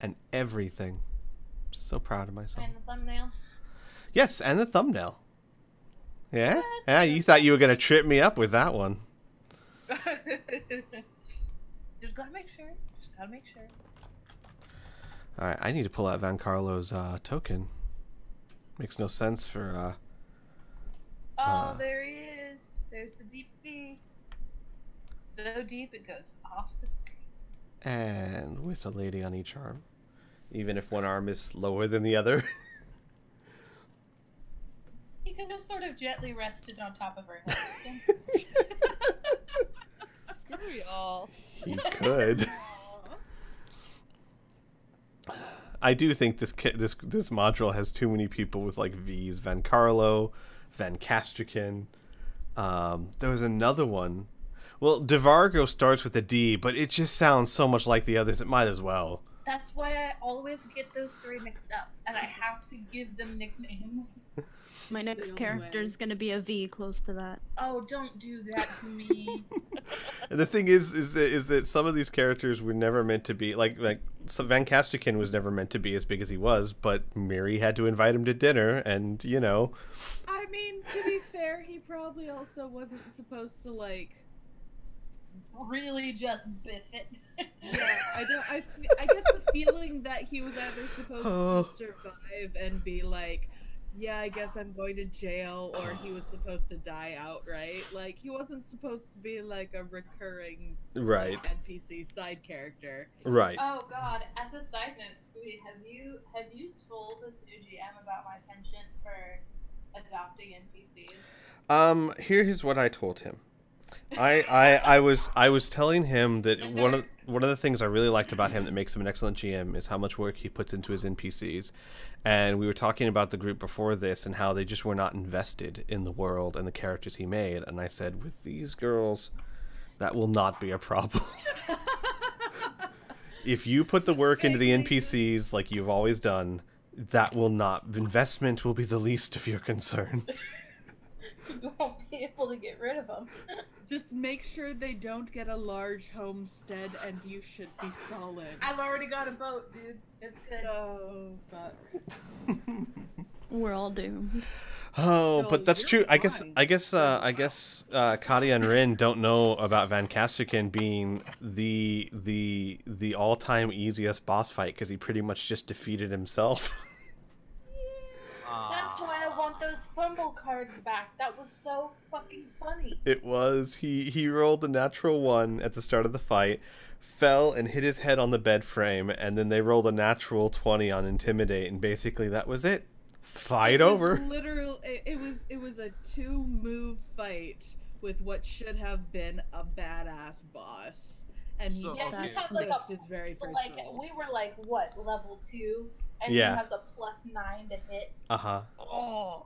and everything. So proud of myself. And the thumbnail. Yes, and the thumbnail. Yeah? Yeah, you thought you were going to trip me up with that one. Just gotta make sure. Just gotta make sure. Alright, I need to pull out Van Carlo's token. Makes no sense for... oh, there he is. There's the deep V. So deep it goes off the screen. And with a lady on each arm. Even if one arm is lower than the other. He could have sort of gently rested on top of her head. Could we all? He could. I do think this module has too many people with like V's. Van Carlo, Van Castrican. There was another one. Well, DeVargo starts with a D, but it just sounds so much like the others. It might as well. That's why I always get those three mixed up, and I have to give them nicknames. My next character is going to be a V close to that. Oh, don't do that to me. And the thing is that some of these characters were never meant to be like so Van Castrican was never meant to be as big as he was, but Mary had to invite him to dinner, and you know. I mean, to be fair, he probably also wasn't supposed to like really just biff it. Yeah, I guess the feeling that he was either supposed to survive and be like, yeah, I guess I'm going to jail, or he was supposed to die outright. Like, he wasn't supposed to be like a recurring NPC side character. Right. Oh God! As a side note, Scooty, have you told this new GM about my penchant for adopting NPCs? Here's what I told him. I was telling him that one of the things I really liked about him that makes him an excellent GM is how much work he puts into his NPCs. And we were talking about the group before this and how they just were not invested in the world and the characters he made. And I said, with these girls, that will not be a problem. If you put the work into the NPCs like you've always done, that will not, investment will be the least of your concerns. You won't be able to get rid of them. Just make sure they don't get a large homestead, and you should be solid. I've already got a boat, dude. It's good. Oh, fuck. We're all doomed. Oh, but that's true. I guess Katia and Rin don't know about Van Castrican being the all-time easiest boss fight because he pretty much just defeated himself. That's why I want those fumble cards back. That was so fucking funny. It was. He rolled a natural 1 at the start of the fight, fell and hit his head on the bed frame, and then they rolled a natural 20 on Intimidate, and basically that was it. Fight over. It was a 2-move fight with what should have been a badass boss. And he had like his very first roll. We were like, what, level 2? And he has a +9 to hit. Oh.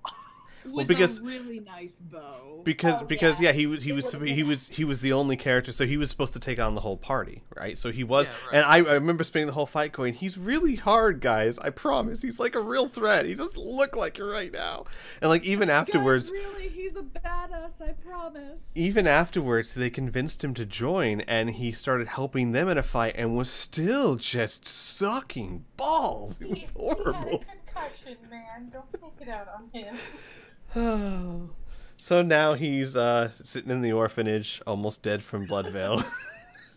Well, because a really nice bow. Because he was the only character, so he was supposed to take on the whole party, right? So he was, and I remember spending the whole fight going, he's really hard, guys. I promise, he's like a real threat. He doesn't look like it right now. And like even afterwards, guys, really, he's a badass. I promise. Even afterwards, they convinced him to join, and he started helping them in a fight, and was still just sucking balls. It was horrible. He had a concussion, man. Don't take it out on him. So now he's sitting in the orphanage, almost dead from blood veil.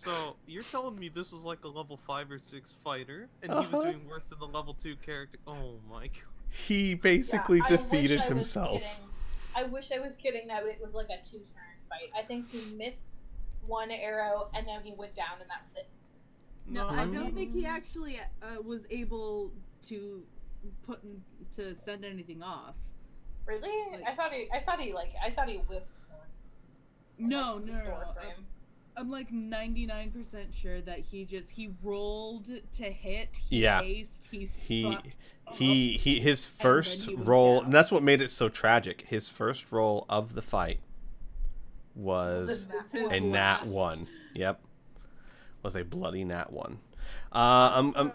So you're telling me this was like a level 5 or 6 fighter, and he was doing worse than the level 2 character? Oh my god! He basically defeated himself. I wish I was kidding that it was like a 2-turn fight. I think he missed one arrow and then he went down, and that's it. No, I don't think he actually was able to send anything off. Really? Like, I thought he whipped one. No. I'm like 99% sure that he rolled to hit. He aced, his first roll, and that's what made it so tragic. His first roll of the fight was a nat 1. Yep, was a bloody nat 1. I've had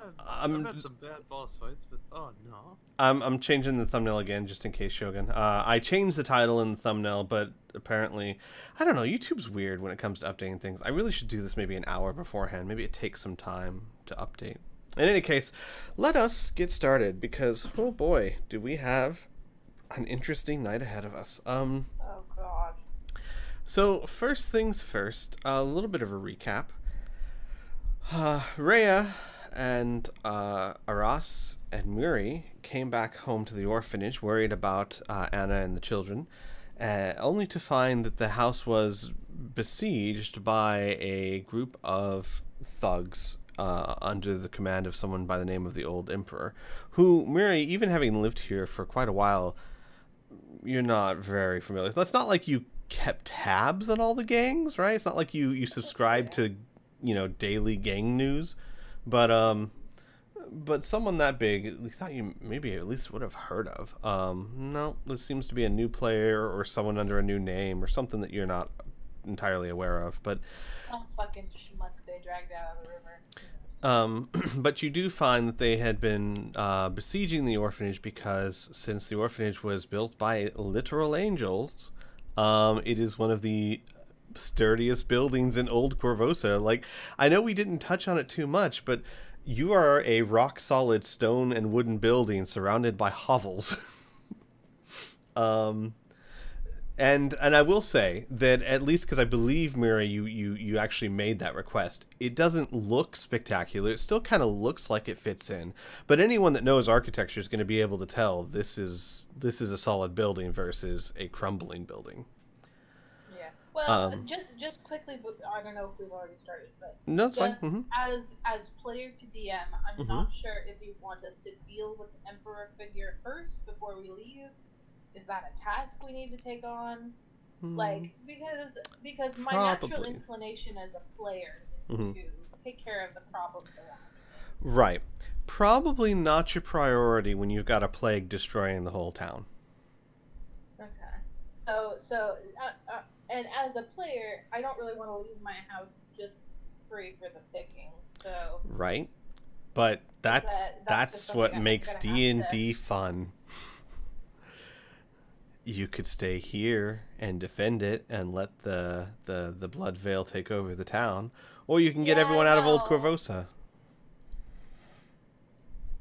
some bad boss fights, but oh no. I'm changing the thumbnail again just in case, Shogun. I changed the title in the thumbnail, but apparently, I don't know, YouTube's weird when it comes to updating things. I really should do this maybe an hour beforehand. Maybe it takes some time to update. In any case, let us get started because, oh boy, do we have an interesting night ahead of us. Oh God. So first things first, a little bit of a recap. Rhea and Aras and Muri came back home to the orphanage, worried about Anna and the children, only to find that the house was besieged by a group of thugs under the command of someone by the name of the Old Emperor, who, Muri, even having lived here for quite a while, you're not very familiar with. It's not like you kept tabs on all the gangs, right? It's not like you subscribe to, daily gang news, but someone that big, we thought you maybe at least would have heard of. No, this seems to be a new player or someone under a new name or something that you're not entirely aware of, but Some fucking schmuck they dragged out of the river. but you do find that they had been besieging the orphanage because since the orphanage was built by literal angels, it is one of the sturdiest buildings in Old Corvosa. Like, I know we didn't touch on it too much, but you are a rock-solid stone and wooden building surrounded by hovels. And I will say that, at least because I believe, Mira, you actually made that request, it doesn't look spectacular. It still kind of looks like it fits in. But anyone that knows architecture is going to be able to tell this is a solid building versus a crumbling building. Yeah. Well, just quickly, I don't know if we've already started, but no, it's just fine. as player to DM, I'm not sure if you want us to deal with the Emperor figure first before we leave. Is that a task we need to take on? Like, because my natural inclination as a player is to take care of the problems around me. Right. Probably not your priority when you've got a plague destroying the whole town. Okay. So, and as a player, I don't really want to leave my house just free for the picking. So. Right. But that's what makes D&D fun. You could stay here and defend it and let the Blood Veil take over the town, or you can get everyone out of Old Corvosa.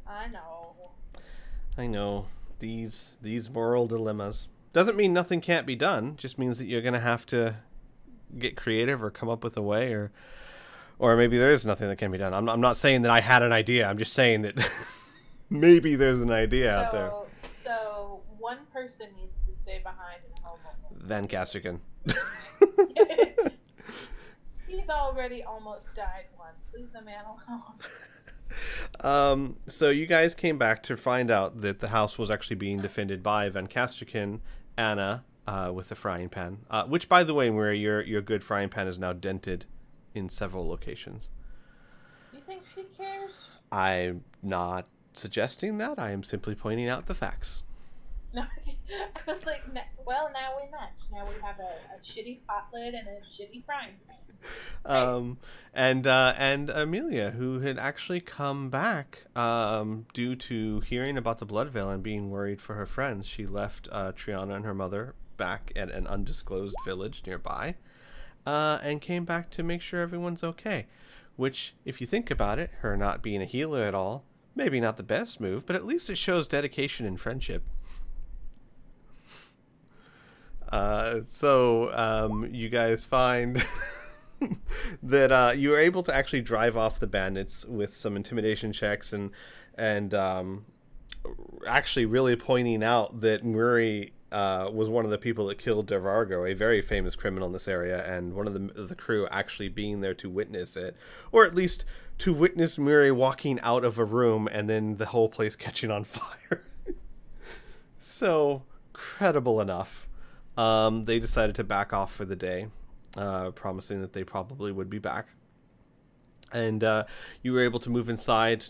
I know. These moral dilemmas. Doesn't mean nothing can't be done. Just means that you're gonna have to get creative or come up with a way, or maybe there is nothing that can be done. I'm not saying that I had an idea. I'm just saying that maybe there's an idea out there. So one person needs to stay behind and help him. Van Castrican. He's already almost died once. Leave the man alone. So you guys came back to find out that the house was actually being defended by Van Castrican, Anna, with the frying pan. Which, by the way, where your good frying pan is now dented in several locations. You think she cares? I'm not suggesting that. I am simply pointing out the facts. No, I was like, well, now we match. Now we have a shitty pot lid and a shitty frying pan. And Amelia, who had actually come back due to hearing about the Blood Veil and being worried for her friends. She left Triana and her mother back at an undisclosed village nearby and came back to make sure everyone's okay. Which, if you think about it, her not being a healer at all, maybe not the best move, but at least it shows dedication and friendship. So you guys find that you were able to actually drive off the bandits with some intimidation checks and actually really pointing out that Muri was one of the people that killed Devargo, a very famous criminal in this area, and one of the crew actually being there to witness it, or at least to witness Muri walking out of a room and then the whole place catching on fire. So credible enough. They decided to back off for the day, promising that they probably would be back. And you were able to move inside,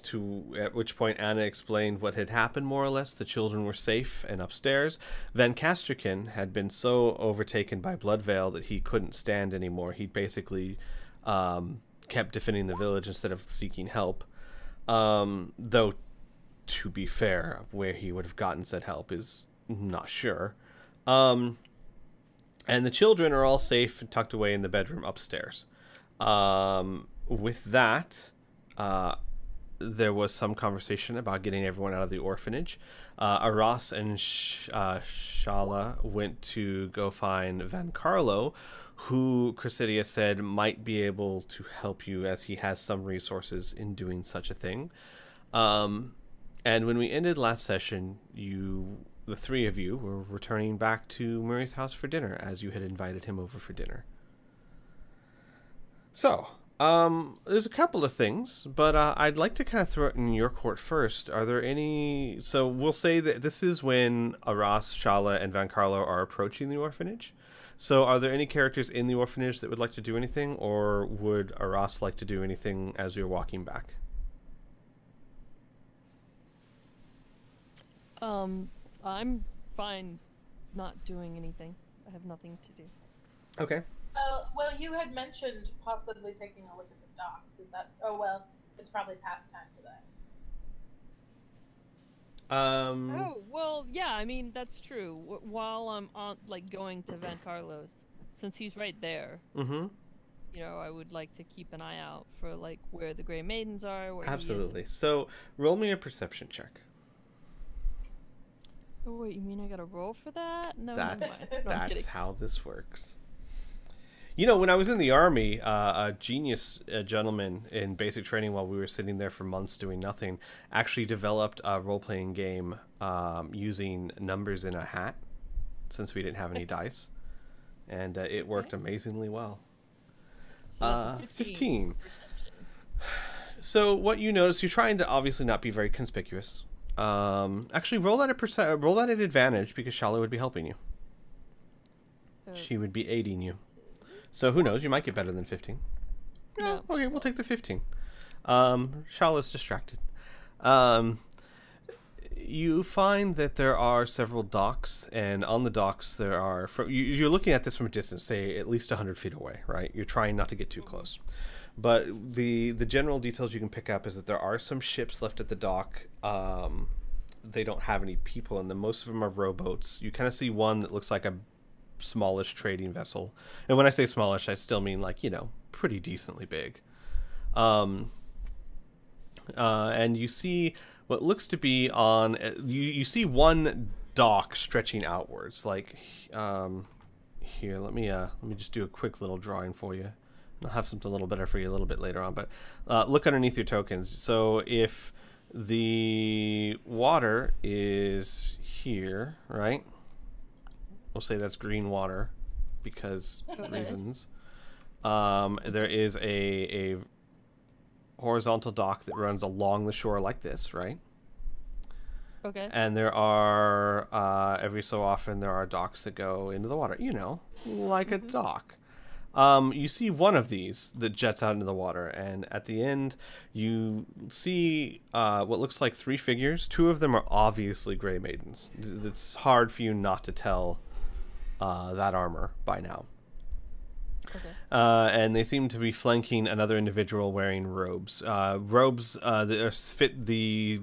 at which point Anna explained what had happened, more or less. The children were safe and upstairs. Van Castrican had been so overtaken by Blood Veil that he couldn't stand anymore. He basically kept defending the village instead of seeking help. Though, to be fair, where he would have gotten said help is not sure. And the children are all safe and tucked away in the bedroom upstairs. With that, there was some conversation about getting everyone out of the orphanage. Aras and Shala went to go find Van Carlo, who Chrysidia said might be able to help you as he has some resources in doing such a thing. And when we ended last session, the three of you were returning back to Murray's house for dinner, as you had invited him over for dinner. So, there's a couple of things, but I'd like to kind of throw it in your court first. Are there any... So we'll say that this is when Aras, Shala, and Van Carlo are approaching the orphanage. So are there any characters in the orphanage that would like to do anything, or would Aras like to do anything as you're walking back? I'm fine not doing anything. I have nothing to do. Okay. Well, you had mentioned possibly taking a look at the docks. Is that... Oh, well, it's probably past time for that. Oh, well, yeah, I mean, that's true. While I'm on, like, going to Van Carlo's, since he's right there, Mm-hmm. you know, I would like to keep an eye out for, like, where the Grey Maidens are, where Absolutely. So, roll me a perception check. Oh, wait, you mean I gotta roll for that? No, never That's mind. No, I'm kidding. how this works. You know, when I was in the army, a genius gentleman in basic training while we were sitting there for months doing nothing actually developed a role-playing game using numbers in a hat, since we didn't have any dice. And it worked amazingly well. So that's a 15. So what you notice, you're trying to obviously not be very conspicuous. Actually, roll that at advantage, because Shala would be helping you. She would be aiding you. So who knows? You might get better than 15. No. Okay, we'll take the 15. Shala's distracted. You find that there are several docks, and on the docks there are... You're looking at this from a distance, say at least 100 feet away, right? You're trying not to get too close. But the general details you can pick up is that there are some ships left at the dock. They don't have any people in them. Most of them are rowboats. You kind of see one that looks like a smallish trading vessel, and when I say smallish, I still mean, like, you know, pretty decently big. And you see what looks to be on you see one dock stretching outwards, like here, let me just do a quick little drawing for you. I'll have something a little better for you a little bit later on, but look underneath your tokens. So if the water is here, right? We'll say that's green water because reasons. There is a horizontal dock that runs along the shore like this, right? Okay. And there are, every so often, there are docks that go into the water, you know, like a dock. You see one of these that jets out into the water, and at the end, you see what looks like 3 figures. 2 of them are obviously Grey Maidens. It's hard for you not to tell that armor by now. Okay. And they seem to be flanking another individual wearing robes. Robes that fit the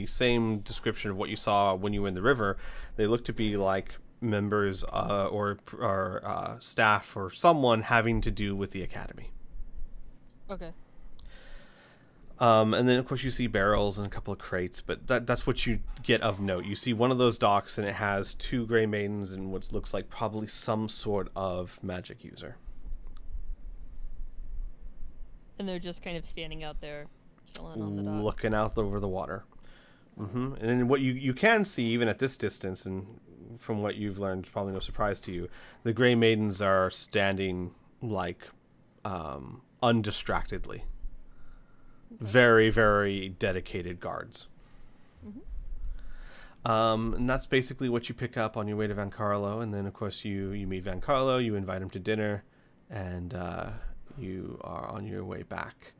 same description of what you saw when you were in the river. They look to be like members or staff or someone having to do with the academy. Okay. And then, of course, you see barrels and a couple of crates, but that's what you get of note. You see one of those docks, and it has 2 Grey Maidens and what looks like probably some sort of magic user. And they're just kind of standing out there, chilling on the dock. Looking out over the water. And then what you can see, even at this distance, and from what you've learned, it's probably no surprise to you, the Grey Maidens are standing, like, undistractedly. Very, very dedicated guards. And that's basically what you pick up on your way to Van Carlo. And then, of course, you meet Van Carlo, you invite him to dinner, and you are on your way back.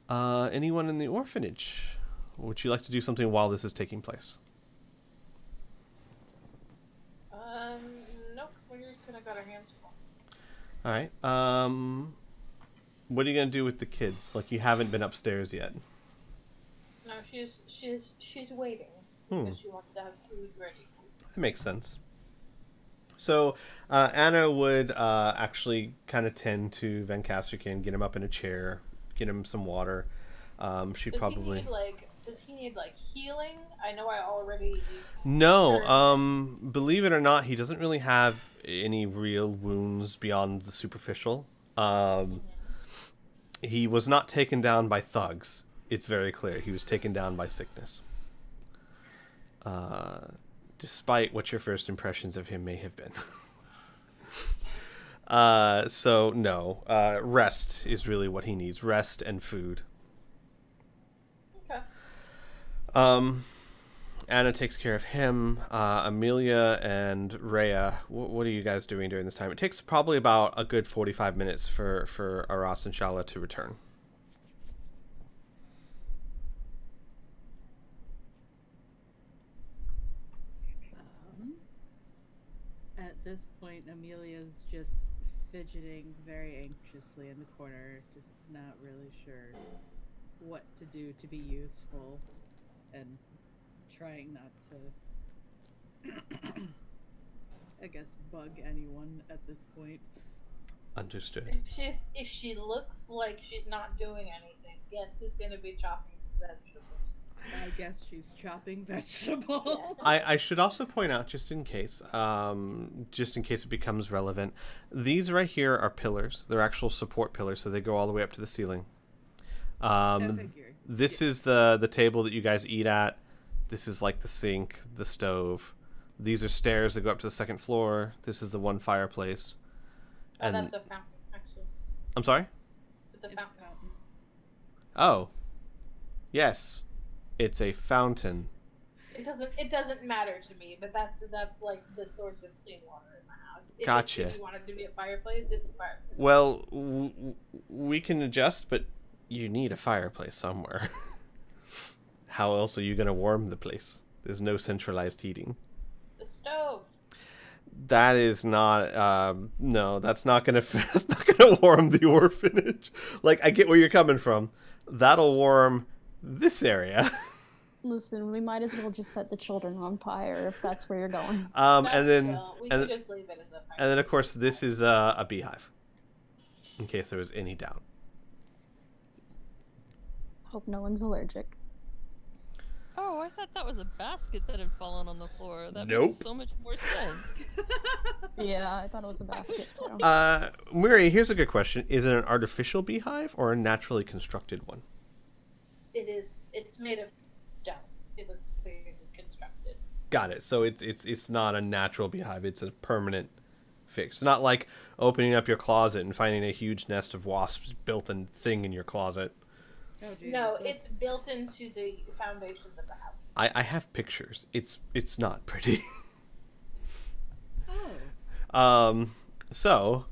Anyone in the orphanage? Would you like to do something while this is taking place? Nope. We're just kind of got our hands full. All right. What are you gonna do with the kids? Like, you haven't been upstairs yet. No, she's waiting because she wants to have food ready. That makes sense. So Anna would actually kind of tend to Van Casterkin, get him up in a chair, get him some water. She'd Does probably... Does he need healing? I know I already... No, believe it or not, he doesn't really have any real wounds beyond the superficial. He was not taken down by thugs. It's very clear. He was taken down by sickness. Despite what your first impressions of him may have been. So, no. Rest is really what he needs. Rest and food. Okay. Anna takes care of him. Amelia and Rhea, what are you guys doing during this time? It takes probably about a good 45 minutes for Aras and Shala to return. At this point, Amelia's just fidgeting very anxiously in the corner, just not really sure what to do to be useful, and trying not to, I guess, bug anyone at this point. Understood. If she looks like she's not doing anything, guess who's going to be chopping some vegetables? I guess she's chopping vegetables. I should also point out, just in case it becomes relevant, these right here are pillars. They're actual support pillars, so they go all the way up to the ceiling. This is the table that you guys eat at. This is like the sink, the stove. These are stairs that go up to the second floor. This is the one fireplace. And that's a fountain, actually. I'm sorry? It's a fountain. Oh. Yes. It's a fountain. It doesn't matter to me, but that's like the source of clean water in my house. Gotcha. If you want it to be a fireplace, it's a fireplace. Well, we can adjust, but you need a fireplace somewhere. How else are you going to warm the place? There's no centralized heating. The stove. That is not. No, that's not gonna. That's not gonna warm the orphanage. Like, I get where you're coming from. That'll warm this area. Listen, we might as well just set the children on fire if that's where you're going. And then we can just leave it as a fire. And then of course this is a beehive. In case there was any doubt. Hope no one's allergic. Oh, I thought that was a basket that had fallen on the floor. That Nope. makes so much more sense. Yeah, I thought it was a basket too. Miri, here's a good question. Is it an artificial beehive or a naturally constructed one? It's made of stone. It was clearly constructed. Got it. So it's not a natural beehive. It's a permanent fix. It's not like opening up your closet and finding a huge nest of wasps built-in thing in your closet. Oh, No, it's built into the foundations of the house. I have pictures. It's not pretty. Oh. So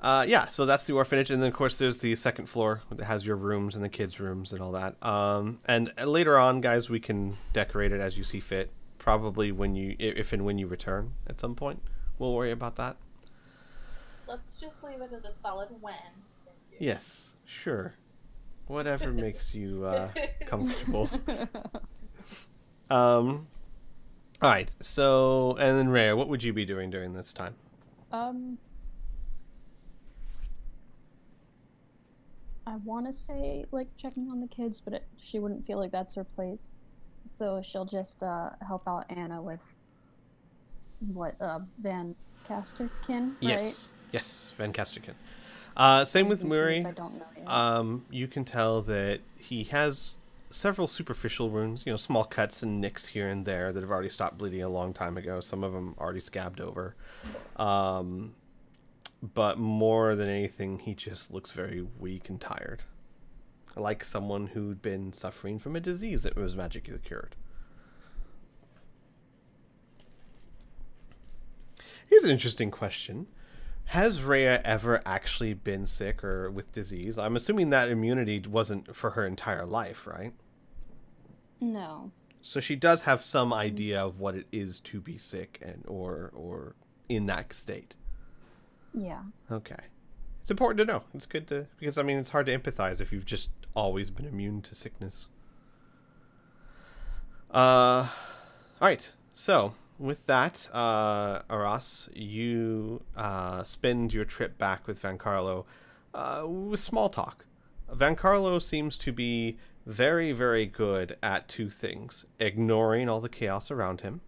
that's the orphanage, and then of course there's the second floor that has your rooms and the kids' rooms and all that. And later on, guys, we can decorate it as you see fit. Probably if and when you return at some point, we'll worry about that. Let's just leave it as a solid when. Thank you. Yes, sure. Whatever makes you comfortable. All right. So, and then Rhea, what would you be doing during this time? I want to say like checking on the kids, but she wouldn't feel like that's her place. So she'll just help out Anna with what Van Casterkin, right? Yes, Van Casterkin. Same with Murray. I don't know yet. You can tell that he has several superficial wounds, small cuts and nicks here and there that have already stopped bleeding a long time ago. Some of them already scabbed over. But more than anything, he just looks very weak and tired. Like someone who'd been suffering from a disease that was magically cured. Here's an interesting question. Has Rhea ever actually been sick or with disease? I'm assuming that immunity wasn't for her entire life, right? No. So she does have some idea of what it is to be sick or in that state. Yeah. Okay. It's important to know. It's good to, because it's hard to empathize if you've just always been immune to sickness. All right. So with that, Aras, you spend your trip back with Van Carlo with small talk. Van Carlo seems to be very, very good at two things: ignoring all the chaos around him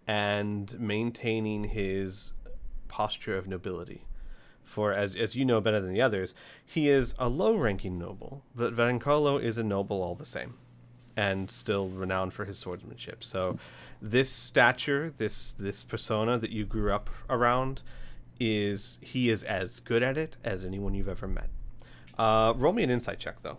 and maintaining his posture of nobility. For as you know better than the others, he is a low-ranking noble, but Van Carlo is a noble all the same, and still renowned for his swordsmanship. So this stature, this persona that you grew up around, he is as good at it as anyone you've ever met. Roll me an insight check, though.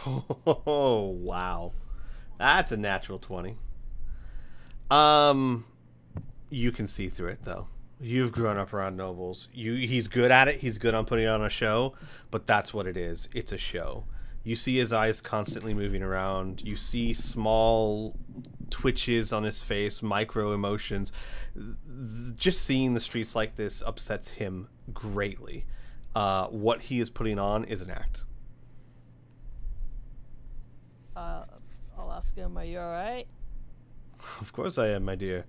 Oh, wow. That's a natural 20. You can see through it, though. You've grown up around nobles. He's good at it. He's good on putting on a show, but that's what it is. It's a show. You see his eyes constantly moving around. You see small twitches on his face, micro emotions. Just seeing the streets like this upsets him greatly. What he is putting on is an act. I'll ask him, are you alright? Of course I am, my dear.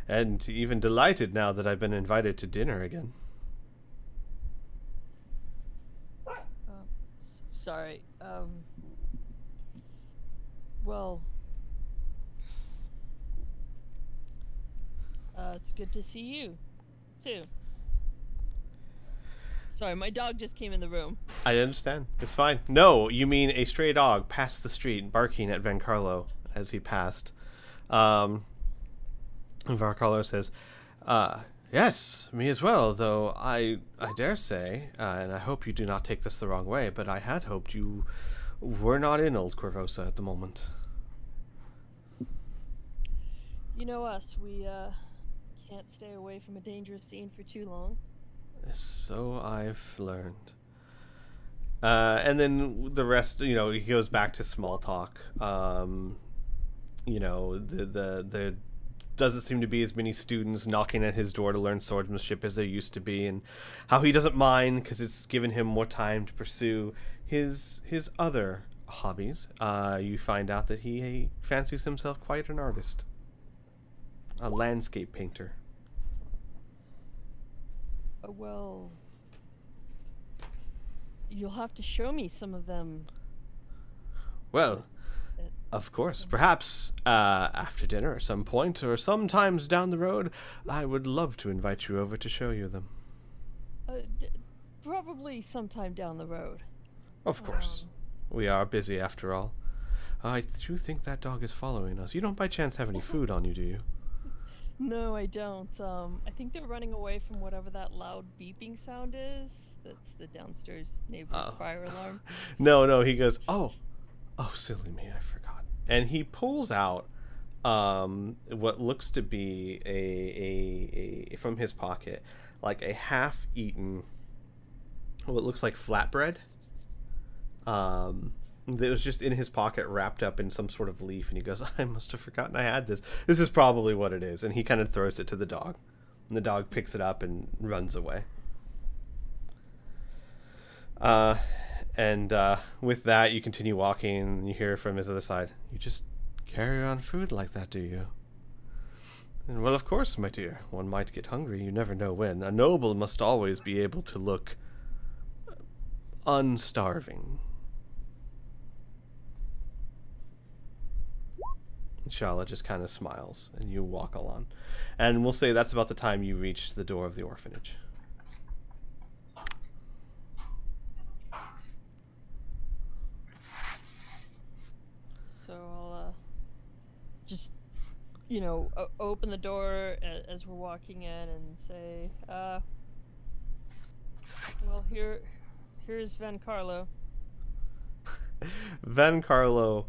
And even delighted now that I've been invited to dinner again. Sorry. Well, it's good to see you, too. Sorry, my dog just came in the room. I understand. It's fine. No, you mean a stray dog passed the street barking at Van Carlo as he passed. Van Carlo says, yes, me as well, though I dare say, and I hope you do not take this the wrong way, but I had hoped you were not in Old Corvosa at the moment. You know us, we can't stay away from a dangerous scene for too long. So I've learned. And then the rest, he goes back to small talk. There doesn't seem to be as many students knocking at his door to learn swordsmanship as there used to be, and how he doesn't mind because it's given him more time to pursue his other hobbies. You find out that he fancies himself quite an artist. A landscape painter. Well, you'll have to show me some of them. Well, of course. Perhaps after dinner at some point, or sometimes down the road, I would love to invite you over to show you them. Probably sometime down the road. Of course. We are busy after all. I do think that dog is following us. You don't by chance have any food on you, do you? No, I don't. I think they're running away from whatever that loud beeping sound is. That's the downstairs neighbor's fire alarm. No, he goes, oh, silly me, I forgot. And he pulls out what looks to be a from his pocket, like a half-eaten, what looks like flatbread. That was just in his pocket, wrapped up in some sort of leaf, and he goes, I must have forgotten I had this. This is probably what it is. And he kind of throws it to the dog. And the dog picks it up and runs away. With that, you continue walking, and you hear from his other side, you just carry on food like that, do you? And well, of course, my dear. One might get hungry. You never know when. A noble must always be able to look unstarving. Shala just kind of smiles, and you walk along. And we'll say that's about the time you reach the door of the orphanage. So I'll just, open the door as we're walking in and say, well, here's Van Carlo. Van Carlo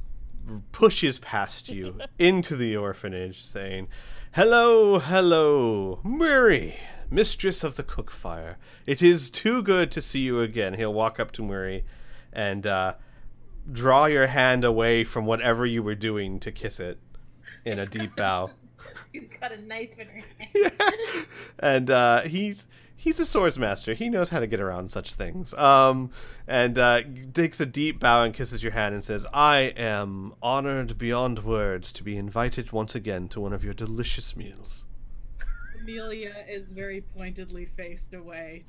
pushes past you into the orphanage, saying, hello, Murray, mistress of the cook fire. It is too good to see you again. He'll walk up to Murray and draw your hand away from whatever you were doing to kiss it in a deep bow. He's got a knife in her hand. Yeah. And he's a swords master. He knows how to get around such things. And takes a deep bow and kisses your hand and says, I am honored beyond words to be invited once again to one of your delicious meals. Amelia is very pointedly faced away.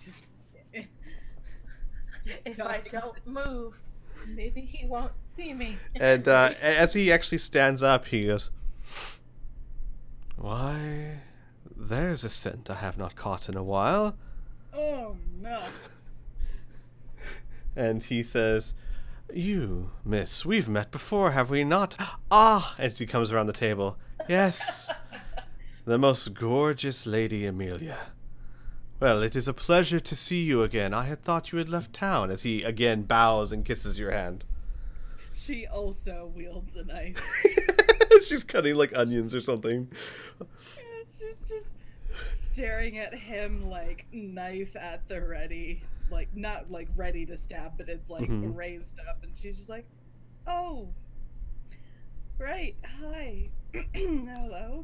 If I don't move, maybe he won't see me. And as he actually stands up, he goes, why, there's a scent I have not caught in a while. Oh, no. And he says, you, miss, we've met before, have we not? Ah! As he comes around the table. Yes, the most gorgeous Lady Amelia. Well, it is a pleasure to see you again. I had thought you had left town, as he again bows and kisses your hand. She also wields a knife. She's cutting like onions or something. She's just staring at him like knife at the ready. Like, not like ready to stab, but it's like raised up. And she's just like, oh, right, hi. Hello.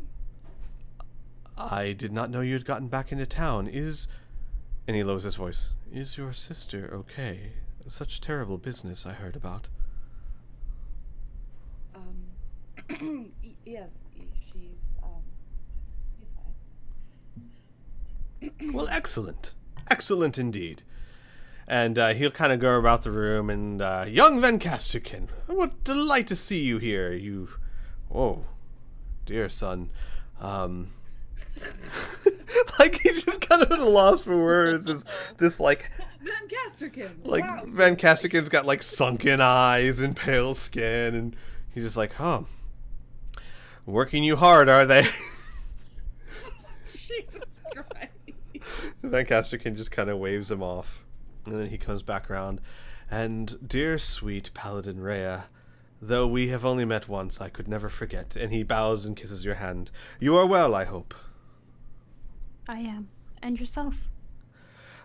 I did not know you had gotten back into town. And he lowers his voice, is your sister okay? Such terrible business I heard about. Yes, she's fine. Well, excellent. Excellent indeed. And he'll kind of go about the room and, young Van Casterkin, what delight to see you here. You, oh, dear son. Like, he's just kind of at a loss for words. This like, Van Casterkin. Like, wow. Van Casterkin's got, like, sunken eyes and pale skin, and he's just like, oh, working you hard, are they? Jesus Christ. Van Casterkin just kind of waves him off, and then he comes back around. And, dear sweet Paladin Rhea, though we have only met once, I could never forget. And he bows and kisses your hand. You are well, I hope. I am. And yourself?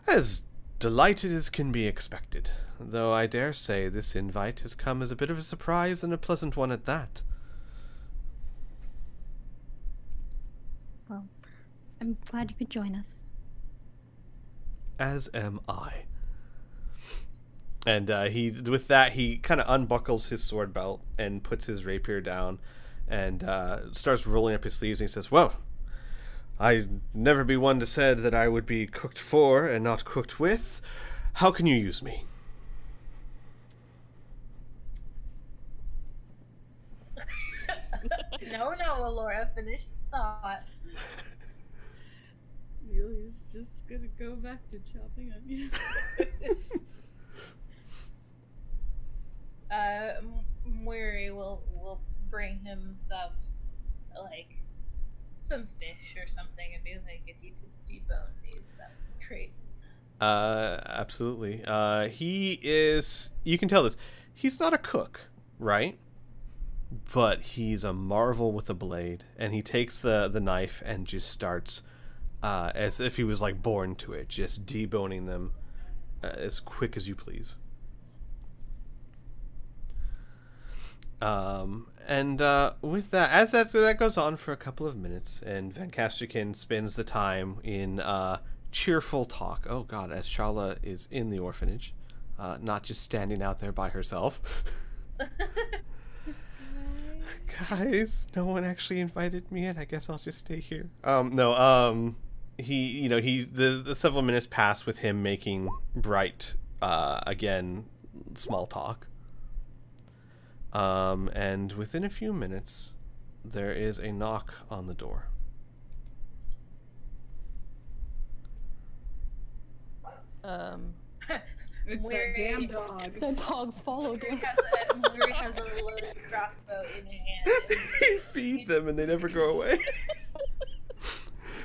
As delighted as can be expected, though I dare say this invite has come as a bit of a surprise and a pleasant one at that. Well, I'm glad you could join us. As am I. And with that, he kind of unbuckles his sword belt and puts his rapier down and starts rolling up his sleeves, and he says, well, I'd never be one to said that I would be cooked for and not cooked with. How can you use me? No, Alora, finish the thought. Amelia's just gonna go back to chopping onions. Mwiri will bring him some, like, some fish or something and be like, if you could debone these, that would be great. Absolutely. He is, you can tell this, he's not a cook, right? But he's a marvel with a blade, and he takes the knife and just starts, as if he was like born to it, just deboning them as quick as you please. And with that, as that goes on for a couple of minutes, and Van Casterkin spends the time in cheerful talk. Oh God, as Charla is in the orphanage, not just standing out there by herself. Guys, no one actually invited me in. I guess I'll just stay here. The several minutes pass with him making bright, again, small talk. And within a few minutes, there is a knock on the door. It's that damn dog. The dog followed him. Mwiri has a loaded crossbow in hand. You feed them and they never go away.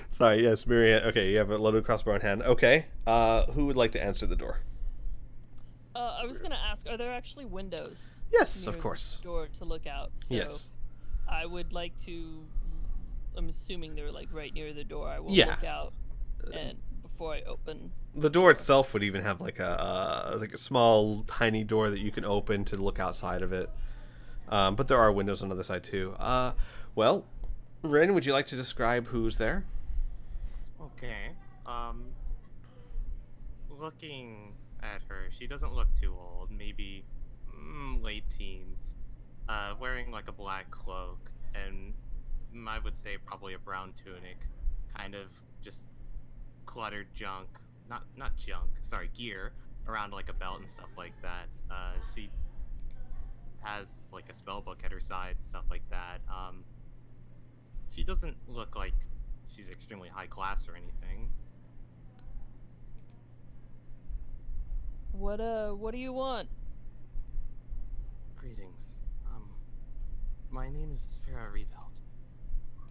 Sorry, yes, Miriam. Okay, you have a loaded crossbow in hand. Okay, who would like to answer the door? I was gonna ask, are there actually windows? Yes, near of course. The door to look out. So yes. I would like to. I'm assuming they're like right near the door. I will Yeah. look out, and before I open. The door itself would even have like a small, tiny door that you can open to look outside of it. But there are windows on the other side too. Well, Ren, would you like to describe who's there? Okay. looking at her, she doesn't look too old, maybe late teens, wearing like a black cloak, and I would say probably a brown tunic, kind of just cluttered junk, not junk, sorry, gear around like a belt and stuff like that. She has like a spell book at her side, stuff like that. She doesn't look like she's extremely high class or anything. What do you want? Greetings. My name is Farah Reveld.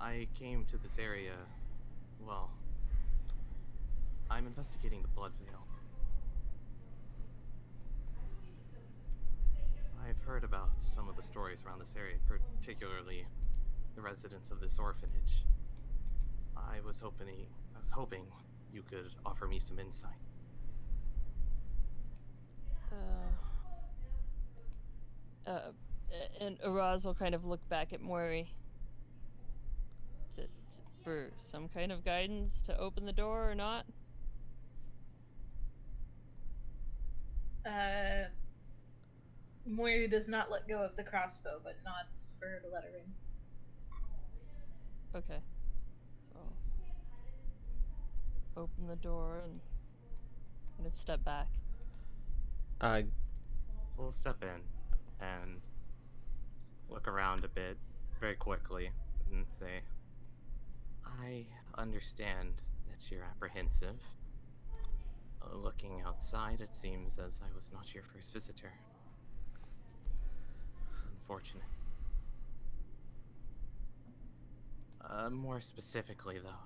I came to this area, well, I'm investigating the Blood Veil. I've heard about some of the stories around this area, particularly the residents of this orphanage. I was hoping you could offer me some insight. And Araz will kind of look back at Mori. Is it for some kind of guidance to open the door or not? Moira does not let go of the crossbow, but nods for her to let her in. Okay. So open the door and kind of step back. We'll step in and look around a bit very quickly and say, I understand that you're apprehensive. Looking outside, it seems as I was not your first visitor. Unfortunate. More specifically, though,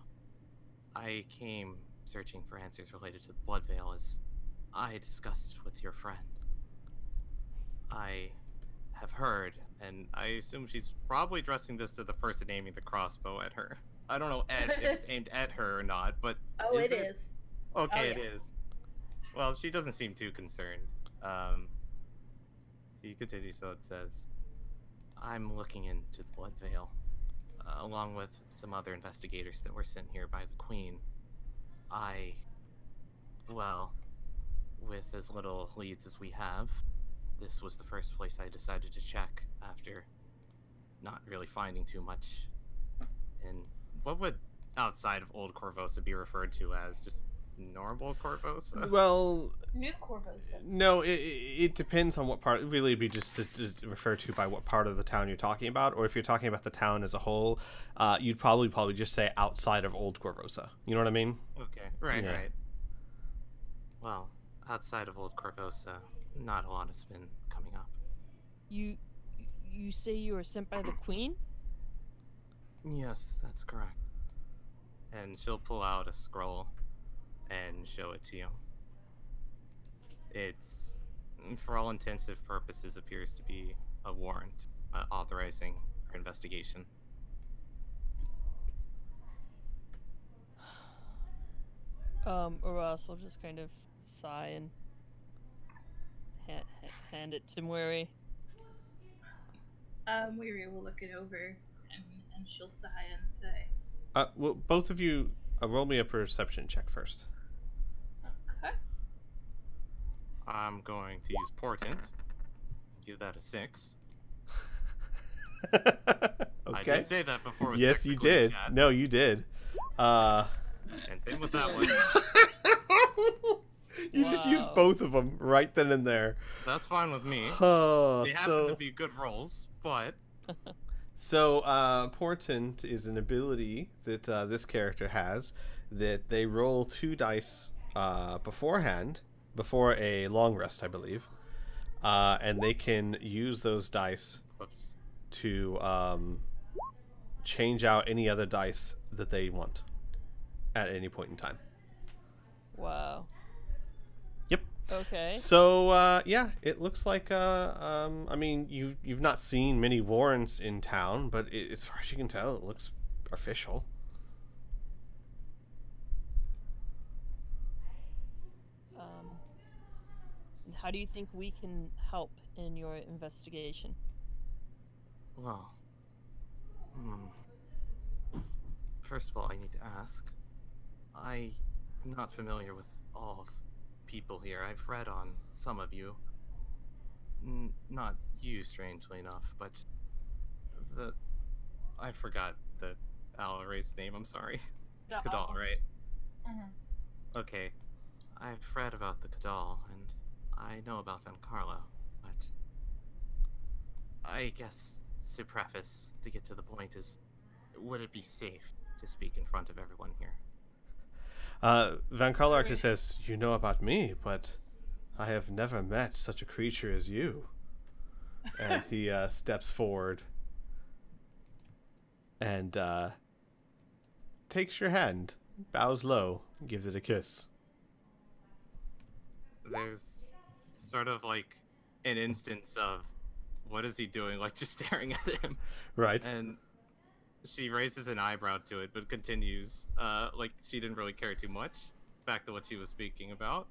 I came searching for answers related to the Blood Veil as I discussed with your friend. I have heard, and I assume she's probably addressing this to the person aiming the crossbow at her. I don't know if it's aimed at her or not, but it is. Okay, Oh, it yeah. is. Well, she doesn't seem too concerned. She continues, so it says, I'm looking into the Blood Veil, along with some other investigators that were sent here by the Queen. Well, with as little leads as we have, this was the first place I decided to check after not really finding too much. And what would outside of Old Corvosa be referred to as? Just normal Corvosa? Well, New Corvosa. no, it depends on what part. Really, it'd be just to refer to by what part of the town you're talking about, or if you're talking about the town as a whole, you'd probably just say outside of Old Corvosa. You know what I mean? Okay, right, Yeah. right. Well, outside of Old Corvosa, not a lot has been coming up. You say you were sent by the Queen? Yes, that's correct. And she'll pull out a scroll and show it to you. It's, for all intensive purposes, appears to be a warrant authorizing her investigation. Aras will just kind of sigh and hand it to Mori. Moira will look it over and she'll sigh and say, Well, both of you, roll me a perception check first. okay. I'm going to use Portent. Give that a 6. Okay. I did say that before. It was Yes, you technically did. chat. No, you did. And same with that one. You just used Wow. both of them right then and there. That's fine with me. Oh, They happen to be good rolls, but So, Portent is an ability that this character has that they roll 2 dice beforehand, before a long rest, I believe, and they can use those dice whoops. to change out any other dice that they want at any point in time. Wow. Yep. Okay. So yeah, it looks like I mean you've not seen many warrants in town, but as far as you can tell, it looks official. And how do you think we can help in your investigation? Well, first of all, I need to ask. I am not familiar with all of people here. I've read on some of you. Not you, strangely enough, but I forgot the Alara's name, I'm sorry. Kadal, right? Mm-hmm. Okay. I've read about the Kadal, and I know about Van Carlo, but I guess to preface, to get to the point, is would it be safe to speak in front of everyone here? Van Carlo actually says, "You know about me, but I have never met such a creature as you." And he steps forward and takes your hand, bows low, gives it a kiss. There's sort of like an instance of, what is he doing? Like just staring at him. Right. And she raises an eyebrow to it, but continues, like she didn't really care too much. Back to what she was speaking about.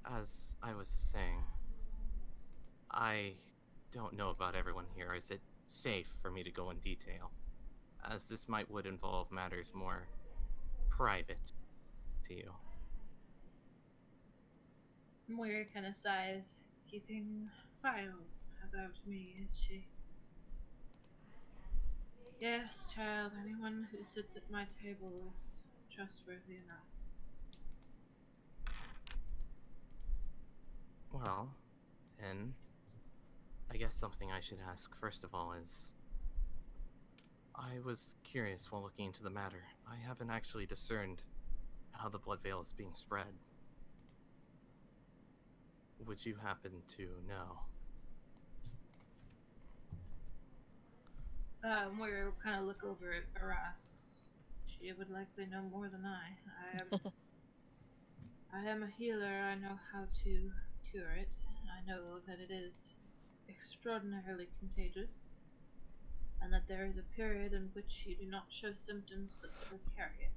As I was saying, I don't know about everyone here. Is it safe for me to go in detail? As this would involve matters more private to you. Moira kind of sighs, keeping files about me, is she? Yes, child, anyone who sits at my table is trustworthy enough. Well, and I guess something I should ask first of all is, I was curious while looking into the matter. I haven't actually discerned how the blood veil is being spread. Would you happen to know? Moira will kind of look over at Aras. She would likely know more than I. I am a healer. I know how to cure it. I know that it is extraordinarily contagious, and that there is a period in which you do not show symptoms but still carry it.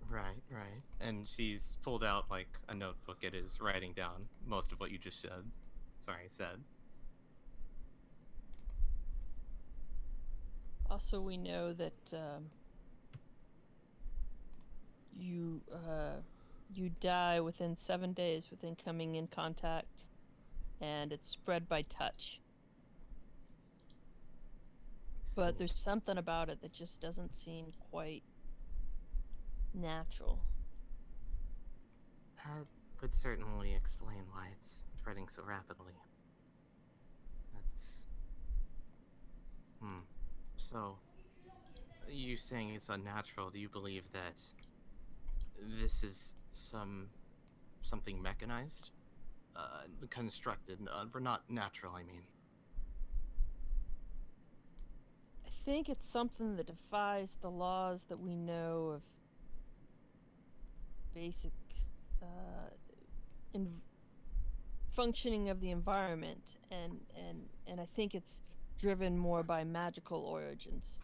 Right. And she's pulled out like a notebook. It is writing down most of what you just said. Also, we know that you die within 7 days within coming in contact, and it's spread by touch. But there's something about it that just doesn't seem quite natural. That would certainly explain why it's spreading so rapidly. That's... So, you saying it's unnatural, do you believe that this is something mechanized? Constructed, not natural, I mean. I think it's something that defies the laws that we know of basic functioning of the environment, and I think it's driven more by magical origins.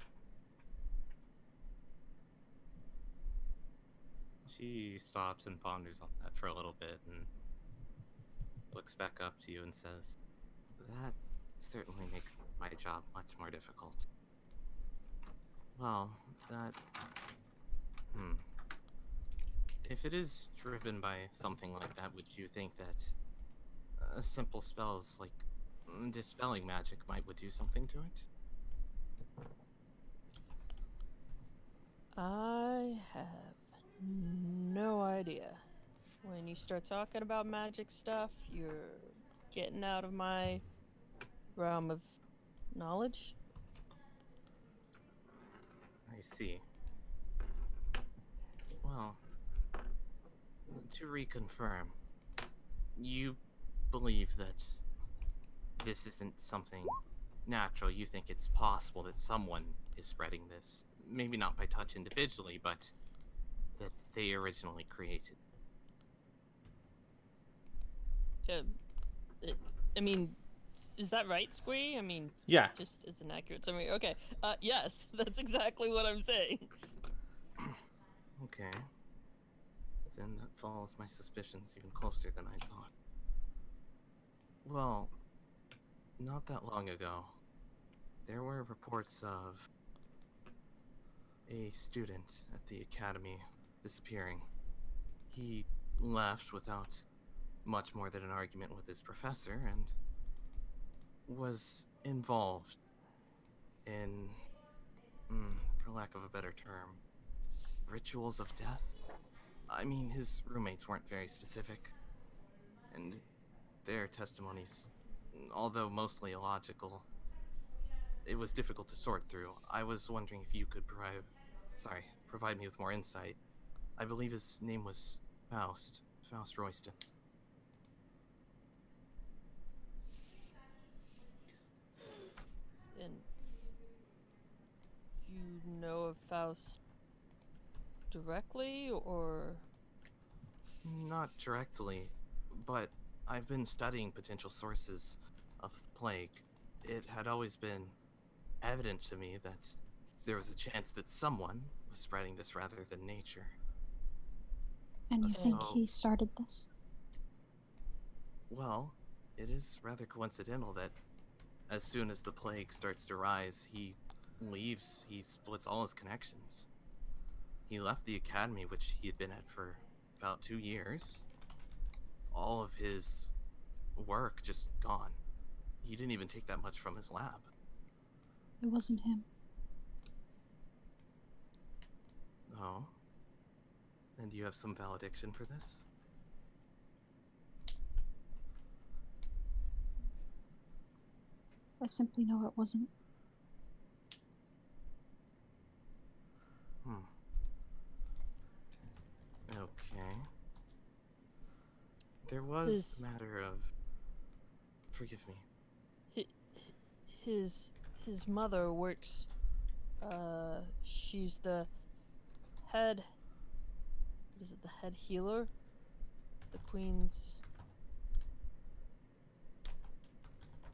She stops and ponders on that for a little bit and looks back up to you and says, "That certainly makes my job much more difficult." Well, that... If it is driven by something like that, would you think that simple spells like dispelling magic would do something to it? I have no idea. When you start talking about magic stuff, you're getting out of my realm of knowledge. I see. Well, to reconfirm, you believe that this isn't something natural. You think it's possible that someone is spreading this, maybe not by touch individually, but that they originally created. I mean, is that right, Squee? I mean, yeah. Just as an accurate summary. Okay. Yes, that's exactly what I'm saying. Okay. Then that follows my suspicions even closer than I thought. Well, not that long ago, there were reports of a student at the academy disappearing. He left without much more than an argument with his professor and was involved in, for lack of a better term, rituals of death. I mean, his roommates weren't very specific, and their testimonies, although mostly illogical, it was difficult to sort through. I was wondering if you could provide me with more insight. I believe his name was Faust Royston. And you know of Faust directly, or? Not directly, but I've been studying potential sources of the plague. It had always been evident to me that there was a chance that someone was spreading this rather than nature. And you think he started this? Well, it is rather coincidental that as soon as the plague starts to rise, he leaves, he splits all his connections. He left the academy, which he had been at for about 2 years. All of his work just gone. He didn't even take that much from his lab. It wasn't him. Oh. And do you have some valediction for this? I simply know it wasn't. Okay. There was a matter of... Forgive me. His mother works, she's the head... Is it the head healer? The Queen's...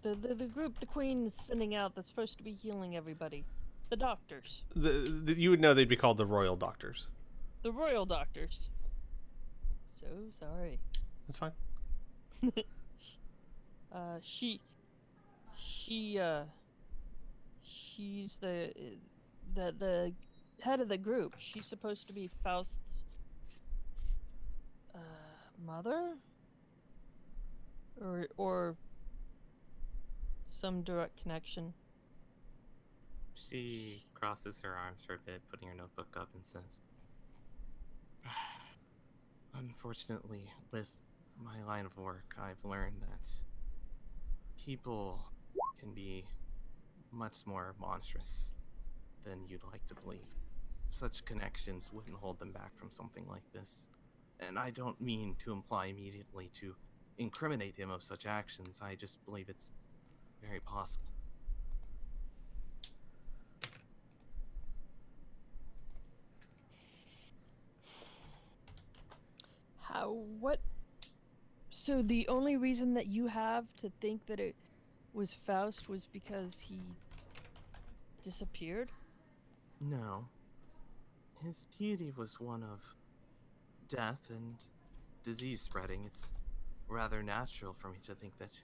The group the Queen is sending out that's supposed to be healing everybody. The doctors. You would know they'd be called the Royal Doctors. The Royal Doctors. So sorry. That's fine. She's the head of the group. She's supposed to be Faust's mother, or some direct connection. She crosses her arms for a bit, putting her notebook up, and says, "Unfortunately, with my line of work, I've learned that people can be much more monstrous than you'd like to believe. Such connections wouldn't hold them back from something like this. And I don't mean to imply immediately to incriminate him of such actions. I just believe it's very possible." What? So the only reason that you have to think that it was Faust was because he disappeared? No. His deity was one of death and disease spreading. It's rather natural for me to think that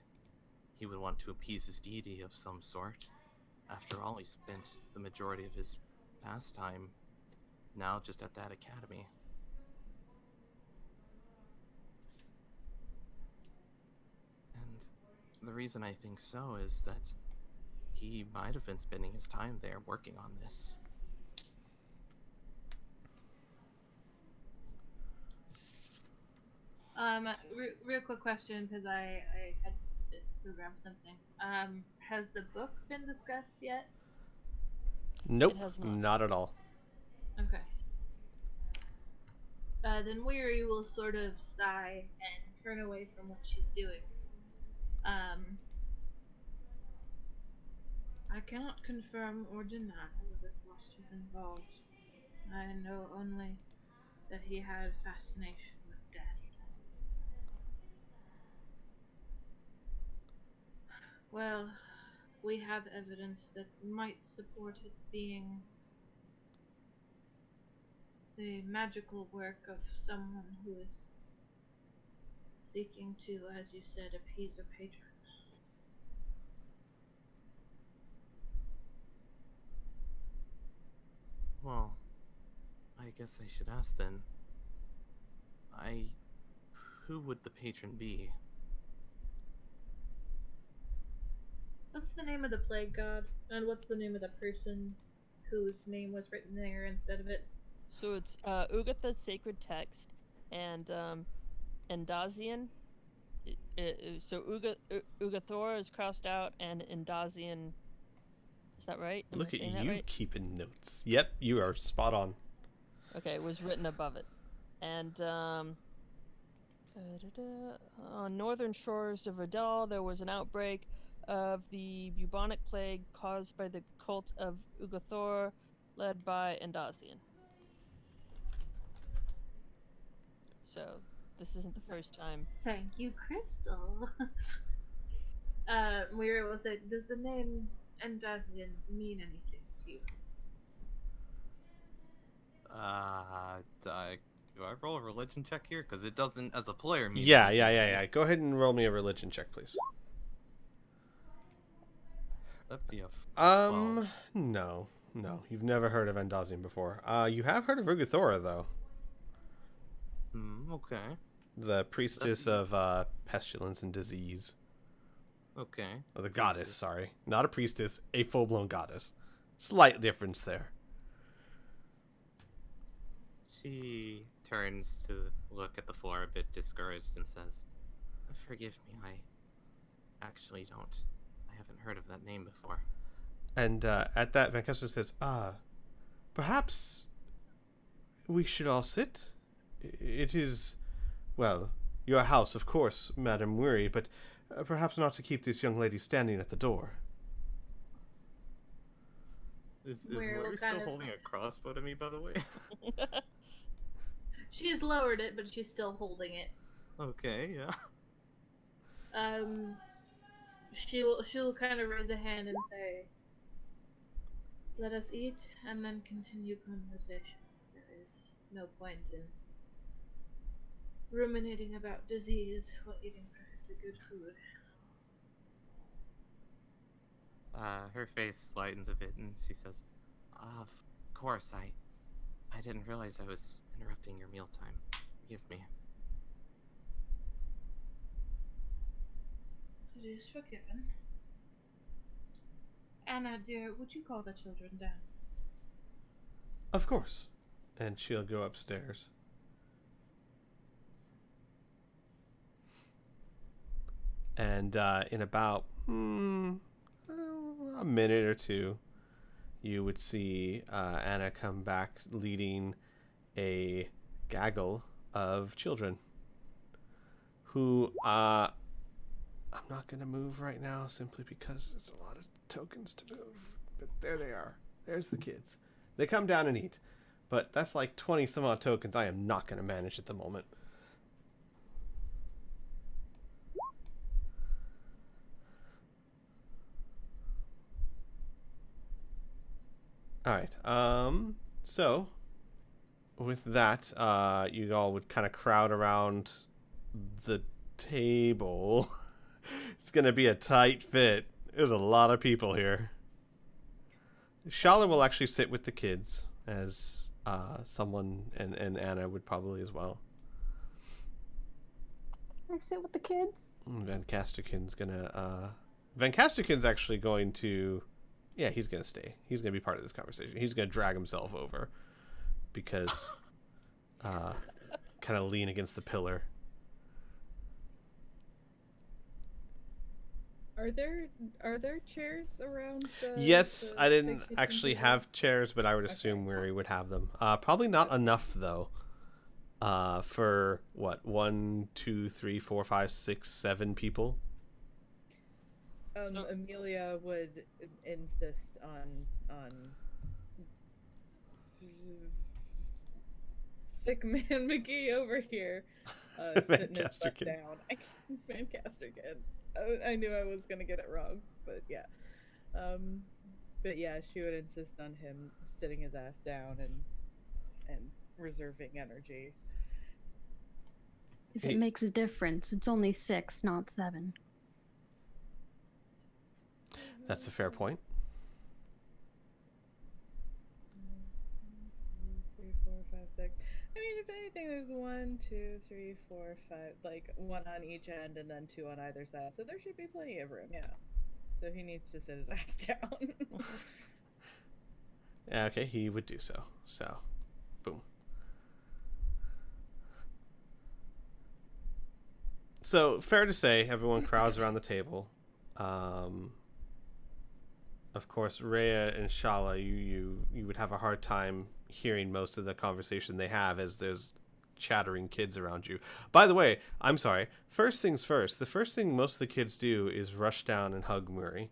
he would want to appease his deity of some sort. After all, he spent the majority of his pastime now just at that academy. And the reason I think so is that he might have been spending his time there working on this. Real quick question, because I had programmed something. Has the book been discussed yet? Nope, It has not. not at all. Okay. Then Weary will sort of sigh and turn away from what she's doing. I cannot confirm or deny whether Faust was involved. I know only that he had fascination with death. Well, we have evidence that might support it being the magical work of someone who is seeking to, as you said, appease a patron. Well, I guess I should ask then. Who would the patron be? What's the name of the plague god? And what's the name of the person whose name was written there instead of it? So it's Ugatha's sacred text and Endazian. So Ugathor is crossed out and Endazian. Is that right? Am I Look at saying that you right? keeping notes. Yep, you are spot on. Okay, it was written above it. And on northern shores of Radal, there was an outbreak of the bubonic plague caused by the cult of Ugathor, led by Endazian. So this isn't the first time. Thank you, Crystal. Mira will say, does the name Endazian mean anything to you? Do I roll a religion check here? Because it doesn't, as a player, mean Yeah. Go ahead and roll me a religion check, please. That'd be a 12. No. You've never heard of Endazian before. You have heard of Ugathora, though. Okay. The priestess of pestilence and disease. Okay. Or the goddess, sorry. Not a priestess, a full-blown goddess. Slight difference there. She turns to look at the floor a bit discouraged and says, "Forgive me, I haven't heard of that name before." And at that, Van Kessler says, perhaps we should all sit? It is, well, your house, of course, Madam Weary, but perhaps not to keep this young lady standing at the door. Is Mori still holding a crossbow to me, by the way? She's lowered it, but she's still holding it. Okay, yeah. She'll kind of raise a hand and say, "Let us eat and then continue conversation. There is no point in ruminating about disease while eating perfectly good food." Her face lightens a bit and she says, "Of course, I didn't realize I was interrupting your mealtime. Forgive me." It is forgiven. Anna, dear, would you call the children down? Of course. And she'll go upstairs. And in about a minute or two, you would see Anna come back leading a gaggle of children who I'm not going to move right now simply because there's a lot of tokens to move. But there they are. There's the kids. They come down and eat. But that's like 20 some odd tokens I am not going to manage at the moment. Alright, so with that, you all would kind of crowd around the table. It's gonna be a tight fit. There's a lot of people here. Shala will actually sit with the kids, as someone, and Anna would probably as well. I sit with the kids. Van Casterkin's gonna, Van Casterkin's actually going to, yeah, he's gonna stay. He's gonna be part of this conversation. He's gonna drag himself over because, kind of lean against the pillar. Are there chairs around? Yes, I didn't actually have chairs, but I would assume Weary would have them. Probably not enough though. For what, 1, 2, 3, 4, 5, 6, 7 people. Amelia would insist on sick man McGee over here, sitting his butt down. Van Casterkin. I knew I was gonna get it wrong, but yeah. But yeah, she would insist on him sitting his ass down and reserving energy. If it makes a difference, it's only 6, not 7. That's a fair point. 3, 4, 5, 6. I mean, if anything, there's 1, 2, 3, 4, 5, like 1 on each end and then 2 on either side. So there should be plenty of room, yeah. So he needs to sit his ass down. Okay, he would do so. So, boom. So, fair to say, everyone crowds around the table. Of course, Rhea and Shala, you would have a hard time hearing most of the conversation they have as there's chattering kids around you. By the way, I'm sorry. First things first. The first thing most of the kids do is rush down and hug Murray.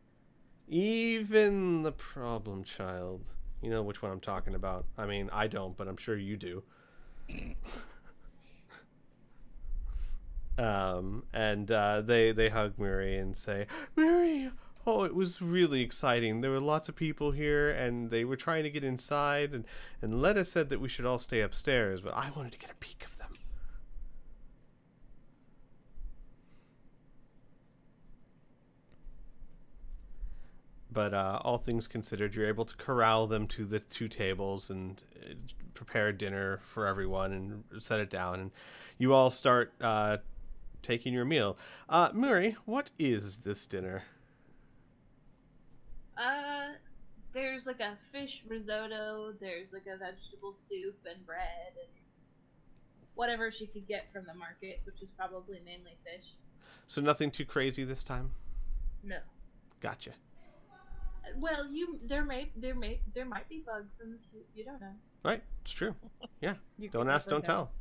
Even the problem child. You know which one I'm talking about. I mean, I don't, but I'm sure you do. They hug Murray and say, Murray, oh, it was really exciting. There were lots of people here, and they were trying to get inside, and Letta said that we should all stay upstairs, but I wanted to get a peek of them. But all things considered, you're able to corral them to the 2 tables and prepare dinner for everyone and set it down, and you all start taking your meal. Murray, what is this dinner? There's like a fish risotto, there's like a vegetable soup and bread and whatever she could get from the market, which is probably mainly fish. So nothing too crazy this time? No. Gotcha. Well, there might be bugs in the soup. You don't know. Right, it's true. Yeah. You Don't can ask, never don't know. tell.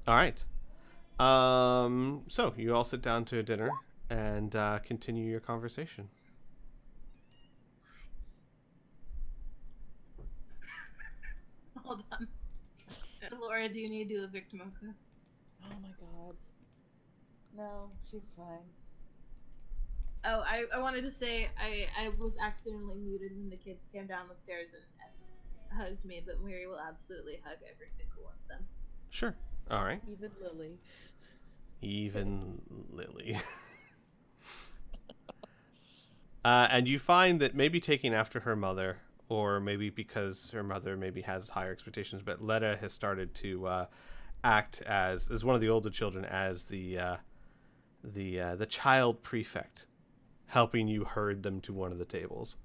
All right. So you all sit down to dinner and continue your conversation. Hold on. Laura, do you need to do a victim okay? Oh my god. No, she's fine. Oh, I wanted to say I was accidentally muted when the kids came down the stairs and hugged me, but Mary will absolutely hug every single one of them. Sure. All right. Even Lily. Even Lily. And you find that maybe taking after her mother, or maybe because her mother maybe has higher expectations, but Letta has started to act as one of the older children, as the child prefect, helping you herd them to one of the tables.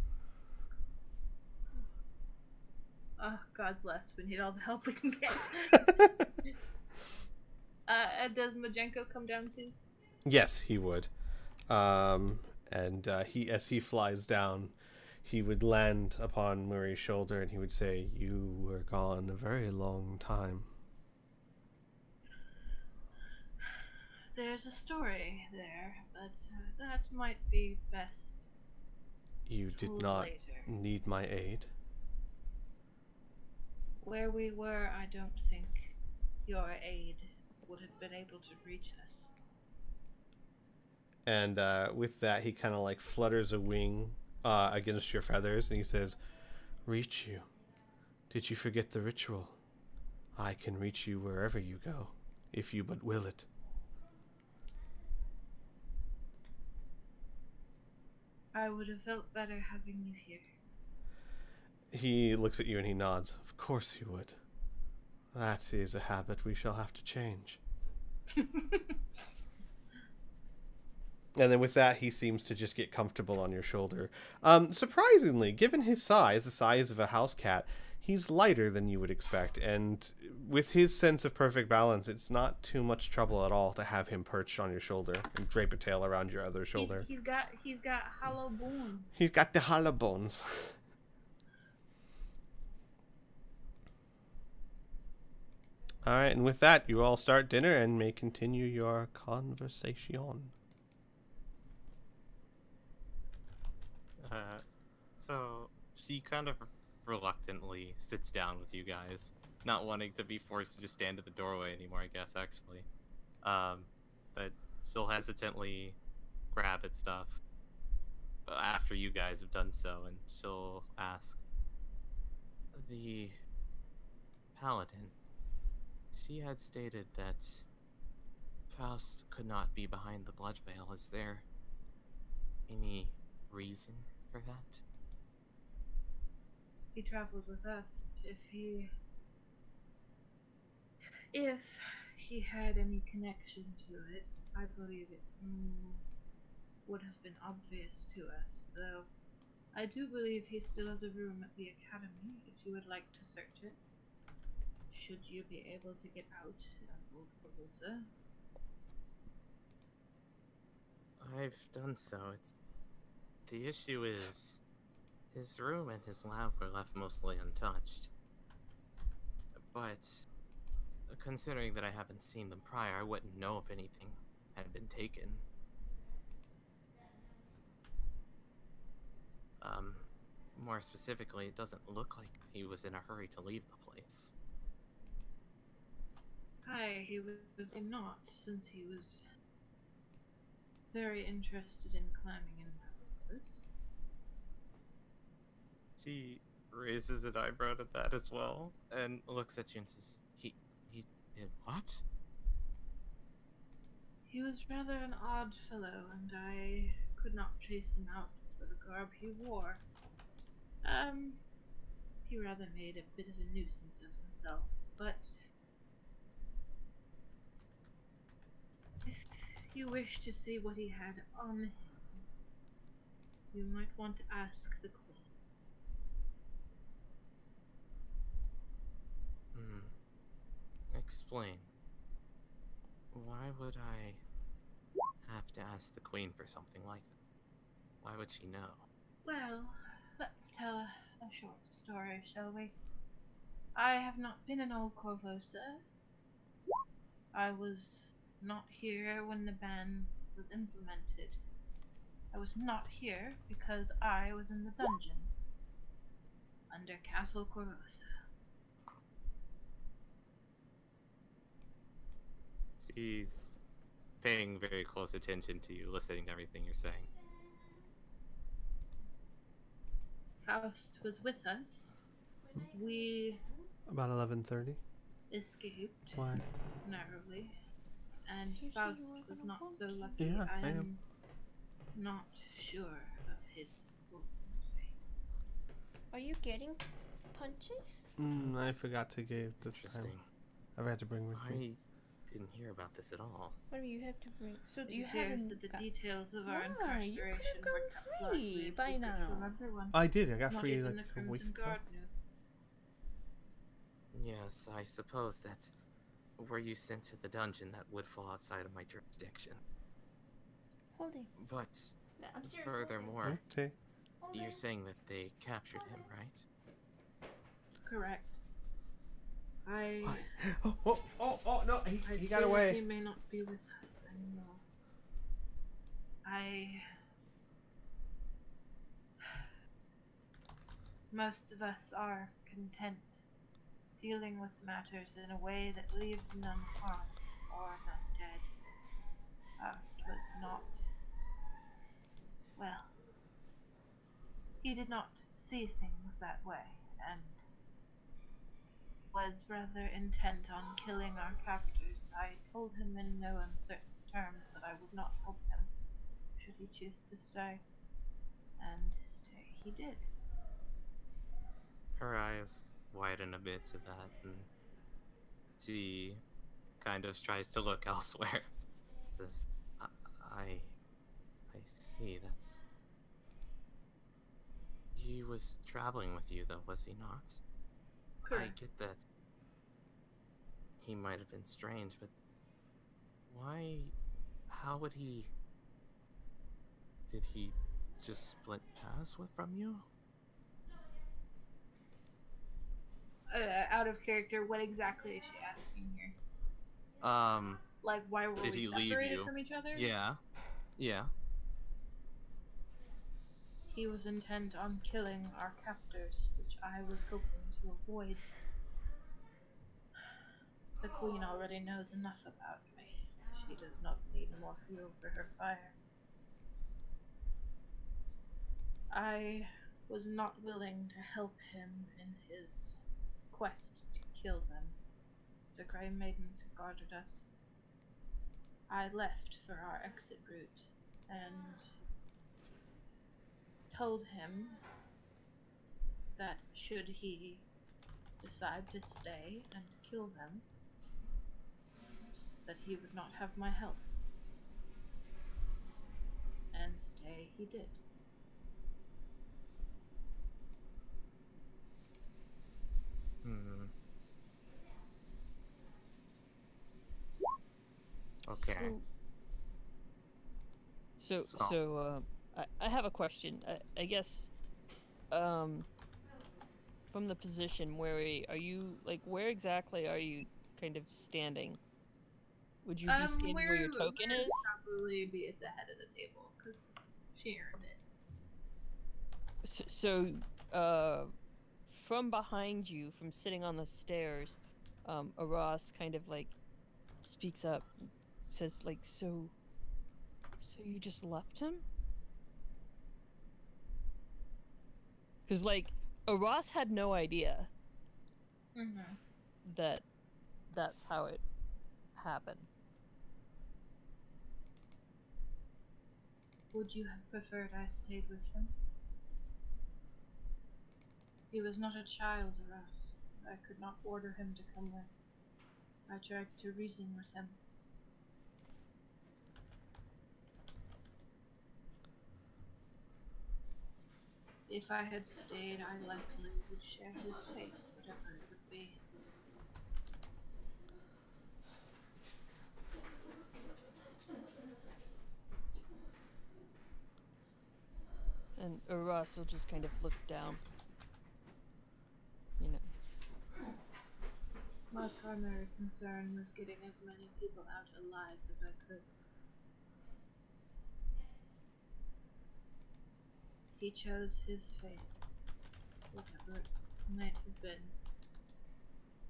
Oh, God bless. We need all the help we can get. Does Majenko come down too? Yes, he would. As he flies down, he would land upon Murray's shoulder and he would say, "You were gone a very long time." There's a story there, but that might be best. You did not need my aid. Where we were, I don't think your aid would have been able to reach us. And with that, he kind of like flutters a wing against your feathers, and he says, "Reach you? Did you forget the ritual? I can reach you wherever you go, if you but will it." I would have felt better having you here. He looks at you and he nods. "Of course you would. That is a habit we shall have to change." And then with that, he seems to just get comfortable on your shoulder. Surprisingly, given his size, the size of a house cat, he's lighter than you would expect. And with his sense of perfect balance, it's not too much trouble at all to have him perched on your shoulder and drape a tail around your other shoulder. He's got hollow bones. He's got the hollow bones. All right, and with that, you all start dinner and may continue your conversation. So she kind of reluctantly sits down with you guys, not wanting to be forced to just stand at the doorway anymore, I guess, actually. But she'll hesitantly grab at stuff after you guys have done so, and she'll ask, "The paladin, she had stated that Faust could not be behind the blood veil. Is there any reason for that?" he traveled with us. If he had any connection to it, I believe it would have been obvious to us, though I do believe he still has a room at the academy if you would like to search it. Should you be able to get out of Old Corvosa? I've done so. The issue is his room and his lab were left mostly untouched. But considering that I haven't seen them prior, I wouldn't know if anything had been taken. More specifically, it doesn't look like he was in a hurry to leave the place. He was not, since he was very interested in climbing in Pathos. She raises an eyebrow at that as well, and looks at you and says, He did what? He was rather an odd fellow, and I could not chase him out for the garb he wore. He rather made a bit of a nuisance of himself, but if you wish to see what he had on him, you might want to ask the Queen. Explain. Why would I have to ask the Queen for something like that? Why would she know? Well, let's tell a short story, shall we? I have not been in Old Corvosa. I was not here when the ban was implemented. I was not here because I was in the dungeon under Castle Corvosa. She's paying very close attention to you, listening to everything you're saying. Faust was with us. We About 11:30. escaped Why? narrowly, and Faust was not so lucky. Yeah, I I am am. not sure of his ultimate fate. Are you getting punches? I forgot to give this time. Interesting. I've had to bring with me. I didn't hear about this at all. What do you have to bring? So do you It appears haven't that the got... details of our Why? You incarceration could have were gone kept largely free a by secret now. from everyone. I did. I got Not free even like the a week Crimson ago. Guard knew. Yes, I suppose that were you sent to the dungeon, that would fall outside of my jurisdiction. Holding. But No, I'm serious. furthermore, Okay. you're saying that they captured him, right? Correct. Oh, no, he got fear away. He may not be with us anymore. Most of us are content dealing with matters in a way that leaves none harmed or none dead. Faust was not. Well, he did not see things that way, and was rather intent on killing our captors. I told him in no uncertain terms that I would not help him should he choose to stay, and stay he did. Her eyes widen a bit to that, and she kind of tries to look elsewhere. Says, I see, that's... He was traveling with you, though, was he not? Correct. I get that he might have been strange, but why... How would he... Did he just split paths from you? Out of character, what exactly is she asking here? Like, why were Did we he leave separated you? from each other? Yeah. Yeah. He was intent on killing our captors, which I was hoping to avoid. The Queen already knows enough about me. She does not need more fuel for her fire. I was not willing to help him in his quest to kill them, the Grey Maidens who guarded us. I left for our exit route and told him that should he decide to stay and kill them, that he would not have my help. And stay he did. Okay. I have a question. I guess, from the position where are you, like, where exactly are you kind of standing? Would you be standing where your token is? Probably be at the head of the table, because she earned it. From behind you, from sitting on the stairs, Aras kind of, like, speaks up, says, like, so you just left him? Because, like, Aras had no idea that that's how it happened. Would you have preferred I stayed with him? He was not a child of us. I could not order him to come with. I tried to reason with him. If I had stayed, I likely would share his fate, whatever it would be. And Aras will just kind of look down. You know. My primary concern was getting as many people out alive as I could. He chose his fate, whatever it might have been,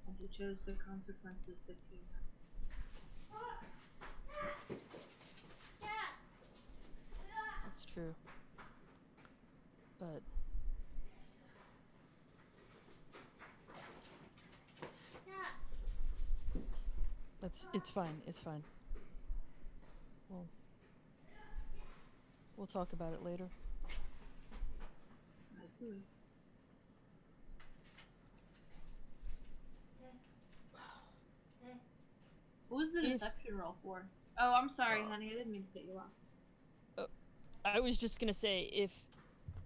and he chose the consequences that came out. That's true. But it's fine. It's fine. We'll talk about it later. I see. What was the deception roll for? Oh, I'm sorry, honey. I didn't mean to cut you off. I was just gonna say,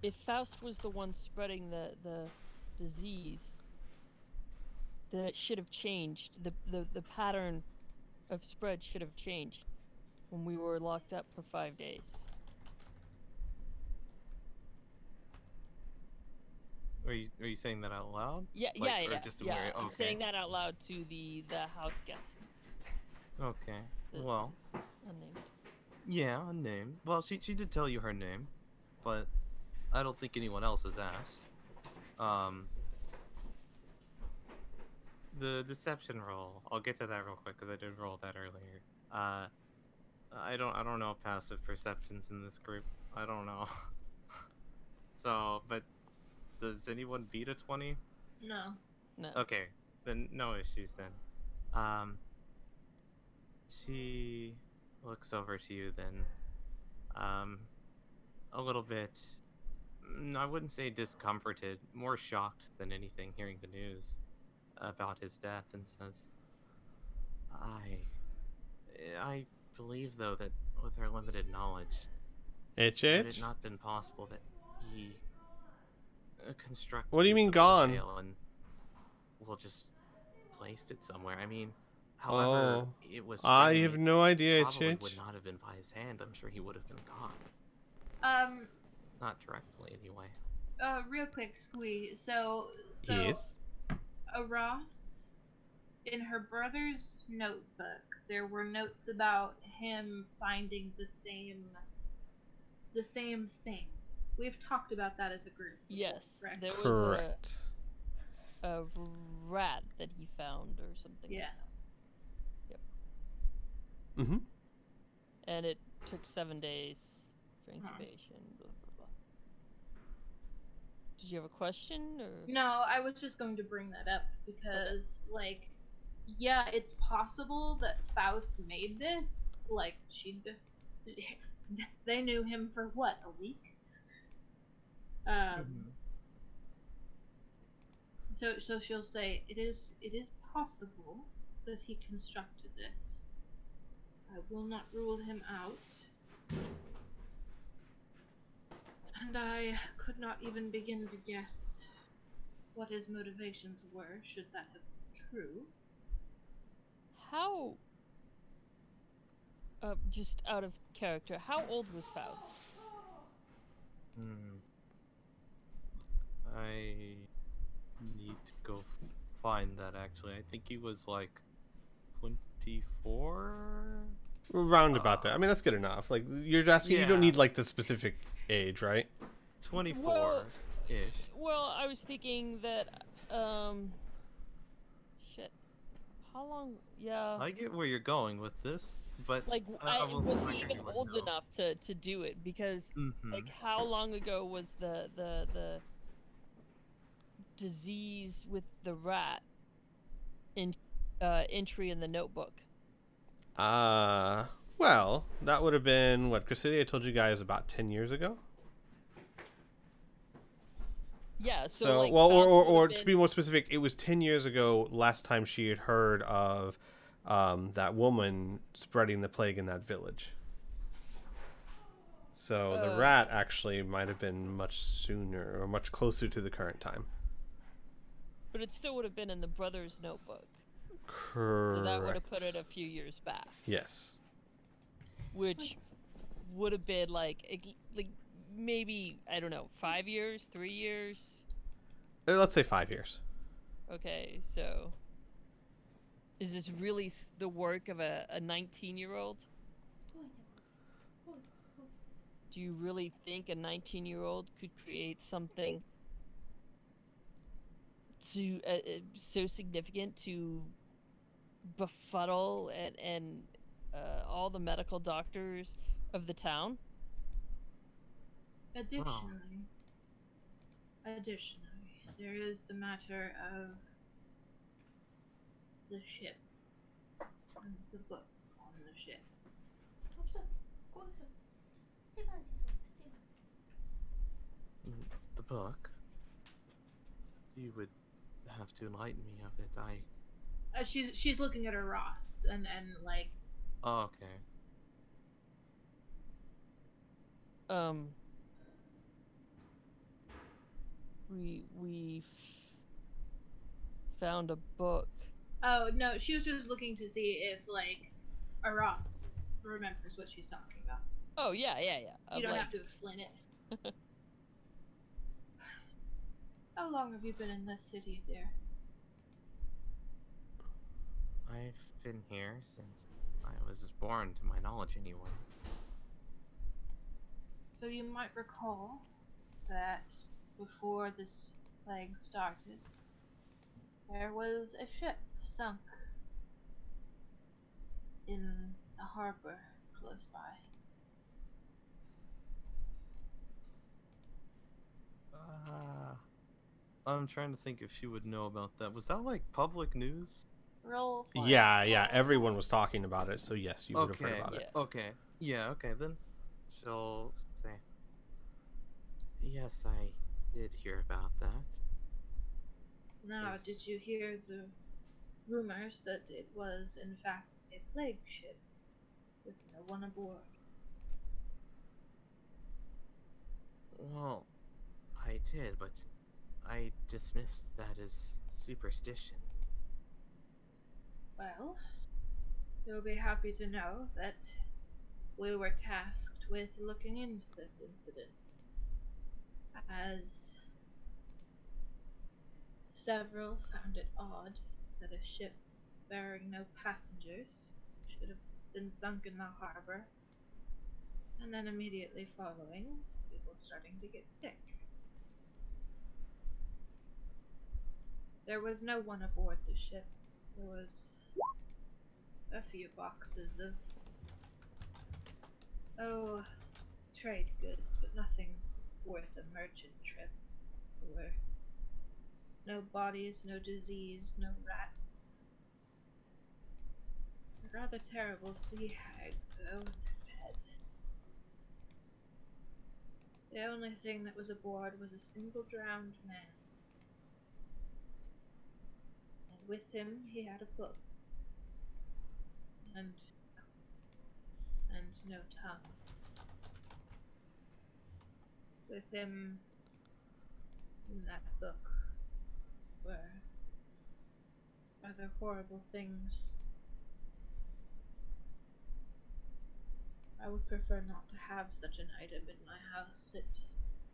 if Faust was the one spreading the disease, then it should have changed. The pattern of spread should have changed when we were locked up for 5 days. Are you saying that out loud? Yeah, Like, yeah. or just Yeah, I'm okay. saying that out loud to the house guest. Okay. Well. Unnamed. Yeah, unnamed. Well, she did tell you her name, but I don't think anyone else has asked. The deception roll. I'll get to that real quick because I did roll that earlier. I don't know passive perceptions in this group. I don't know. So, but does anyone beat a 20? No. No. Okay, then no issues then. She looks over to you then, a little bit, I wouldn't say discomforted, more shocked than anything hearing the news about his death, and says, I believe, though, that with our limited knowledge, would it not been possible that he constructed... What do you mean gone? And we'll just placed it somewhere. I mean, however it was I have no idea, probably would not have been by his hand. I'm sure he would have been gone. Not directly, anyway. Real quick, Squee. So yes. Aras, in her brother's notebook, there were notes about him finding the same thing. We've talked about that as a group. Yes, correct? there was Correct. a rat that he found or something. Yeah. Yep. Mm-hmm. And it took 7 days for incubation. Blah, blah, blah. Did you have a question, or? No, I was just going to bring that up because, like, yeah, it's possible that Faust made this. Like, they knew him for what, a week? So she'll say, it is possible that he constructed this. I will not rule him out. And I could not even begin to guess what his motivations were, should that have been true. How, just out of character, how old was Faust? I need to go find that actually. I think he was like 24? Round about that. I mean, that's good enough. Like, you're asking, you don't Yeah. need like the specific age, right? 24-ish. Well, I was thinking that, shit. How long? Yeah. I get where you're going with this, but Like, I wasn't was he reckoning even old myself. enough to do it? Because, Mhm. like, how long ago was the disease with the rat entry in the notebook? Well, that would have been what Cresselia told you guys about 10 years ago. Yeah. So, like, well, Faust or would've to been- be more specific, it was 10 years ago last time she had heard of that woman spreading the plague in that village. So the rat actually might have been much sooner or much closer to the current time. But it still would have been in the brother's notebook. Correct. So that would have put it a few years back. Yes. Which would have been like maybe, I don't know, 5 years, 3 years. Let's say 5 years. Okay, so is this really the work of a 19-year-old? Do you really think a 19-year-old could create something to so significant to befuddle and all the medical doctors of the town? Additionally, there is the matter of the ship and the book on the ship. The book? You would have to enlighten me of it. She's looking at her Ross and like. Oh, okay. We found a book. Oh no, she was just looking to see if like Ross remembers what she's talking about. Oh yeah. You don't have to explain it. How long have you been in this city, dear? I've been here since I was born, to my knowledge anyway. So you might recall that before this plague started, there was a ship sunk in a harbor close by. I'm trying to think if she would know about that. Was that like public news? Roll. Yeah. Everyone was talking about it, so yes, you would have heard about it. Okay. Yeah, okay, then she'll say, yes, I did hear about that. Now, Yes. did you hear the rumors that it was, in fact, a plague ship with no one aboard? Well, I did, but I dismissed that as superstition. Well, you'll be happy to know that we were tasked with looking into this incident, as several found it odd that a ship bearing no passengers should have been sunk in the harbor, and then immediately following, people starting to get sick. There was no one aboard the ship. There was a few boxes of, trade goods, but nothing worth a merchant trip. There were no bodies, no disease, no rats. A rather terrible sea hag, though, and her pet. The only thing that was aboard was a single drowned man. With him, he had a book. And no tongue. With him, in that book, were other horrible things. I would prefer not to have such an item in my house. It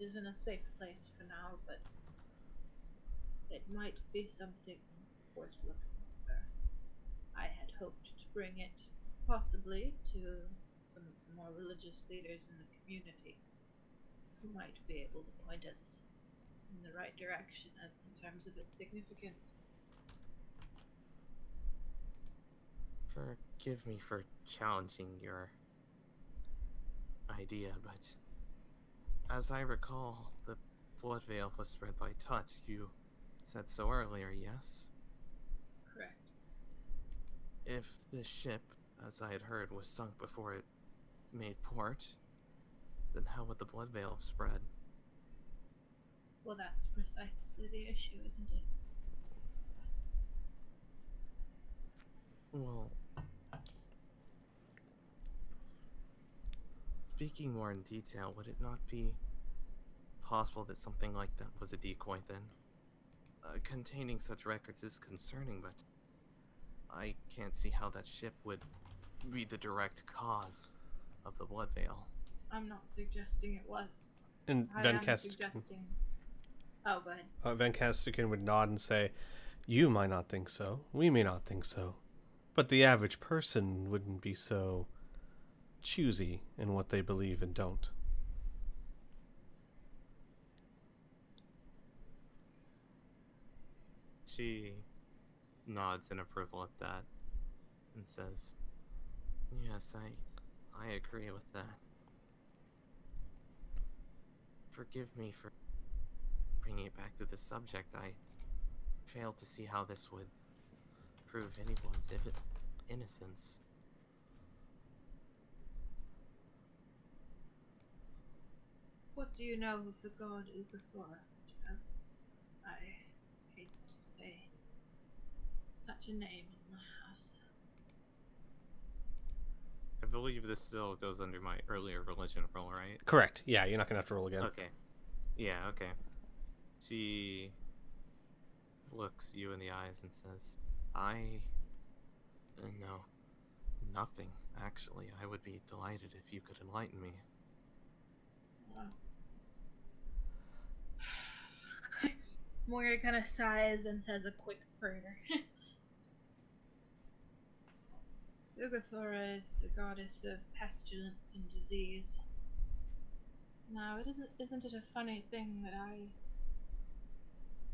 is in a safe place for now, but it might be something worth looking for. I had hoped to bring it, possibly, to some of the more religious leaders in the community, who might be able to point us in the right direction as in terms of its significance. Forgive me for challenging your idea, but as I recall, the blood veil was spread by Tut. You said so earlier, yes? Correct. If the ship, as I had heard, was sunk before it made port, then how would the blood veil have spread? Well, that's precisely the issue, isn't it? Well, speaking more in detail, would it not be possible that something like that was a decoy then? Containing such records is concerning, but I can't see how that ship would be the direct cause of the blood veil. I'm not suggesting it was. And I Van am Castigan, suggesting... Oh, go ahead. Van Castigan would nod and say, "You might not think so. We may not think so. But the average person wouldn't be so choosy in what they believe and don't." She nods in approval at that and says, "Yes, I agree with that. Forgive me for bringing it back to the subject. I fail to see how this would prove anyone's innocence." What do you know of the god Ugathora? I hate to say such a name in my house. I believe this still goes under my earlier religion roll, right? Correct. Yeah, you're not going to have to roll again. Okay. Yeah, okay. She looks you in the eyes and says, I know nothing, actually. I would be delighted if you could enlighten me. Wow. Moira kind of sighs and says a quick prayer. Ugathora is the goddess of pestilence and disease. Now, isn't it a funny thing that I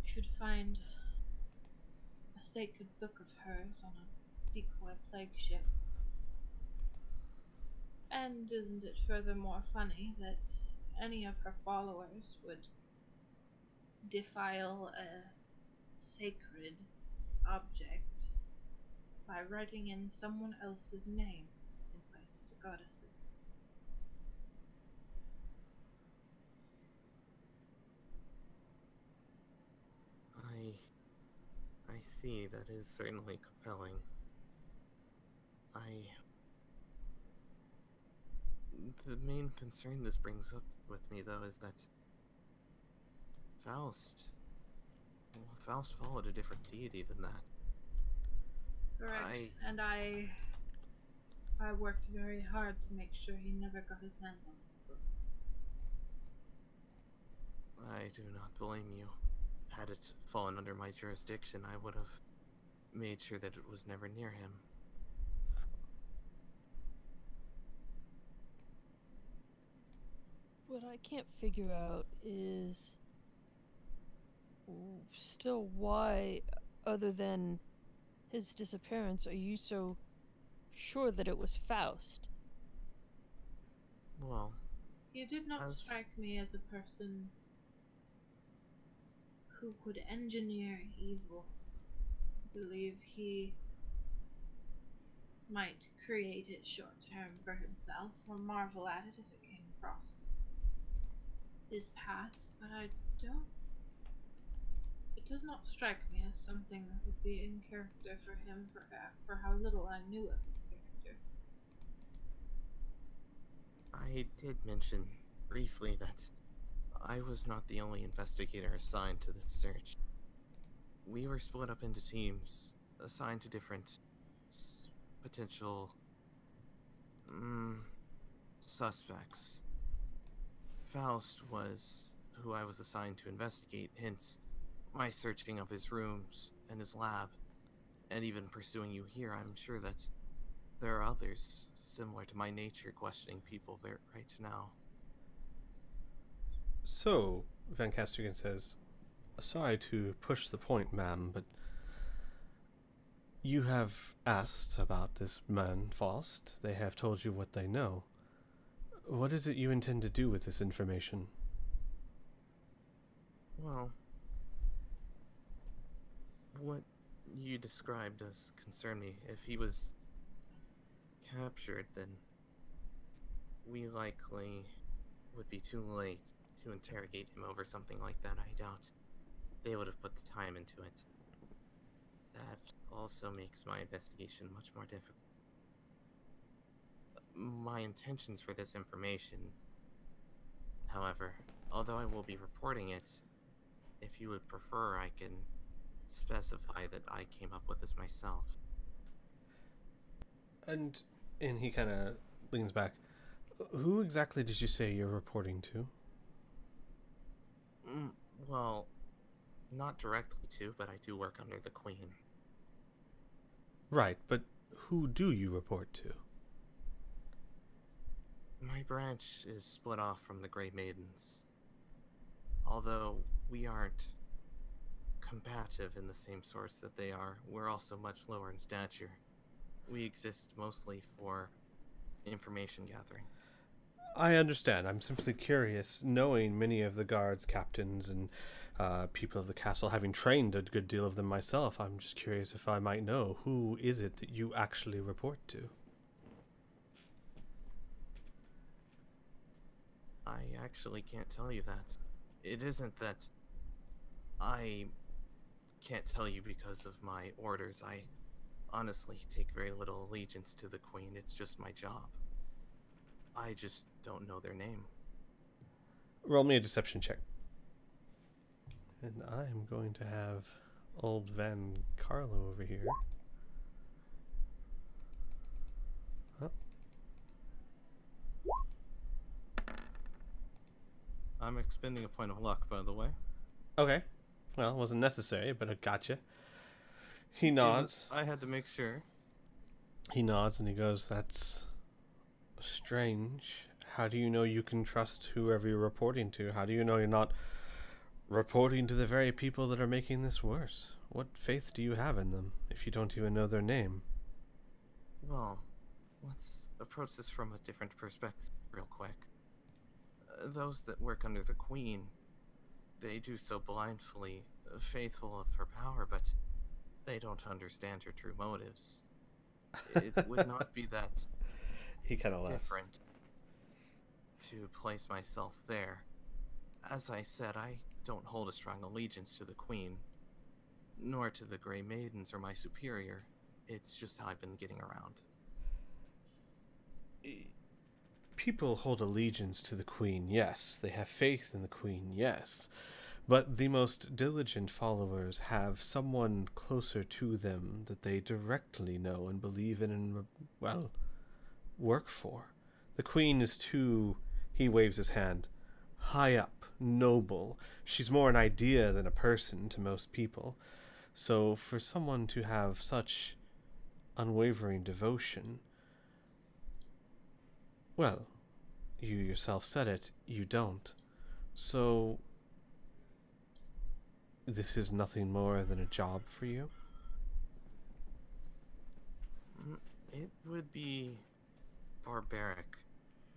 should find a sacred book of hers on a decoy plague ship? And isn't it furthermore funny that any of her followers would defile a sacred object by writing in someone else's name in place of the goddess's? I see, that is certainly compelling. The main concern this brings up with me, though, is that Faust followed a different deity than that. Correct. And I worked very hard to make sure he never got his hands on this book. I do not blame you. Had it fallen under my jurisdiction, I would have made sure that it was never near him. What I can't figure out is still why, other than his disappearance, are you so sure that it was Faust? Well, You did not strike me as a person who could engineer evil. I believe he might create it short term for himself or marvel at it if it came across his path, but I don't. does not strike me as something that would be in character for him for how little I knew of his character. I did mention briefly that I was not the only investigator assigned to this search. We were split up into teams, assigned to different potential suspects. Faust was who I was assigned to investigate, hence my searching of his rooms and his lab, and even pursuing you here. I'm sure that there are others similar to my nature questioning people right now. So, Van Castergan says, sorry to push the point, ma'am, but you have asked about this man, Faust. They have told you what they know. What is it you intend to do with this information? Well, what you described does concern me. If he was captured, then we likely would be too late to interrogate him over something like that. I doubt they would have put the time into it. That also makes my investigation much more difficult. My intentions for this information, however, although I will be reporting it, if you would prefer, I can specify that I came up with this myself. And he kind of leans back. Who exactly did you say you're reporting to? Well, not directly to, but I do work under the Queen. Right, but who do you report to? My branch is split off from the Grey Maidens. Although we aren't combative in the same source that they are, we're also much lower in stature. We exist mostly for information gathering. I understand. I'm simply curious, knowing many of the guards, captains, and people of the castle, having trained a good deal of them myself. I'm just curious if I might know, who is it that you actually report to? I actually can't tell you that. It isn't that I can't tell you because of my orders. I honestly take very little allegiance to the Queen. It's just my job. I just don't know their name. Roll me a deception check. And I'm going to have old Van Carlo over here. Huh? I'm expending a point of luck, by the way. Okay. Well, it wasn't necessary, but I gotcha. He nods. I had to make sure. He nods and he goes, that's strange. How do you know you can trust whoever you're reporting to? How do you know you're not reporting to the very people that are making this worse? What faith do you have in them if you don't even know their name? Well, let's approach this from a different perspective real quick. Those that work under the Queen, they do so blindly, faithful of her power, but they don't understand her true motives. It would not be that he kind of laughs. Different to place myself there. As I said, I don't hold a strong allegiance to the Queen, nor to the Grey Maidens or my superior. It's just how I've been getting around. People hold allegiance to the Queen, yes. They have faith in the Queen, yes. But the most diligent followers have someone closer to them that they directly know and believe in and, well, work for. The Queen is too, he waves his hand, high up, noble. She's more an idea than a person to most people. So for someone to have such unwavering devotion, well, you yourself said it, you don't. So this is nothing more than a job for you? It would be barbaric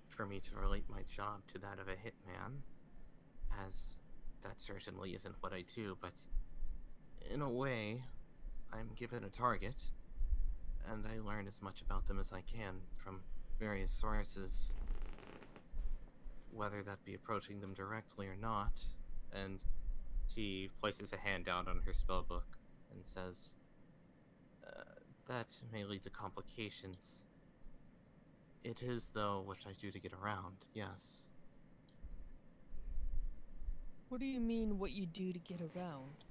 for me to relate my job to that of a hitman, as that certainly isn't what I do, but in a way, I'm given a target, and I learn as much about them as I can from various sources, whether that be approaching them directly or not, and She places a hand down on her spellbook and says, that may lead to complications. It is, though, what I do to get around, yes. What do you mean, what you do to get around?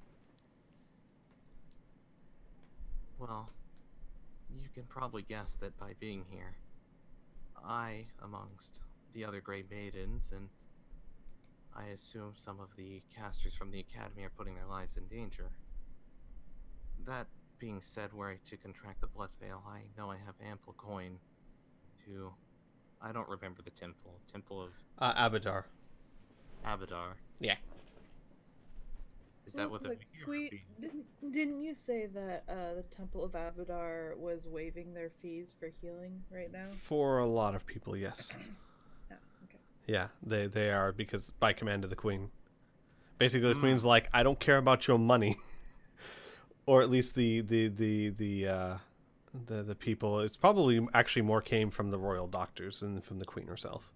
Well, you can probably guess that by being here, I, amongst the other Grey Maidens, and I assume some of the casters from the Academy are putting their lives in danger. That being said, were I to contract the Blood Veil, I know I have ample coin to... I don't remember the temple. Temple of... Abadar. Abadar. Yeah. Is that what the... Didn't you say that the Temple of Avadar was waiving their fees for healing right now? For a lot of people, yes. Oh, okay. Yeah, they are, because by command of the Queen. Basically, the Queen's like, I don't care about your money. Or at least the people. It's probably actually more came from the royal doctors than from the Queen herself.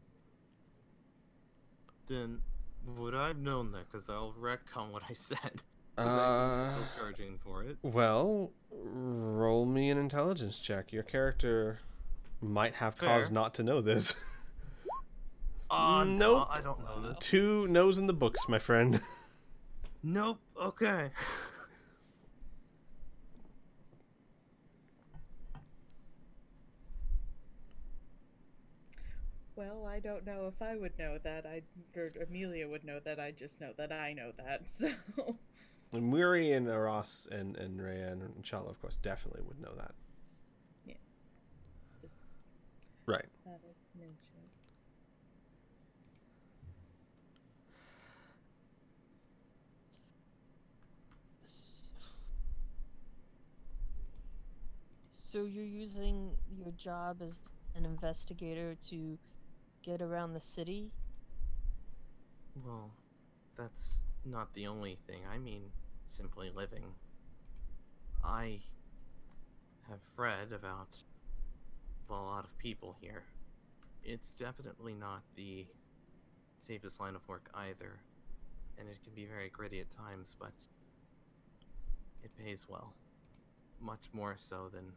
Then would I have known that? Because I'll retcon what I said. You guys are still charging for it. Well, roll me an intelligence check. Your character might have cause not to know this. Nope. No, I don't know this. 2 no's in the books, my friend. Nope. Okay. Well, I don't know if I would know that. Or Amelia would know that. I just know that I know that. So. And Muri and Aras and Rhea and Shala, of course, definitely would know that. Yeah. Just right. Mention. So you're using your job as an investigator to get around the city? Well, that's not the only thing. I mean, simply living. I have read about a lot of people here. It's definitely not the safest line of work either, and it can be very gritty at times, but it pays well. Much more so than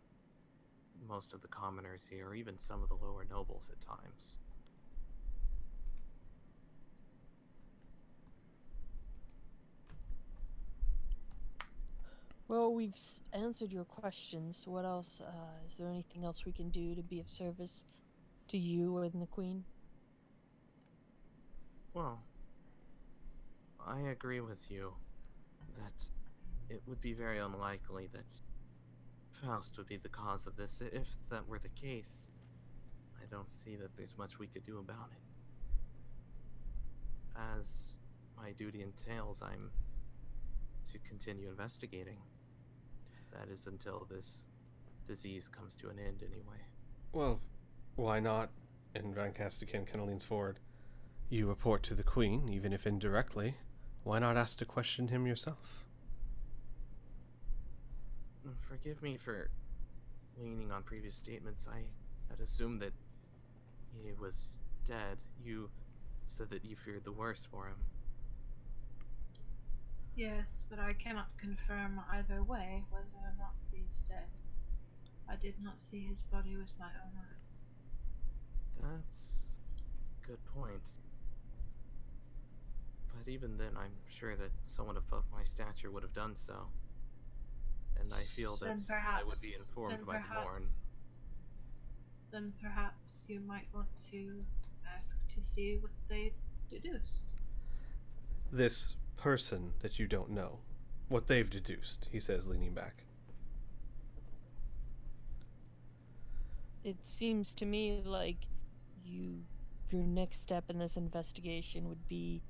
most of the commoners here, or even some of the lower nobles at times. Well, we've answered your questions. What else? Is there anything else we can do to be of service to you and the Queen? Well, I agree with you that it would be very unlikely that Faust would be the cause of this. If that were the case, I don't see that there's much we could do about it. As my duty entails, I'm to continue investigating. That is until this disease comes to an end anyway. Well, why not? And Van Castican kind of leans forward. You report to the Queen, even if indirectly. Why not ask to question him yourself? Forgive me for leaning on previous statements. I had assumed that he was dead. You said that you feared the worst for him. Yes, but I cannot confirm either way whether or not he is dead. I did not see his body with my own eyes. That's a good point. But even then, I'm sure that someone above my stature would have done so. And I feel that I would be informed by the morn. Then perhaps you might want to ask to see what they deduced. This person that you don't know, what they've deduced, he says, leaning back. It seems to me like your next step in this investigation would be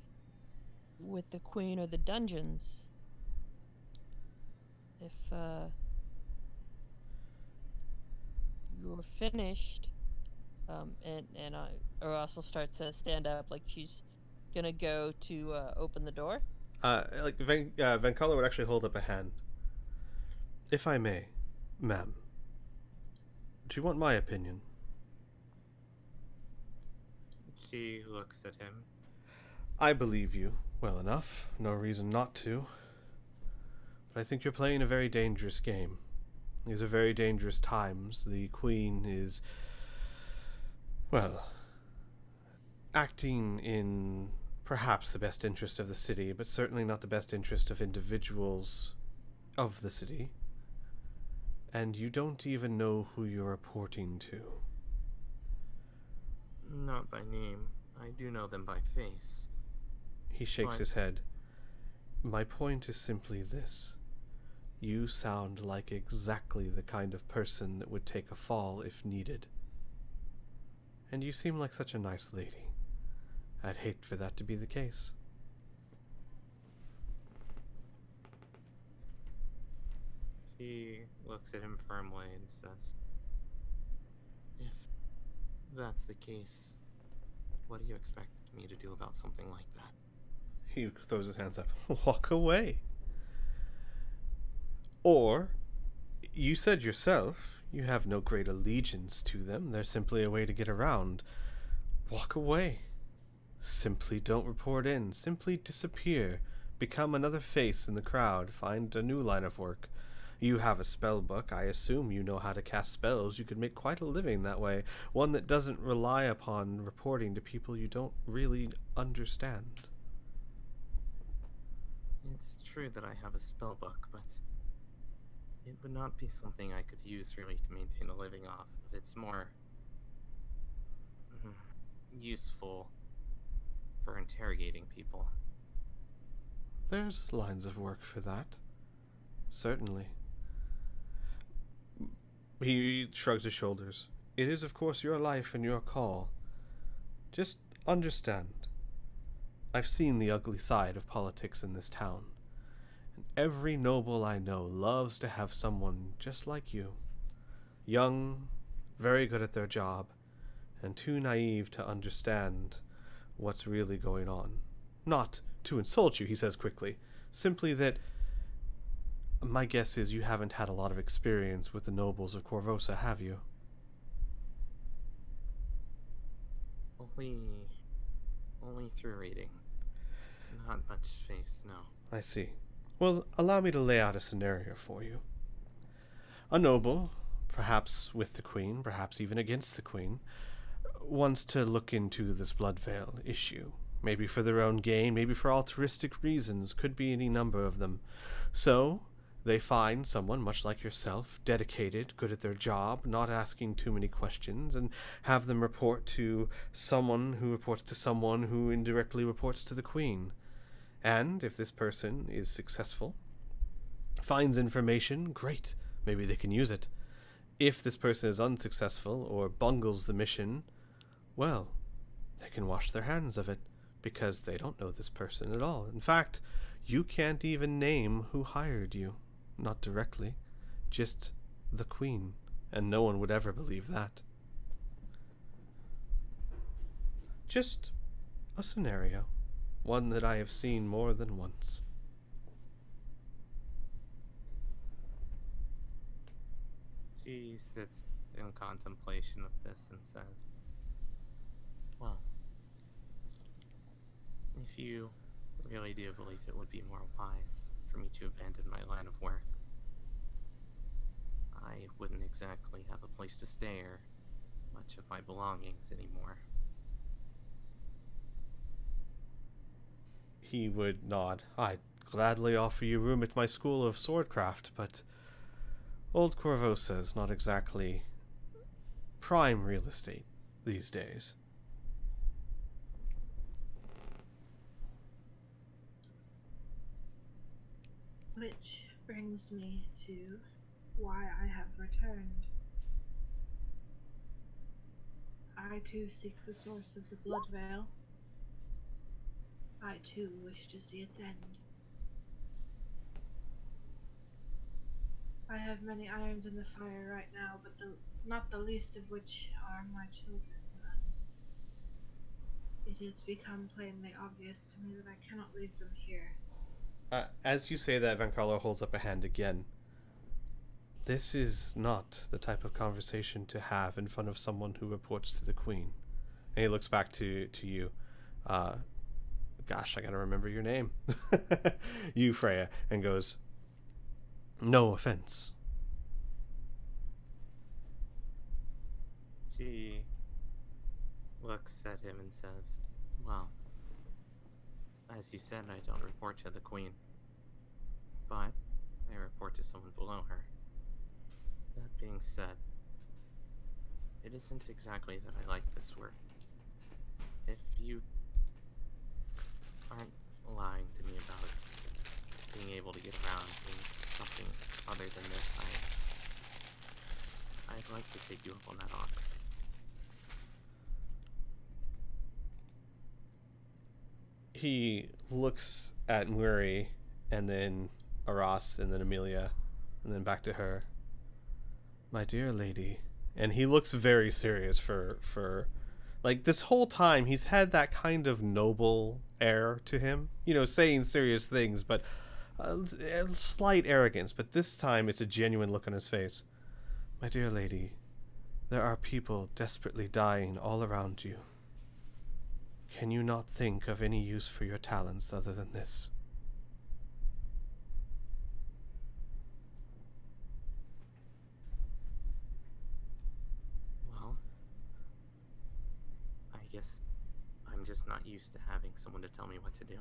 with the Queen or the dungeons. If you're finished, and Aras will start to stand up like she's gonna go to open the door. Like Van Carlo would actually hold up a hand. If I may, ma'am, do you want my opinion? She looks at him. I believe you, Well enough. No reason not to. But I think you're playing a very dangerous game. These are very dangerous times. The Queen is, well, acting in perhaps the best interest of the city, but certainly not the best interest of individuals of the city. And you don't even know who you're reporting to. Not by name. I do know them by face. He shakes his head. My point is simply this. You sound like exactly the kind of person that would take a fall if needed. And you seem like such a nice lady. I'd hate for that to be the case. He looks at him firmly and says, if that's the case, what do you expect me to do about something like that? He throws his hands up. Walk away. Or, you said yourself, you have no great allegiance to them. They're simply a way to get around. Walk away. Simply don't report in. Simply disappear. Become another face in the crowd. Find a new line of work. You have a spell book. I assume you know how to cast spells. You could make quite a living that way. One that doesn't rely upon reporting to people you don't really understand. It's true that I have a spell book, but it would not be something I could use really to maintain a living off of. It's more useful for interrogating people. There's lines of work for that. Certainly. He shrugs his shoulders. It is, of course, your life and your call. Just understand. I've seen the ugly side of politics in this town. And every noble I know loves to have someone just like you. Young, very good at their job, and too naive to understand what's really going on. Not to insult you, he says quickly. Simply that my guess is you haven't had a lot of experience with the nobles of Corvosa, have you? Only through reading. Not much face, no. I see. Well, allow me to lay out a scenario for you. A noble, perhaps with the Queen, perhaps even against the Queen, wants to look into this Bloodveil issue. Maybe for their own gain, maybe for altruistic reasons, could be any number of them. So, they find someone, much like yourself, dedicated, good at their job, not asking too many questions, and have them report to someone who reports to someone who indirectly reports to the Queen. And if this person is successful, finds information, great, maybe they can use it. If this person is unsuccessful or bungles the mission, well, they can wash their hands of it, because they don't know this person at all. In fact, you can't even name who hired you. Not directly, just the Queen, and no one would ever believe that. Just a scenario, one that I have seen more than once. She sits in contemplation of this and says, well, if you really do believe it would be more wise for me to abandon my line of work, I wouldn't exactly have a place to stay or much of my belongings anymore. He would nod. I'd gladly offer you room at my school of swordcraft, but Old Corvosa is not exactly prime real estate these days. Which brings me to why I have returned. I too seek the source of the Bloodveil. I too wish to see its end. I have many irons in the fire right now, but not the least of which are my children, and it has become plainly obvious to me that I cannot leave them here. As you say that, Carlo holds up a hand again. This is not the type of conversation to have in front of someone who reports to the Queen. And he looks back to you. gosh, I gotta remember your name. You, Freya, and goes, no offense. She looks at him and says, well, as you said, I don't report to the queen, but I report to someone below her. That being said, it isn't exactly that I like this work. If you aren't lying to me about being able to get around in something other than this, I'd like to take you up on that offer. He looks at Muri, and then Aras, and then Amelia, and then back to her. My dear lady. And he looks very serious for like, this whole time he's had that kind of noble air to him, you know, saying serious things, but a slight arrogance. But this time it's a genuine look on his face. My dear lady, there are people desperately dying all around you. Can you not think of any use for your talents other than this? Well, I guess I'm just not used to having someone to tell me what to do.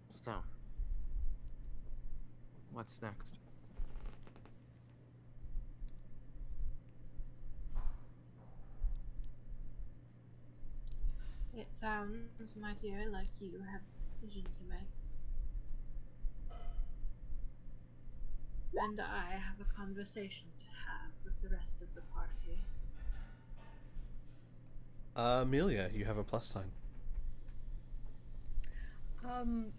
So, what's next? It sounds, my dear, like you have a decision to make. And I have a conversation to have with the rest of the party. Amelia, you have a plus sign.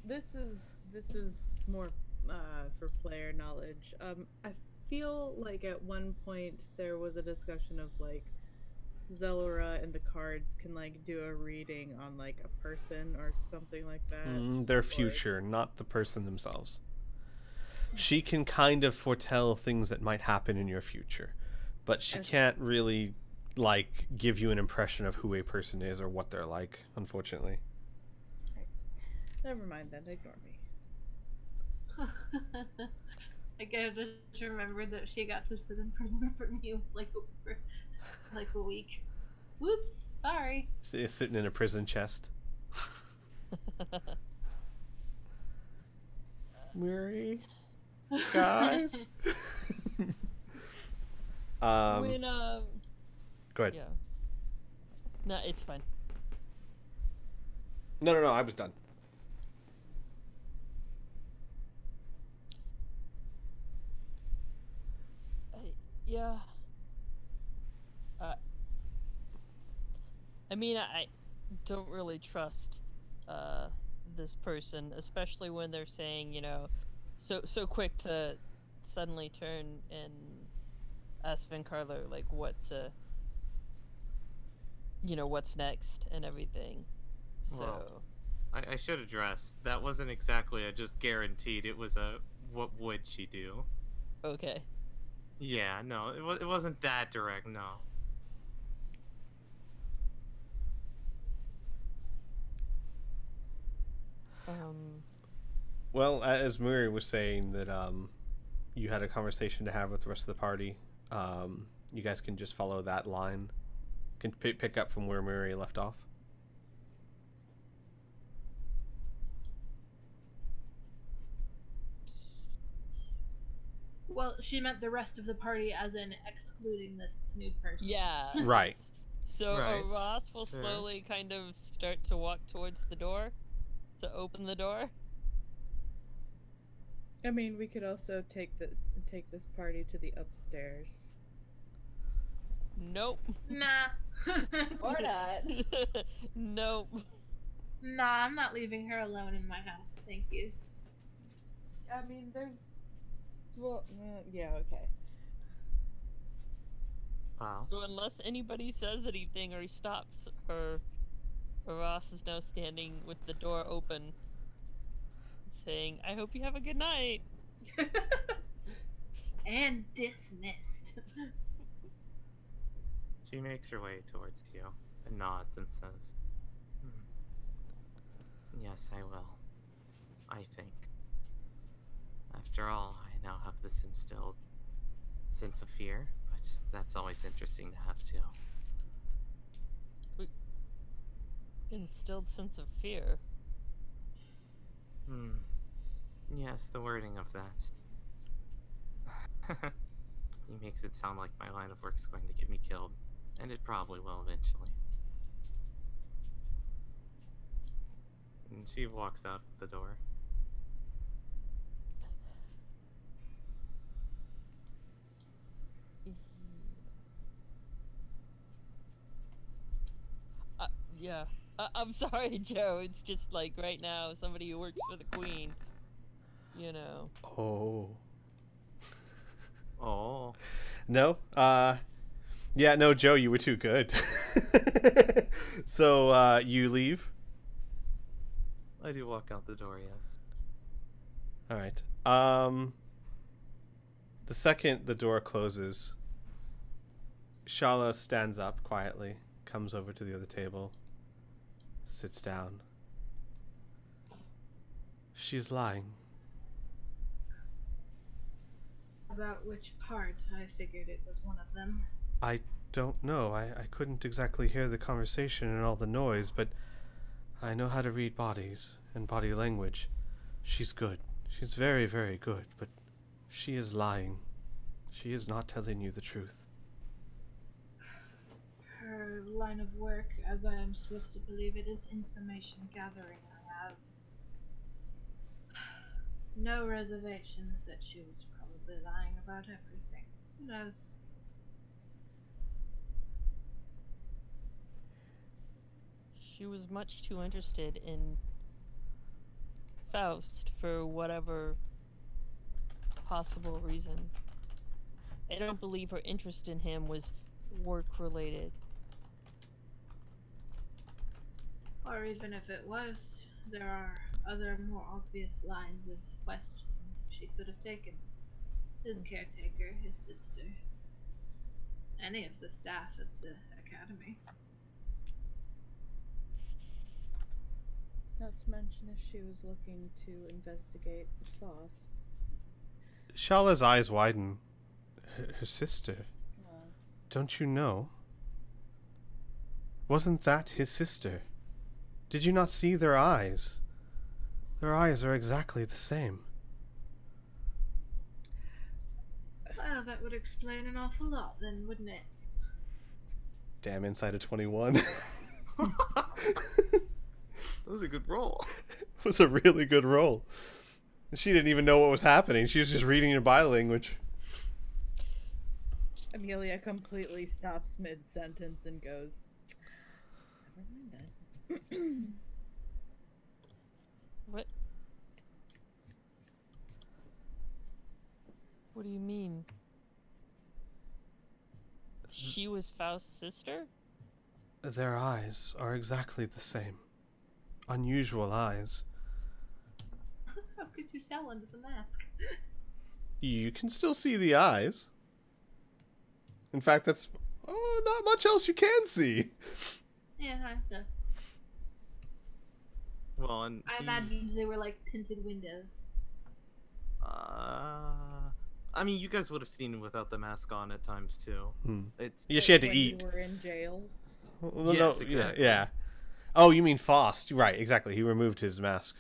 This is more for player knowledge. I feel like at one point there was a discussion of like Zelora and the cards can like do a reading on like a person or something like that. Their future, not the person themselves. She can kind of foretell things that might happen in your future, but she can't really like give you an impression of who a person is or what they're like, unfortunately. Right. Never mind then, ignore me. I gotta just remember that she got to sit in prison for me for like a week. Whoops, sorry. She's sitting in a prison chest. Mary, guys. When Go ahead. yeah. No, it's fine. No, I was done. Yeah. I mean, I don't really trust this person, especially when they're saying, you know, so quick to suddenly turn and ask Carlo like what's next and everything. So Well, I should address, that wasn't exactly a just guaranteed, it was a what would she do? okay. Yeah, no, it wasn't that direct, no. Well, as Muri was saying that you had a conversation to have with the rest of the party, you guys can just follow that line. Can pick up from where Muri left off. Well, she meant the rest of the party as in excluding this new person. Yeah. Right. So Right. Ross will Sure. slowly kind of start to walk towards the door, to open the door. I mean, we could also take this party to the upstairs. Nope. Nah. Or not. Nope. Nah, I'm not leaving her alone in my house. Thank you. I mean, there's. Well, yeah, okay. Wow. So unless anybody says anything or stops her, Ross is now standing with the door open, saying, "I hope you have a good night." And dismissed. She makes her way towards you, nods and says, Yes, I will. I think. After all, I now have this instilled sense of fear, but that's always interesting to have too. Instilled sense of fear. Yes, the wording of that. He makes it sound like my line of work's going to get me killed, and it probably will eventually. And she walks out the door. Yeah. I'm sorry, Joe. It's just like right now, somebody who works for the Queen. You know. Oh. Oh. No. Yeah. No, Joe, you were too good. So you leave. I do walk out the door, yes. All right. The second the door closes, Shala stands up quietly, comes over to the other table, sits down. She's lying. About which part? I figured it was one of them. I don't know. I couldn't exactly hear the conversation and all the noise, but I know how to read bodies and body language. She's good. She's very, very good, but she is lying. She is not telling you the truth. Her line of work, as I am supposed to believe it, is information gathering. I have no reservations that she was probably lying about everything. Who knows? She was much too interested in Faust for whatever possible reason. I don't believe her interest in him was work-related. Or even if it was, there are other more obvious lines of questioning she could have taken. His caretaker, his sister, any of the staff at the academy. Not to mention if she was looking to investigate Faust. Shala's eyes widen. Her sister? Don't you know? Wasn't that his sister? Did you not see their eyes? Their eyes are exactly the same. Well, that would explain an awful lot then, wouldn't it? Damn, inside of 21. That was a good roll. It was a really good roll. She didn't even know what was happening. She was just reading your body language. Amelia completely stops mid-sentence and goes, never mind that. What? What do you mean? She was Faust's sister? Their eyes are exactly the same. Unusual eyes. How could you tell under the mask? You can still see the eyes. In fact, that's not much else you can see. Yeah, I know. Well, and I imagined they were like tinted windows. I mean, you guys would have seen him without the mask on at times too. It's Yeah, she had to When eat. you were in jail. Well, Yes, no, exactly. yeah. Oh, you mean Faust? Right, exactly. He removed his mask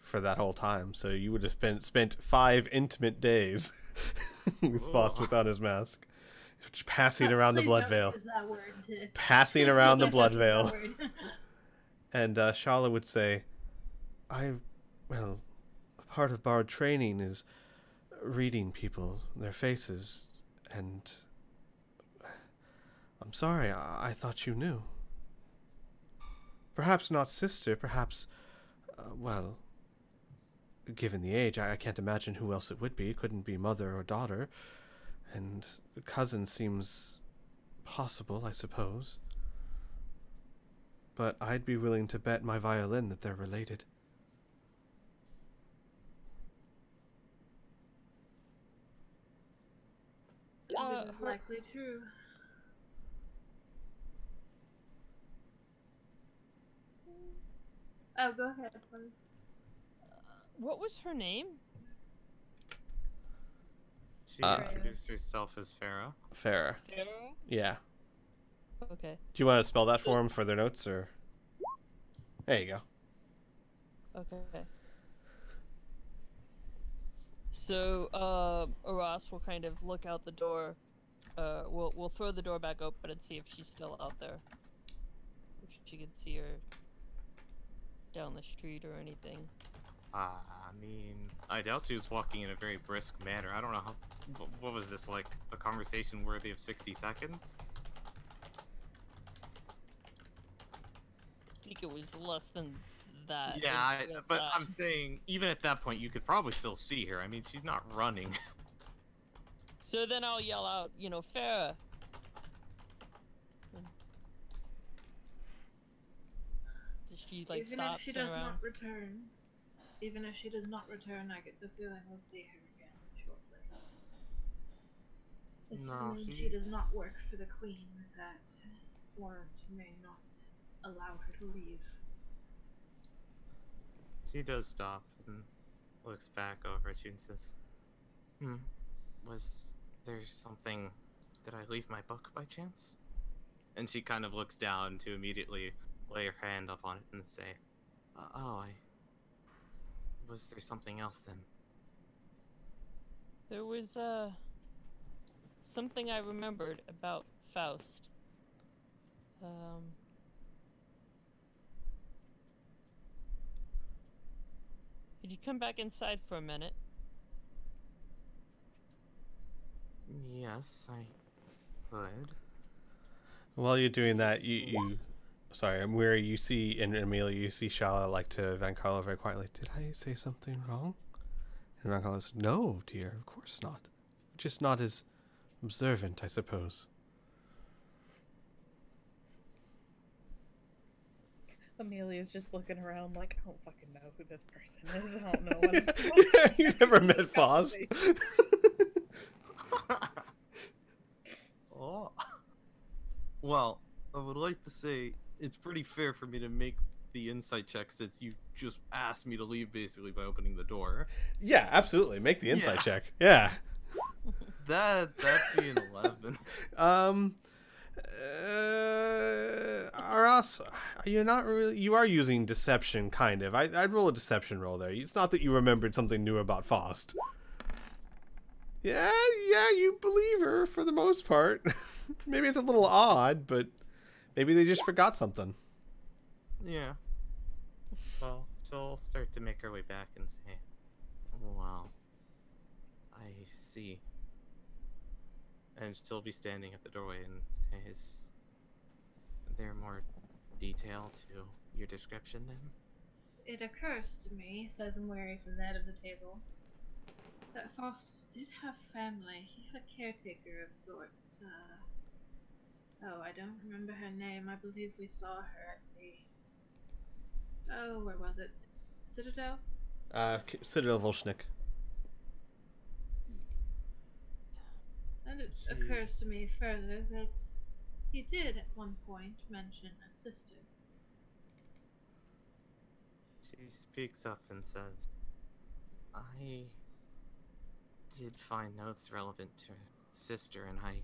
for that whole time, so you would have spent 5 intimate days with Faust without his mask, just passing around the Please blood don't veil, use that word to- passing around the Please blood don't use that veil. word. And Shala would say, well, part of bard training is reading people, their faces, and I'm sorry, I thought you knew. Perhaps not sister, perhaps, well, given the age, I can't imagine who else it would be. It couldn't be mother or daughter, and cousin seems possible, I suppose. But I'd be willing to bet my violin that they're related. This is likely true. Oh, go ahead, please. What was her name? She introduced herself as Farah. Farah. Farah? Yeah. Okay. Do you want to spell that for him for their notes, or? There you go. Okay. So, Aras will kind of look out the door. We'll throw the door back open and see if she's still out there. If she can see her down the street or anything. I mean, I doubt she was walking in a very brisk manner. I don't know how. What was this, like a conversation worthy of 60 seconds? I think it was less than that. Yeah, but I'm saying, even at that point, you could probably still see her. I mean, she's not running. So then I'll yell out, you know, Farah. Does she, like, Even stop, if she turn does around? not return, even if she does not return, I get the feeling we'll see her again shortly. Assuming she does not work for the Queen, that warrant may not allow her to leave. She does stop and looks back over at you and says, was there something... Did I leave my book by chance? And she kind of looks down to immediately lay her hand up on it and say, was there something else then? There was, something I remembered about Faust. Could you come back inside for a minute? Yes, I could. While you're doing that, you sorry, I'm weary. You see, and Amelia, you see Shala like to Van Carlo very quietly. Did I say something wrong? And Van Carlo says, no, dear, of course not. Just not as observant, I suppose. Amelia's just looking around like, I don't fucking know who this person is. I don't know what Yeah, you never met Faust. Oh. Well, I would like to say it's pretty fair for me to make the insight check since you just asked me to leave basically by opening the door. Yeah, absolutely. Make the insight check. Yeah. That'd be an 11. Aras, you're not really. You are using deception, kind of. I'd roll a deception roll there. It's not that you remembered something new about Faust. Yeah, you believe her for the most part. Maybe it's a little odd, but maybe they just forgot something. Yeah. Well, she'll start to make her way back and say, wow, I see. And she'll be standing at the doorway and say, is there more detail to your description then? It occurs to me, says Mweri from the head of the table, that Faust did have family. He had a caretaker of sorts. I don't remember her name. I believe we saw her at the... where was it? Citadel? Citadel Volshnik. And it occurs to me further that he did at one point mention a sister. She speaks up and says, I did find notes relevant to her sister, and I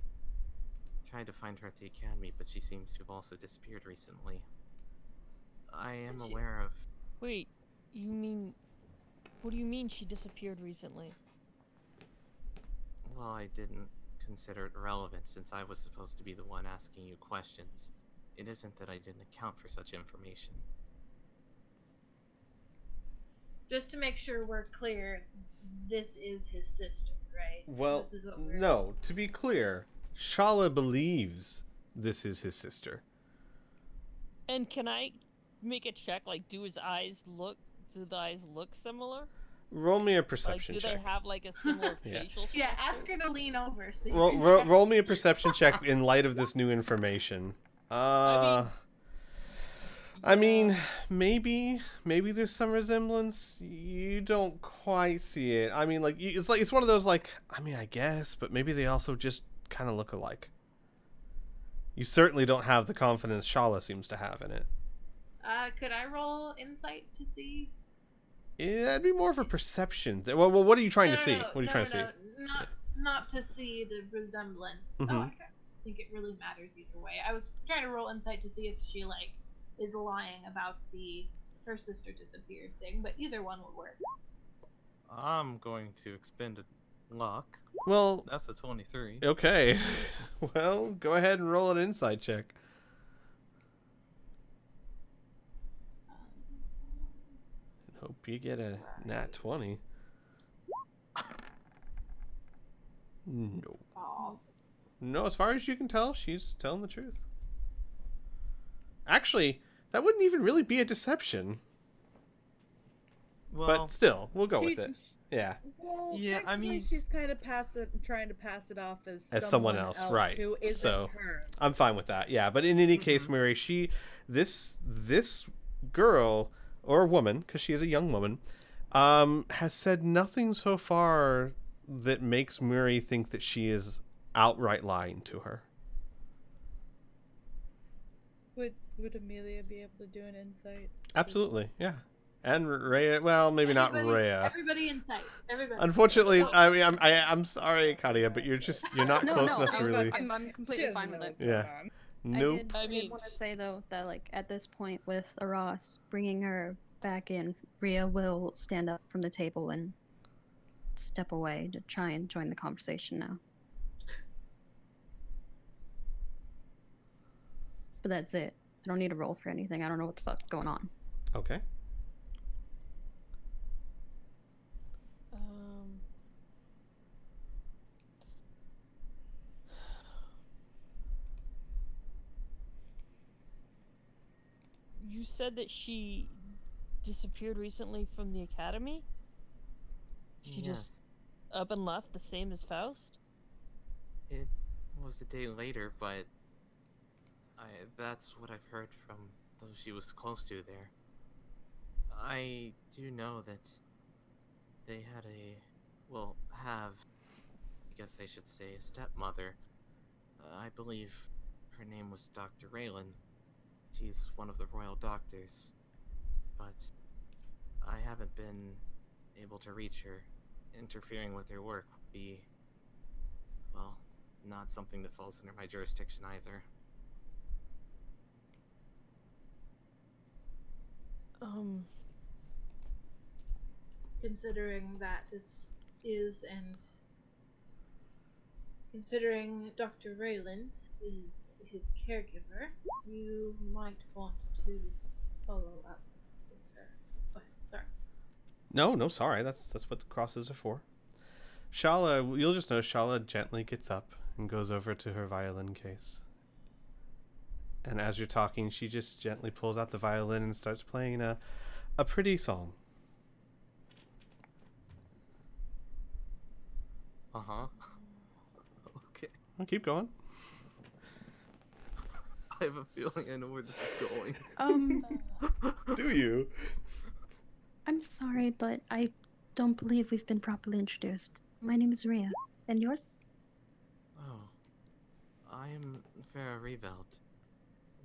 tried to find her at the academy, but she seems to have also disappeared recently. I am aware of... Wait, what do you mean she disappeared recently? Well, I didn't consider it relevant since I was supposed to be the one asking you questions. It isn't that I didn't account for such information. Just to make sure we're clear, this is his sister, right? Well, This is what we're... no. To be clear, Shala believes this is his sister. And can I make a check? Like, do the eyes look similar? Roll me a perception like, do check. they have like a similar facial structure? Yeah, ask her to lean over. So you Roll, can roll, check. roll me a perception check in light of this new information. I mean, maybe there's some resemblance. You don't quite see it. I mean, like it's one of those like, I mean, I guess, but maybe they also just kind of look alike. You certainly don't have the confidence Shala seems to have in it. Could I roll insight to see? Yeah, it'd be more of a perception. Well, what are you trying to see? What are you trying to see? Not to see the resemblance. Mhm. Oh, I don't think it really matters either way. I was trying to roll insight to see if she like is lying about her sister disappeared thing, but either one would work. I'm going to expend a luck. Well, That's a 23. okay. Well, go ahead and roll an insight check. Hope you get a nat 20. No. Oh. No, as far as you can tell, she's telling the truth. Actually, that wouldn't even really be a deception. Well, But still, we'll go with it. Yeah. Well, Yeah, I technically mean- she's kind of trying to pass it off as someone else, right. who isn't So, her. I'm fine with that. Yeah, but in any case, Mary, this girl or woman, because she is a young woman, has said nothing so far that makes Mary think that she is outright lying to her. Would Amelia be able to do an insight? Absolutely, yeah. And Rhea, well, maybe not Rhea. Everybody insight. Everybody. Unfortunately, I mean, I'm sorry, Katia, but you're not No, close no, enough to really. I'm She completely doesn't fine with know it. what's going Yeah. on. Nope. I did want to say though that like at this point with Aras bringing her back in, Rhea will stand up from the table and step away to try and join the conversation now. But that's it. I don't need to roll for anything. I don't know what the fuck's going on. Okay. You said that she disappeared recently from the academy? She just up and left the same as Faust? It was a day later, but that's what I've heard from those she was close to there. I do know that they had have, I guess I should say, a stepmother. I believe her name was Dr. Raylan. She's one of the royal doctors. But I haven't been able to reach her. Interfering with her work would be, well, not something that falls under my jurisdiction either. Considering that considering Dr. Raylan is his caregiver, you might want to follow up with her. Oh, sorry. No, sorry. That's what the crosses are for. Shala, you'll just notice Shala gently gets up and goes over to her violin case. And as you're talking, she just gently pulls out the violin and starts playing a pretty song. Uh-huh. Okay. I'll keep going. I have a feeling I know where this is going. Do you? I'm sorry, but I don't believe we've been properly introduced. My name is Rhea. And yours? Oh, I'm Farah Reveld.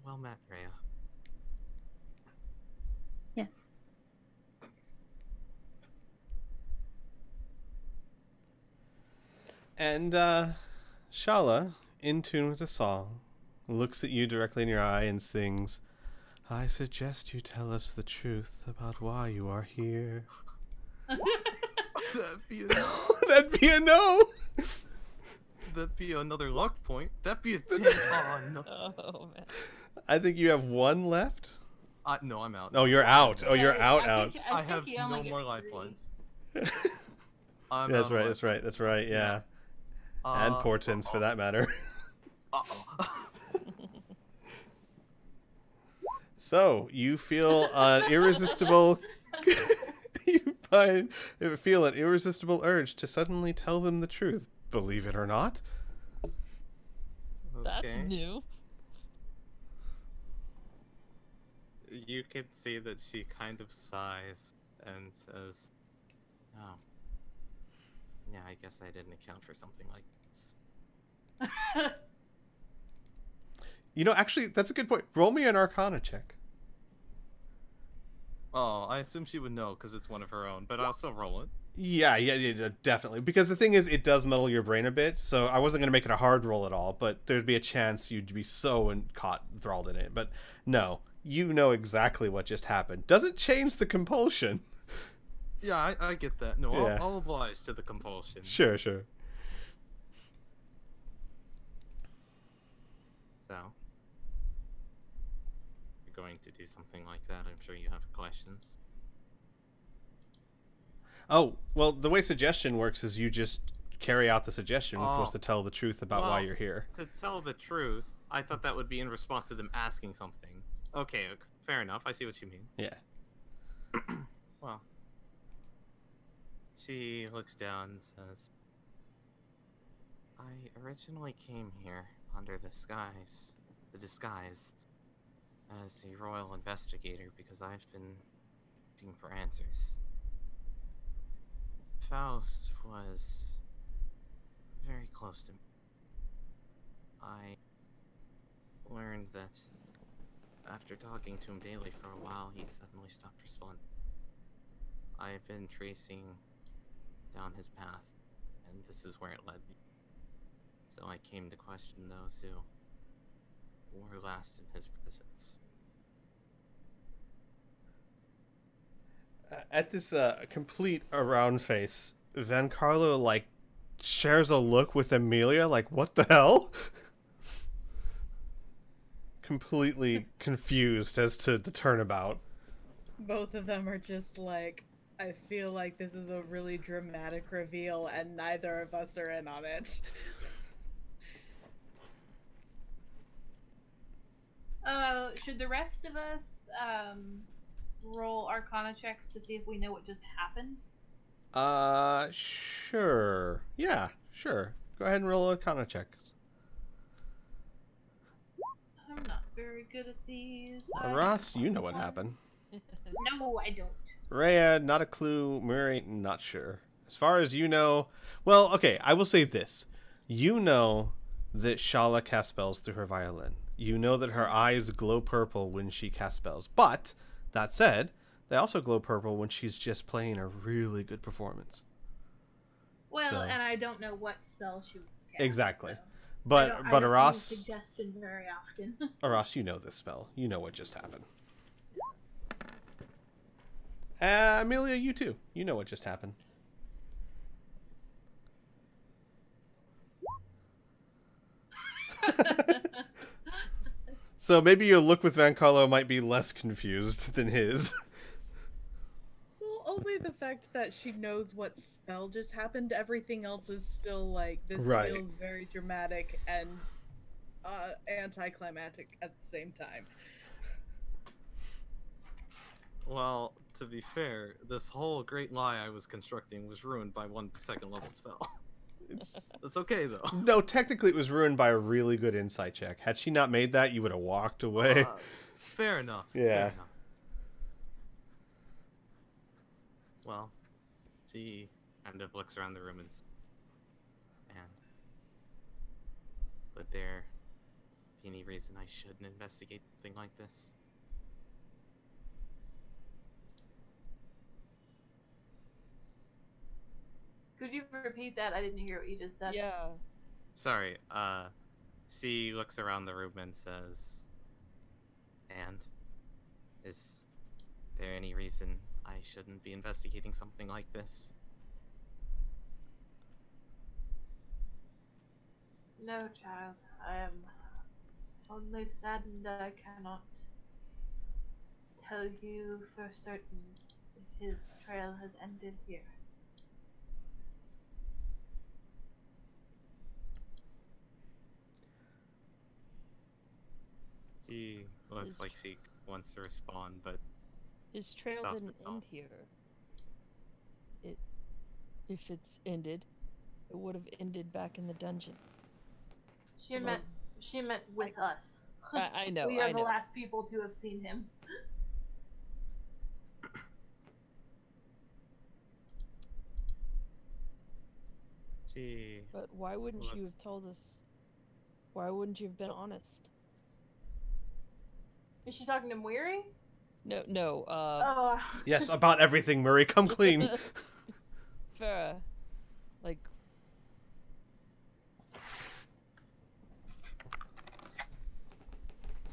Well met, Rhea. Yes. And Shala, in tune with the song, looks at you directly in your eye and sings, "I suggest you tell us the truth about why you are here." That'd be a no. That'd be a no. That'd be another luck point. That'd be a 10. Oh, no. Oh, man. I think you have one left. No, I'm out. Oh, you're out. Oh, you're out. I have no more lifelines. I'm That's out of right. life. That's right. Yeah. And portents, for that matter. Uh-oh. So you feel an irresistible. You feel an irresistible urge to suddenly tell them the truth. Believe it or not. That's Okay. new. You can see that she kind of sighs and says, "Oh, yeah, I guess I didn't account for something like this." You know, actually, that's a good point. Roll me an Arcana check. Oh, I assume she would know because it's one of her own, but I'll still roll it. Yeah, definitely. Because the thing is, it does muddle your brain a bit, so I wasn't going to make it a hard roll at all, but there'd be a chance you'd be so enthralled in it. But no, you know exactly what just happened. Doesn't change the compulsion. Yeah, I get that. No, Yeah. I'll oblige to the compulsion. Sure. So, you're going to do something like that. I'm sure you have questions. Oh, well, the way suggestion works is you just carry out the suggestion, which was Oh. to tell the truth about why Well, you're here. To tell the truth, I thought that would be in response to them asking something. Okay, fair enough. I see what you mean. Yeah. Well, she looks down and says, I originally came here under the disguise as a royal investigator because I've been looking for answers. Faust was very close to me. I learned that after talking to him daily for a while, he suddenly stopped responding. I've been tracing down his path, and this is where it led me. So I came to question those who were last in his presence. At this complete around face, Van Carlo, like, shares a look with Amelia, like, what the hell? Completely confused as to the turnabout. Both of them are just like, I feel like this is a really dramatic reveal and neither of us are in on it. Should the rest of us roll Arcana checks to see if we know what just happened? Sure. Yeah, sure. Go ahead and roll a Arcana check. I'm not very good at these. Ross, you know what happened. No, I don't. Rhea, not a clue. Murray, not sure. As far as you know, well, okay, I will say this. You know that Shala casts spells through her violin. You know that her eyes glow purple when she casts spells. But, that said, they also glow purple when she's just playing a really good performance. Well, So- and I don't know what spell she would cast. Exactly. So But I don't Aras, use suggestion very often. Aras, you know this spell. You know what just happened. Amelia, you too. You know what just happened. So maybe your look with Van Carlo might be less confused than his. Well, only the fact that she knows what spell just happened. Everything else is still like, this Right. feels very dramatic and anticlimactic at the same time. Well, to be fair, this whole great lie I was constructing was ruined by one second level spell. It's okay though. No, technically it was ruined by a really good insight check. Had she not made that, you would have walked away. Fair enough. Yeah. Fair enough. Well, she kind of looks around the room and would there be any reason I shouldn't investigate something like this? Could you repeat that? I didn't hear what you just said. Yeah. Sorry, she looks around the room and says, and is there any reason I shouldn't be investigating something like this? No, child. I am only saddened I cannot tell you for certain if his trail has ended here. She looks like she wants to respond, but His trail stops didn't itself. end here. If it's ended, it would have ended back in the dungeon. She meant with us. I know. We are I the know. last people to have seen him. she But why wouldn't you have told us? Why wouldn't you have been honest? Is she talking to Mwiri? No. Oh. Yes, about everything, Murray. Come clean. Farah, like,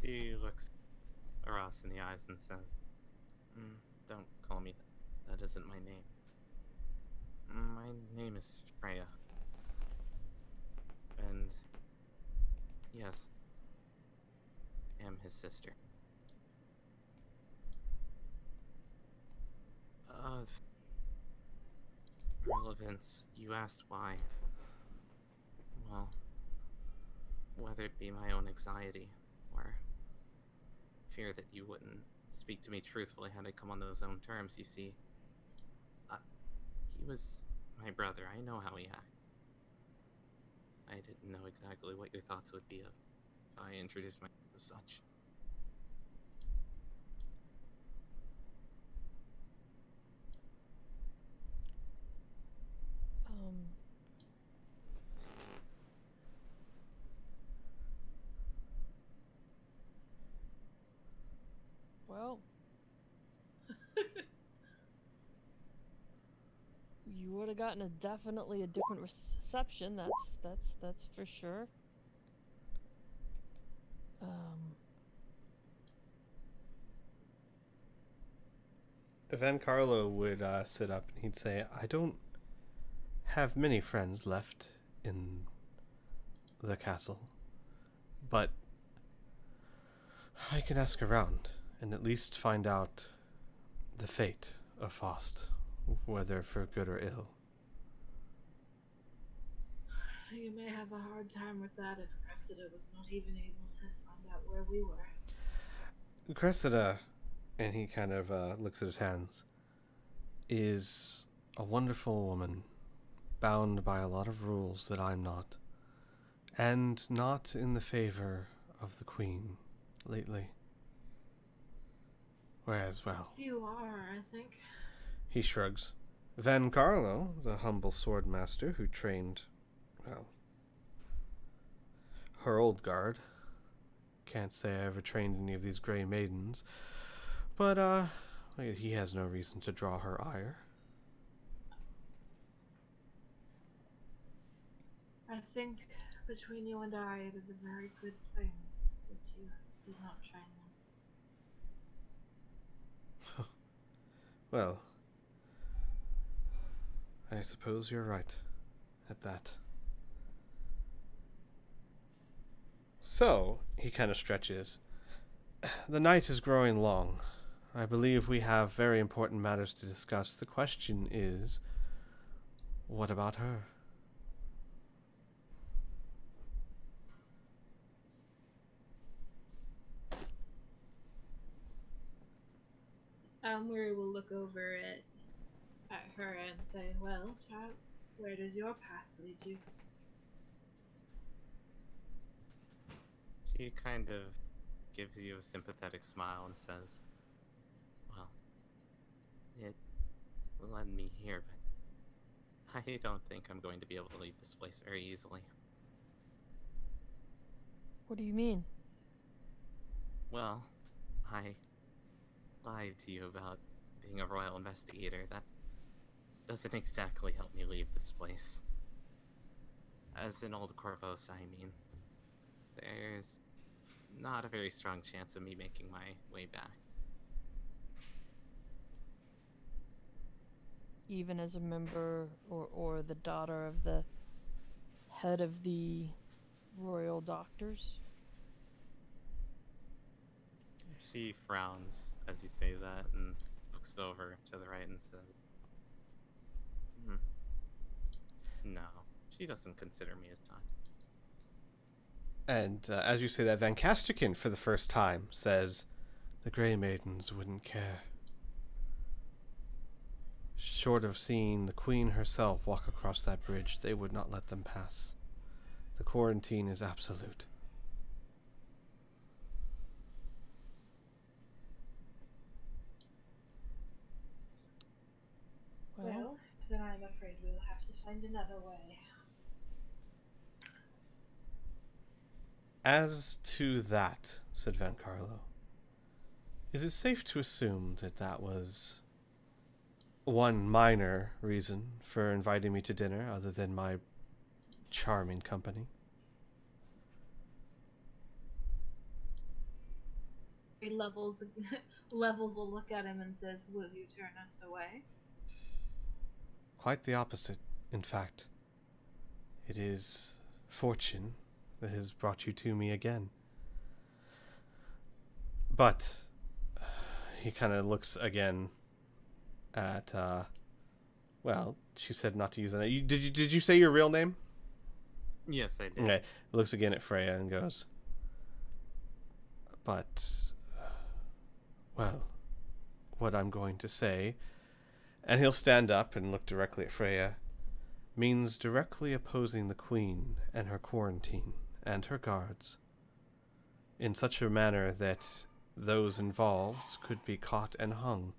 She looks Ross in the eyes and says, "Don't call me that. That isn't my name. My name is Freya. And yes, I am his sister." Of relevance, you asked why. Well, whether it be my own anxiety or fear that you wouldn't speak to me truthfully had I come on those own terms, you see. He was my brother. I know how he acted. I didn't know exactly what your thoughts would be if I introduced myself as such. well, you would have gotten definitely a different reception. That's for sure. Then Carlo would sit up and he'd say, I don't have many friends left in the castle, but I can ask around and at least find out the fate of Faust, whether for good or ill. You may have a hard time with that if Cressida was not even able to find out where we were. Cressida, and he kind of looks at his hands, is a wonderful woman, bound by a lot of rules that I'm not, and not in the favor of the Queen lately. Whereas, well... You are, I think. He shrugs. Van Carlo, the humble sword master who trained, well, her old guard. Can't say I ever trained any of these gray maidens, but, he has no reason to draw her ire. I think between you and I, it is a very good thing that you did not train them. Well, I suppose you're right at that. So, he kind of stretches. The night is growing long. I believe we have very important matters to discuss. The question is, what about her? Murray will look over at her and say, well, child, where does your path lead you? She kind of gives you a sympathetic smile and says, well, it led me here, but I don't think I'm going to be able to leave this place very easily. What do you mean? Well, I lied to you about being a royal investigator. That doesn't exactly help me leave this place. As an old Corvosa, I mean. There's not a very strong chance of me making my way back. Even as a member or the daughter of the head of the royal doctors? She frowns as you say that and looks over to the right and says, no, she doesn't consider me as son. And as you say that, Van Casterkin, for the first time, says, the Grey Maidens wouldn't care. Short of seeing the Queen herself walk across that bridge, they would not let them pass. The quarantine is absolute. Well, then I'm afraid we'll have to find another way. As to that, said Van Carlo, Is it safe to assume that that was one minor reason for inviting me to dinner, other than my charming company? He levels will look at him and says, "Will you turn us away?" Quite the opposite, in fact. It is fortune that has brought you to me again. But he kind of looks again at, well, she said not to use that. Did you say your real name? Yes, I did. Okay. Looks again at Freya and goes, but, well, what I'm going to say, and he'll stand up and look directly at Freya, means directly opposing the Queen and her quarantine and her guards in such a manner that those involved could be caught and hung.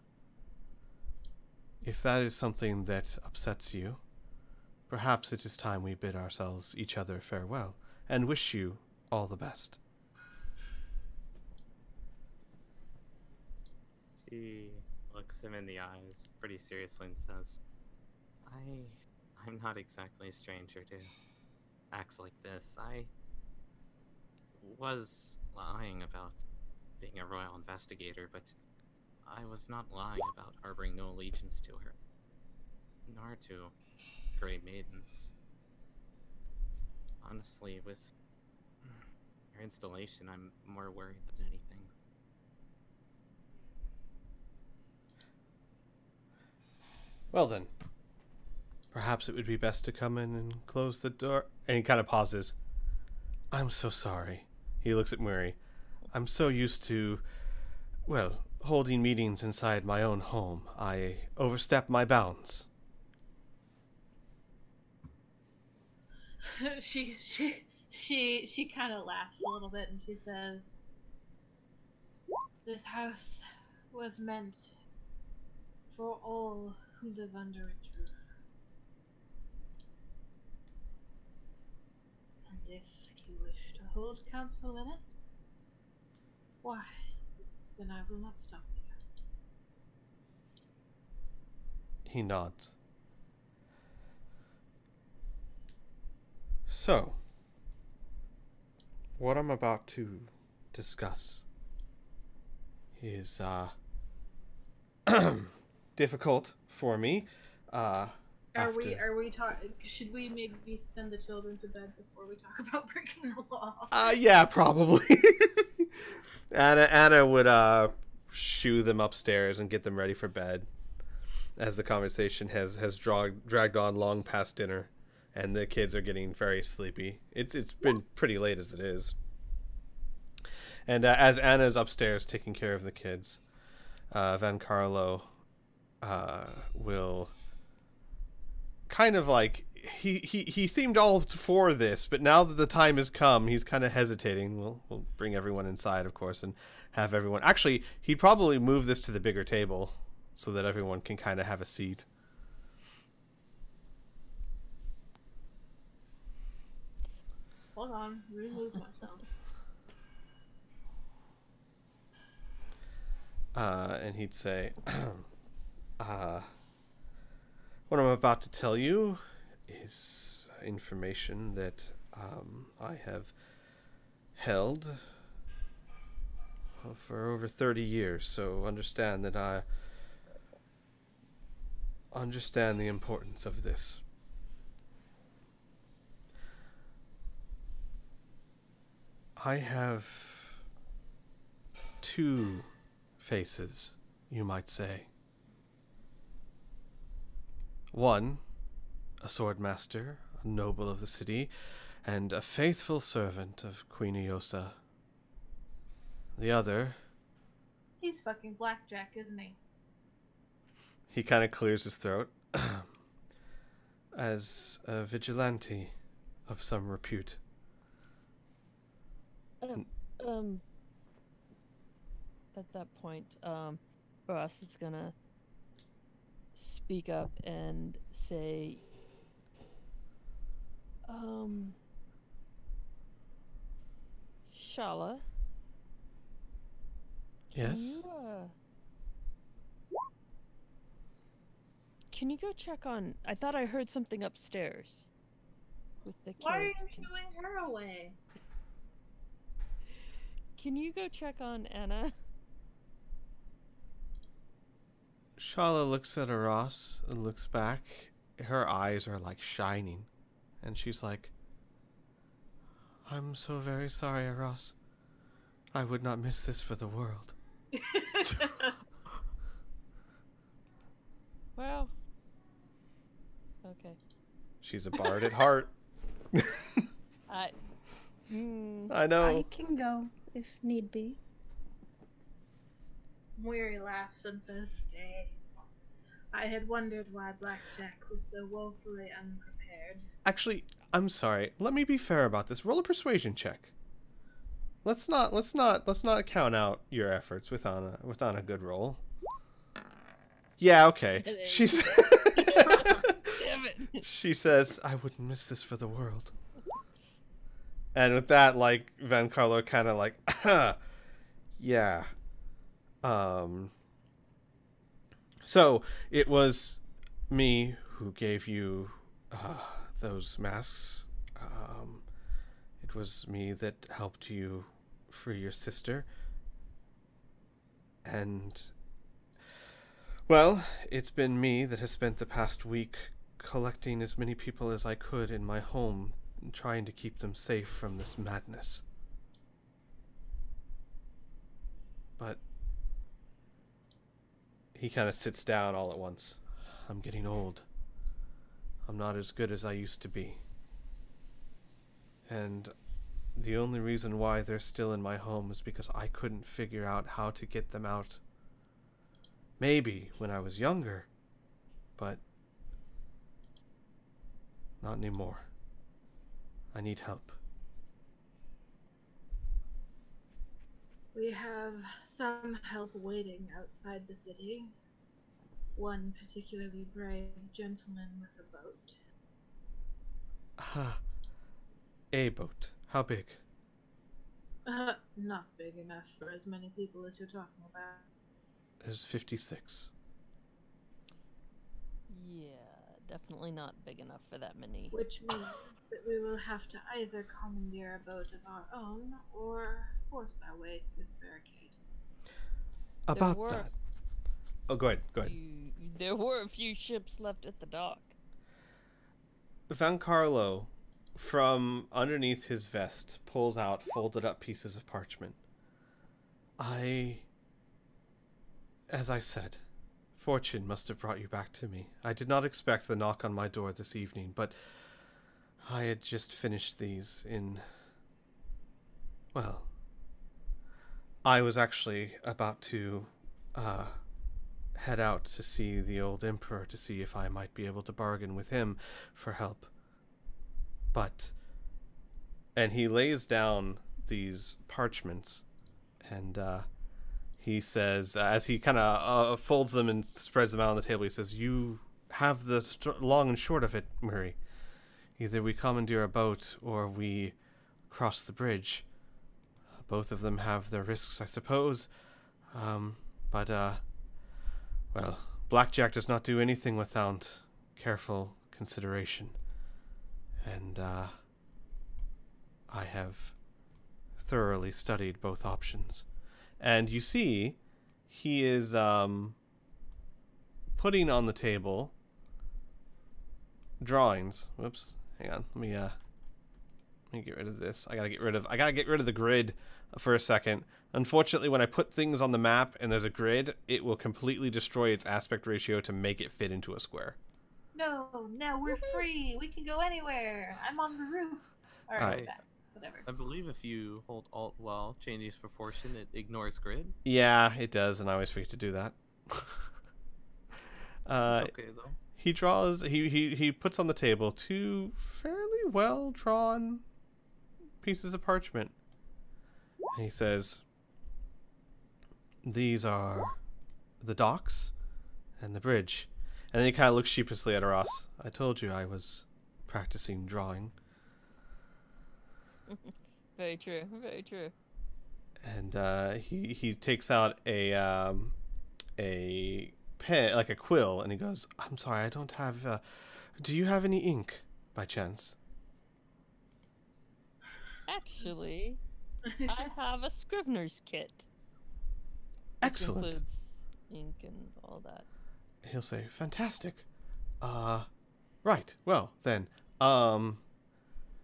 If that is something that upsets you, perhaps it is time we bid ourselves each other farewell and wish you all the best. She looks him in the eyes pretty seriously and says, I'm not exactly a stranger to acts like this. I was lying about being a royal investigator, but I was not lying about harboring no allegiance to her, nor to Grey Maidens. Honestly, with her installation, I'm more worried than anything. Well then, perhaps it would be best to come in and close the door. And he kind of pauses. I'm so sorry. He looks at Murray. I'm so used to, well, holding meetings inside my own home. I overstepped my bounds. she kind of laughs a little bit and she says, "This house was meant for all who live under its roof. And if you wish to hold counsel in it, why, then I will not stop you." He nods. So, what I'm about to discuss is difficult for me. Are we talking? Should we maybe send the children to bed before we talk about breaking the law? Yeah, probably. Anna would shoo them upstairs and get them ready for bed, as the conversation has dragged on long past dinner, and the kids are getting very sleepy. It's been pretty late as it is. And as Anna's upstairs taking care of the kids, Van Carlo will kind of like he seemed all for this, but now that the time has come, he's kind of hesitating. We'll bring everyone inside, of course, and have everyone. Actually, he'd probably move this to the bigger table so that everyone can kind of have a seat. Hold on, remove myself. And he'd say, what I'm about to tell you is information that I have held for over 30 years, so understand that I understand the importance of this. I have two faces, you might say. One, a swordmaster, a noble of the city, and a faithful servant of Queen Iosa. The other... He's fucking Blackjack, isn't he? He kind of clears his throat. As a vigilante of some repute. At that point, Ross is gonna speak up and say, Shala, Yes? Can you go check on... I thought I heard something upstairs. With the kids. Why are you shooing her away? Can you go check on Anna? Shala looks at Ross and looks back. Her eyes are like shining. And she's like, I'm so very sorry, Ross. I would not miss this for the world. Well. Okay. She's a bard at heart. I know. I can go if need be. Weary laughs and says, stay. I had wondered why Blackjack was so woefully unprepared. Actually, I'm sorry. Let me be fair about this. Roll a persuasion check. Let's not count out your efforts without a good roll. Yeah, okay. She's Damn it. She says, I wouldn't miss this for the world. And with that, like, Van Carlo kind of like, yeah. So, it was me who gave you those masks. It was me that helped you free your sister. And, well, it's been me that has spent the past week collecting as many people as I could in my home, trying to keep them safe from this madness. But he kind of sits down all at once. I'm getting old. I'm not as good as I used to be. And the only reason why they're still in my home is because I couldn't figure out how to get them out. Maybe when I was younger, but not anymore. I need help. We have some help waiting outside the city. One particularly brave gentleman with a boat. A boat. How big? Not big enough for as many people as you're talking about. There's 56. Yeah, definitely not big enough for that many. Which means that we will have to either commandeer a boat of our own or force our way through the barricade. About that. Oh, go ahead. There were a few ships left at the dock. Van Carlo, from underneath his vest, pulls out folded up pieces of parchment. As I said, fortune must have brought you back to me. I did not expect the knock on my door this evening, but I had just finished these in... Well, I was actually about to head out to see the old emperor to see if I might be able to bargain with him for help. But... And he lays down these parchments, and he says, as he kind of folds them and spreads them out on the table, he says, you have the long and short of it, Murray. Either we commandeer a boat or we cross the bridge. Both of them have their risks, I suppose. Well, Blackjack does not do anything without careful consideration. And I have thoroughly studied both options. And you see, he is putting on the table drawings. Whoops, hang on. Let me get rid of this. I gotta get rid of the grid for a second. Unfortunately, when I put things on the map and there's a grid, it will completely destroy its aspect ratio to make it fit into a square. No, now we're free. We can go anywhere. I'm on the roof. Alright, back. Whatever. I believe if you hold Alt while changing its proportion, it ignores grid. Yeah, it does, and I always forget to do that. It's okay though. He draws. He puts on the table two fairly well drawn pieces of parchment. He says, "These are the docks and the bridge." And then he kind of looks sheepishly at Ross. I told you I was practicing drawing. Very true, very true. And he takes out a pen, like a quill, and he goes, "I'm sorry, I don't have. Do you have any ink, by chance?" Actually, I have a Scrivener's kit. Which Excellent. includes ink and all that. He'll say, "Fantastic. Right. Well, then, and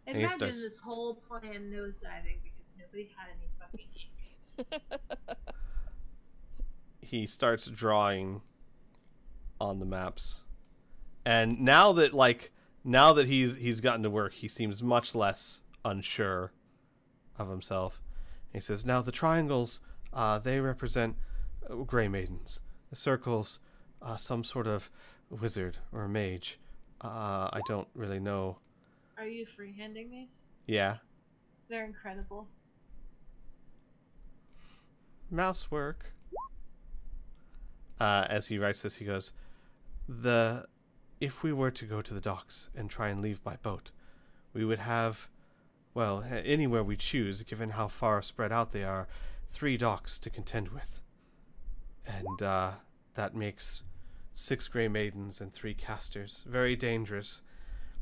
he Imagine starts- this whole plan nosediving because nobody had any fucking ink. he starts drawing on the maps. And now that he's gotten to work, he seems much less unsure of himself. He says, "Now the triangles, they represent gray maidens. The circles, some sort of wizard or mage. I don't really know." Are you freehanding these? Yeah. They're incredible. Mouse work. As he writes this, he goes, if we were to go to the docks and try and leave by boat, we would have, well, anywhere we choose, given how far spread out they are, 3 docks to contend with. And that makes 6 gray maidens and 3 casters. Very dangerous.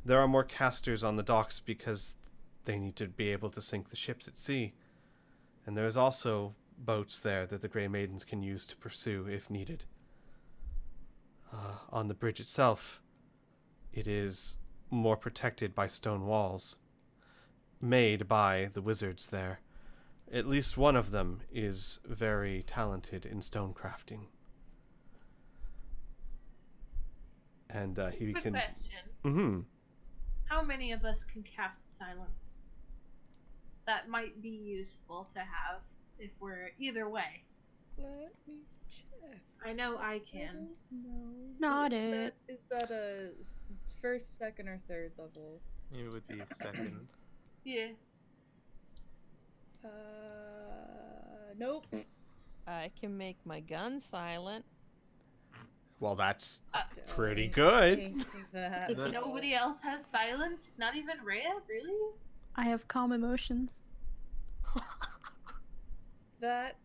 There are more casters on the docks because they need to be able to sink the ships at sea. And there is also boats there that the gray maidens can use to pursue if needed. On the bridge itself, it is more protected by stone walls, made by the wizards there. At least one of them is very talented in stone crafting. And he Quick can... question. Mm-hmm. How many of us can cast silence? That might be useful to have if we're either way. Let me check. I know I can. No. Not it. Is that a first, second, or third level? It would be second. Yeah. Nope. I can make my gun silent. Well, that's Uh, pretty Don't good. think that. Nobody else has silence? Not even Rhea? Really? I have calm emotions. That's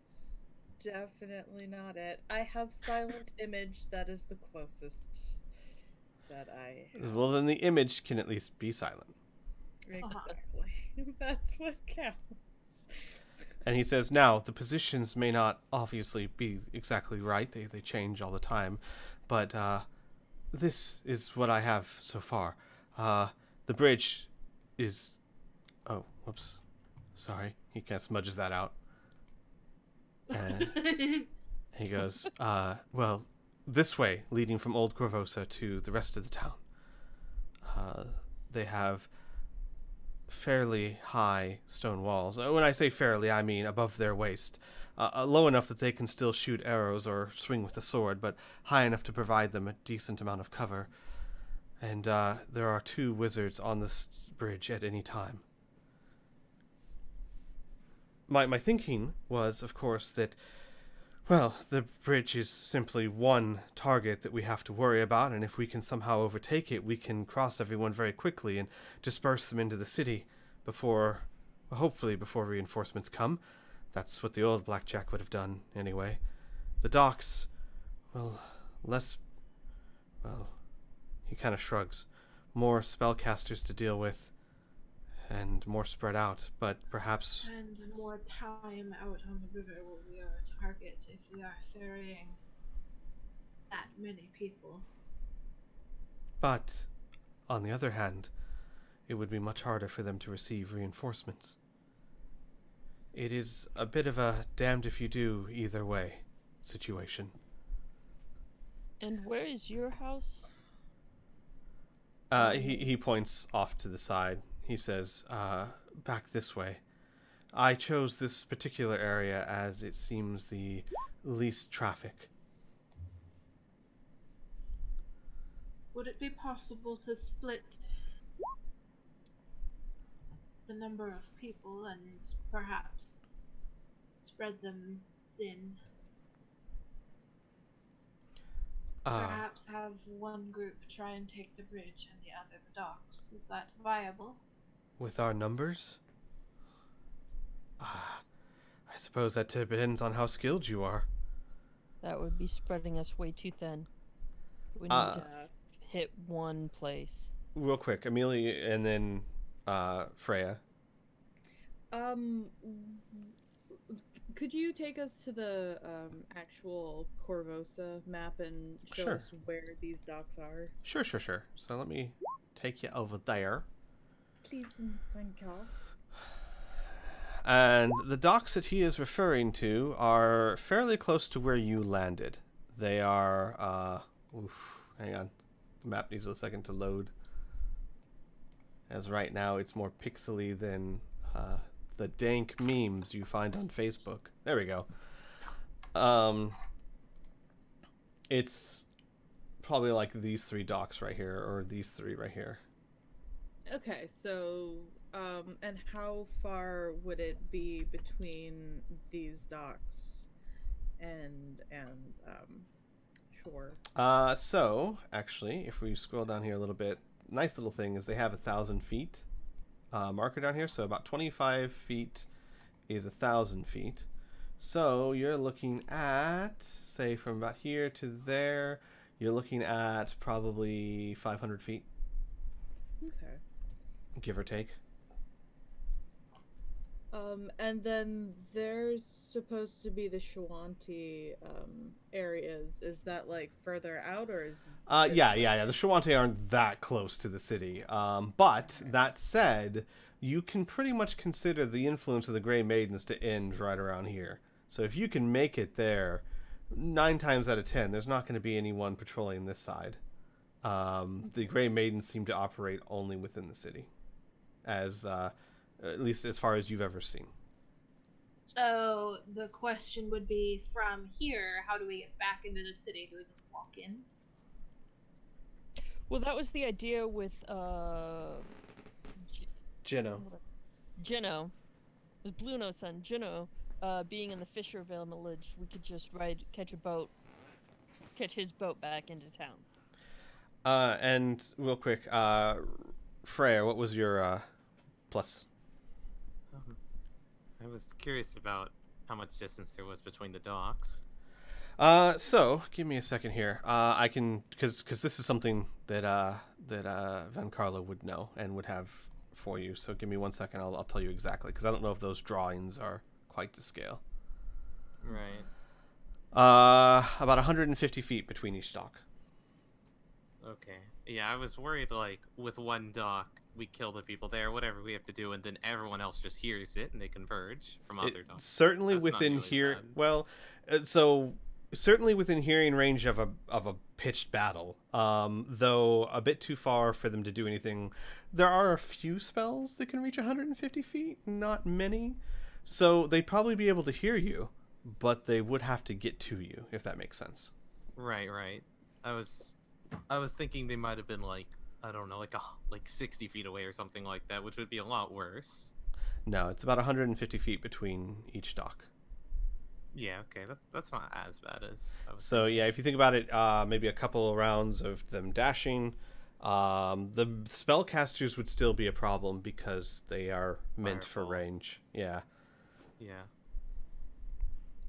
definitely not it. I have silent image. That is the closest that I have. Well, then the image can at least be silent. Exactly. That's what counts. And he says, now, the positions may not obviously be exactly right. They change all the time. But this is what I have so far. The bridge is... Oh, whoops. Sorry. He kind of smudges that out. And he goes, well, this way, leading from Old Corvosa to the rest of the town. They have fairly high stone walls. When I say fairly, I mean above their waist. Low enough that they can still shoot arrows or swing with a sword, but high enough to provide them a decent amount of cover. And there are 2 wizards on this bridge at any time. My thinking was, of course, that, well, the bridge is simply one target that we have to worry about, and if we can somehow overtake it, we can cross everyone very quickly and disperse them into the city before, well, hopefully before reinforcements come. That's what the old Blackjack would have done, anyway. The docks, well, less, well, he kind of shrugs. More spellcasters to deal with, and more spread out, but perhaps... And more time out on the river where we are a target if we are ferrying that many people. But, on the other hand, it would be much harder for them to receive reinforcements. It is a bit of a damned if you do either way situation. And where is your house? He points off to the side. He says, back this way. I chose this particular area as it seems the least traffic. Would it be possible to split the number of people and perhaps spread them thin? Perhaps have one group try and take the bridge and the other the docks. Is that viable? With our numbers? I suppose that depends on how skilled you are. That would be spreading us way too thin. We need to hit one place. Real quick, Amelia and then Freya. Could you take us to the actual Corvosa map and show Sure. us where these docks are? Sure. So let me take you over there. Please and thank you. And the docks that he is referring to are fairly close to where you landed. They are, hang on. The map needs a second to load. As right now it's more pixely than the dank memes you find on Facebook. There we go. It's probably like these 3 docks right here, or these 3 right here. Okay, so and how far would it be between these docks and shore? So actually, if we scroll down here a little bit, nice little thing is they have 1,000 feet marker down here. So about 25 feet is 1,000 feet. So you're looking at, say, from about here to there, you're looking at probably 500 feet. Okay. Give or take. And then there's supposed to be the Shawanti areas. Is that like further out, or is? Yeah. The Shawanti aren't that close to the city. But that said, you can pretty much consider the influence of the Grey Maidens to end right around here. So if you can make it there, 9 times out of 10, there's not going to be anyone patrolling this side. The Grey Maidens seem to operate only within the city, as at least as far as you've ever seen. So the question would be, from here, how do we get back into the city? Do we just walk in? Well, that was the idea with Jinno. Jinno. It was Blue Note's son, Jinno, being in the Fisher Village. We could just catch his boat back into town. And real quick, Freya, what was your plus? I was curious about how much distance there was between the docks. So give me a second here. I can, because this is something that Van Carlo would know and would have for you. So give me 1 second. I'll tell you exactly, because I don't know if those drawings are quite to scale. Right. About 150 feet between each dock. Okay. Yeah, I was worried, like, with one dock, we kill the people there, whatever we have to do, and then everyone else just hears it and they converge from other docks. Certainly That's not within really here. bad. Well, so certainly within hearing range of a pitched battle. Though a bit too far for them to do anything. There are a few spells that can reach 150 feet, not many. So they'd probably be able to hear you, but they would have to get to you, if that makes sense. Right. I was thinking they might have been like, I don't know, like 60 feet away or something like that, which would be a lot worse. No, it's about 150 feet between each dock. Yeah, okay, that's not as bad as I was So yeah, if you think about it, maybe a couple of rounds of them dashing. The spellcasters would still be a problem because they are meant for Fireball. range. Yeah. Yeah.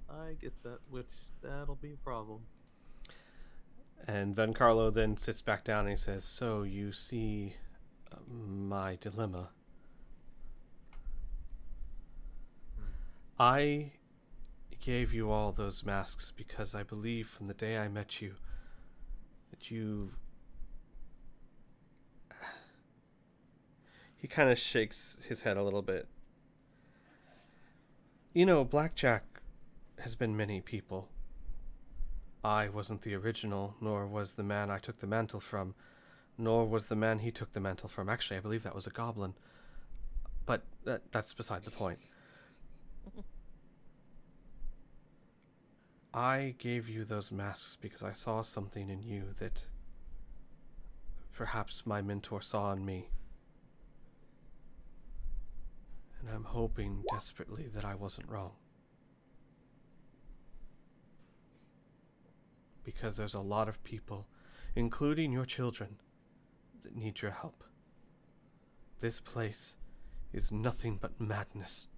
I get that, which that'll be a problem. And Van Carlo then sits back down and he says, "So you see my dilemma. I gave you all those masks because I believe from the day I met you that you..." He kind of shakes his head a little bit. "You know, Blackjack has been many people. I wasn't the original, nor was the man I took the mantle from, nor was the man he took the mantle from. Actually, I believe that was a goblin. But that's beside the point. I gave you those masks because I saw something in you that perhaps my mentor saw in me. And I'm hoping desperately that I wasn't wrong. Because there's a lot of people, including your children, that need your help. This place is nothing but madness.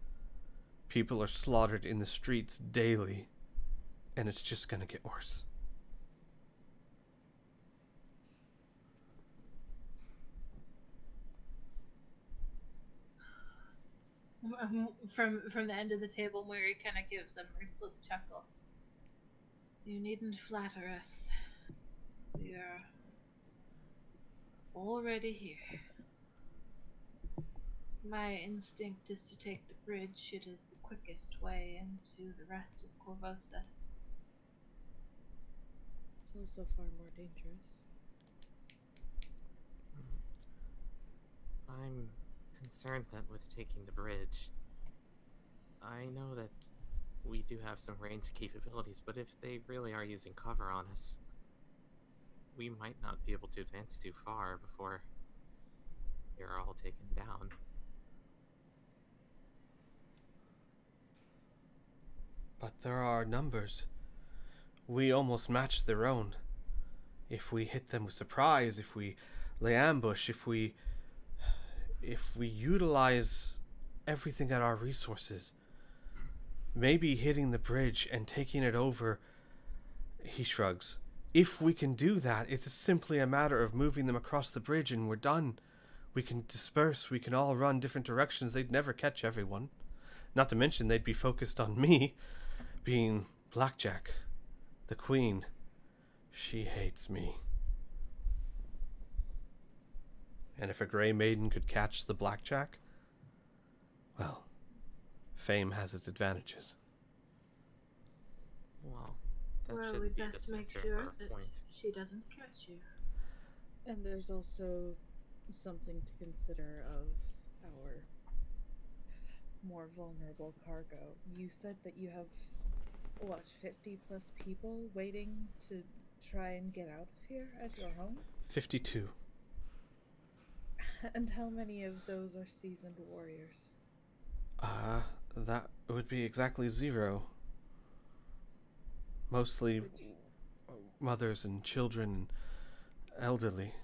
People are slaughtered in the streets daily, and it's just gonna get worse. From the end of the table, Mary kind of gives a mirthless chuckle. You needn't flatter us. We are already here. My instinct is to take the bridge. It is the quickest way into the rest of Corvosa. It's also far more dangerous. I'm concerned that with taking the bridge, I know that we do have some range capabilities, but if they really are using cover on us, we might not be able to advance too far before they're all taken down. But there are numbers. We almost match their own. If we hit them with surprise, if we lay ambush, if we utilize everything at our resources, maybe hitting the bridge and taking it over, he shrugs. If we can do that, it's simply a matter of moving them across the bridge and we're done. We can disperse, we can all run different directions. They'd never catch everyone. Not to mention they'd be focused on me, being Blackjack, the queen. She hates me. And if a Grey Maiden could catch the Blackjack, well, fame has its advantages. Well, that Well, should we be the best make center sure of our that point. she doesn't catch you. And there's also something to consider of our more vulnerable cargo. You said that you have, what, 50 plus people waiting to try and get out of here at your home? 52. And how many of those are seasoned warriors? That would be exactly 0. Mostly mothers and children and elderly.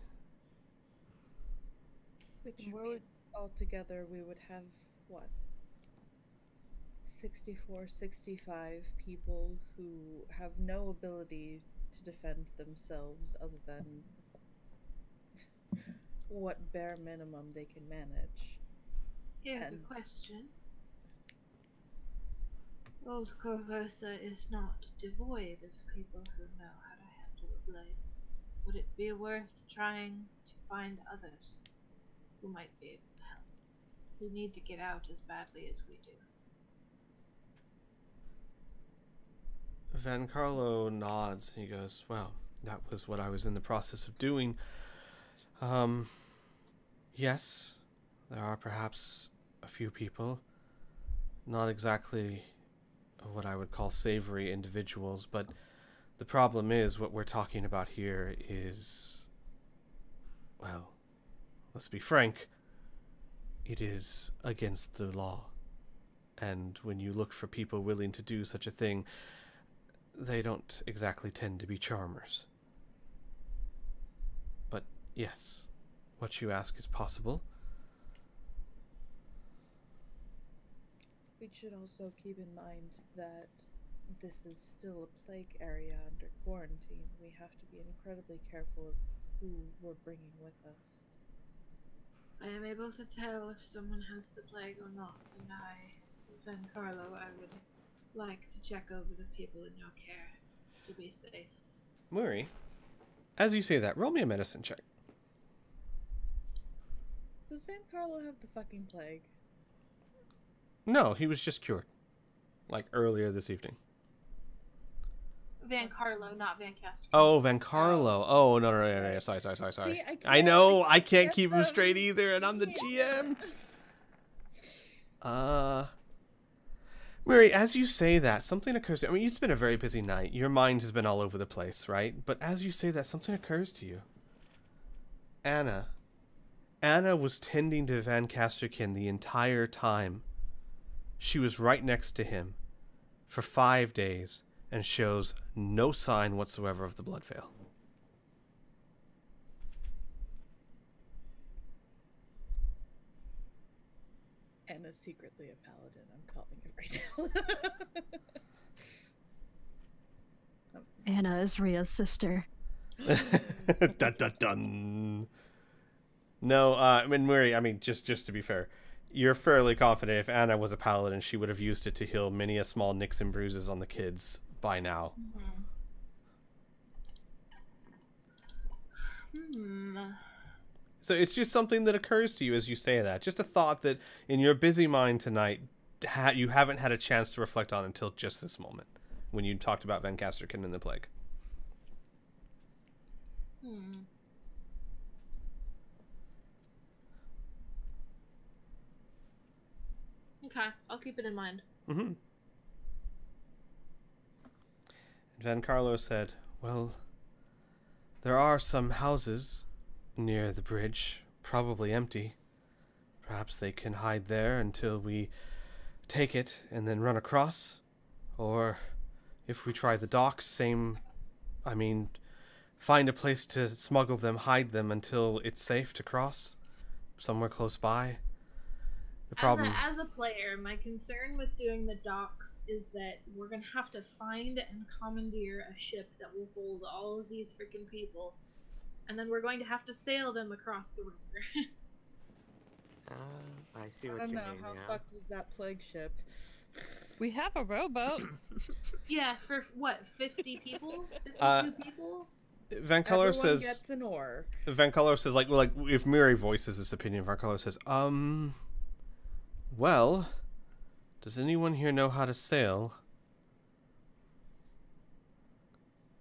Which means altogether we would have, what, 64, 65 people who have no ability to defend themselves other than what bare minimum they can manage. Here's a question. Old Corvosa is not devoid of people who know how to handle a blade. Would it be worth trying to find others who might be able to help, who need to get out as badly as we do? Van Carlo nods. He goes, well, that was what I was in the process of doing. Yes, there are perhaps a few people, not exactly what I would call savory individuals, but the problem is what we're talking about here is, well, let's be frank, it is against the law. And when you look for people willing to do such a thing, they don't exactly tend to be charmers. But yes, what you ask is possible. We should also keep in mind that this is still a plague area under quarantine. We have to be incredibly careful of who we're bringing with us. I am able to tell if someone has the plague or not, and Van Carlo, I would like to check over the people in your care to be safe. Murray, as you say that, roll me a medicine check. Does Van Carlo have the fucking plague? No, he was just cured. Like earlier this evening. Van Carlo, not Van Castor. Oh, Van Carlo. Oh, no. Sorry. See, I know, I can't get keep him them. straight either, and I'm the GM. Murray, as you say that, something occurs to you. I mean, it's been a very busy night. Your mind has been all over the place, right? But as you say that, something occurs to you. Anna was tending to Van Casterkin the entire time. She was right next to him for 5 days and shows no sign whatsoever of the blood veil. Anna's secretly a paladin. I'm calling it right now. Anna is Rhea's sister. Dun, dun, dun. No, I mean, Murray, I mean, just to be fair, you're fairly confident if Anna was a paladin, she would have used it to heal many a small nicks and bruises on the kids by now. So it's just something that occurs to you as you say that. Just a thought that in your busy mind tonight, you haven't had a chance to reflect on until just this moment, when you talked about Van Casterkin and the plague. Okay, I'll keep it in mind. Mm-hmm. Van Carlo said, well, there are some houses near the bridge, probably empty. Perhaps they can hide there until we take it and then run across. Or if we try the docks, find a place to smuggle them, hide them until it's safe to cross somewhere close by. The problem... As a player, my concern with doing the docks is that we're going to have to find and commandeer a ship that will hold all of these freaking people. And then we're going to have to sail them across the river. I see what I don't you know, mean, how yeah. fucked is that plague ship? We have a rowboat. Yeah, for what, 50 people? 52 people? Van Color Everyone says... gets an oar. Van Color says, like if Miri voices this opinion, Van Color says, well, does anyone here know how to sail?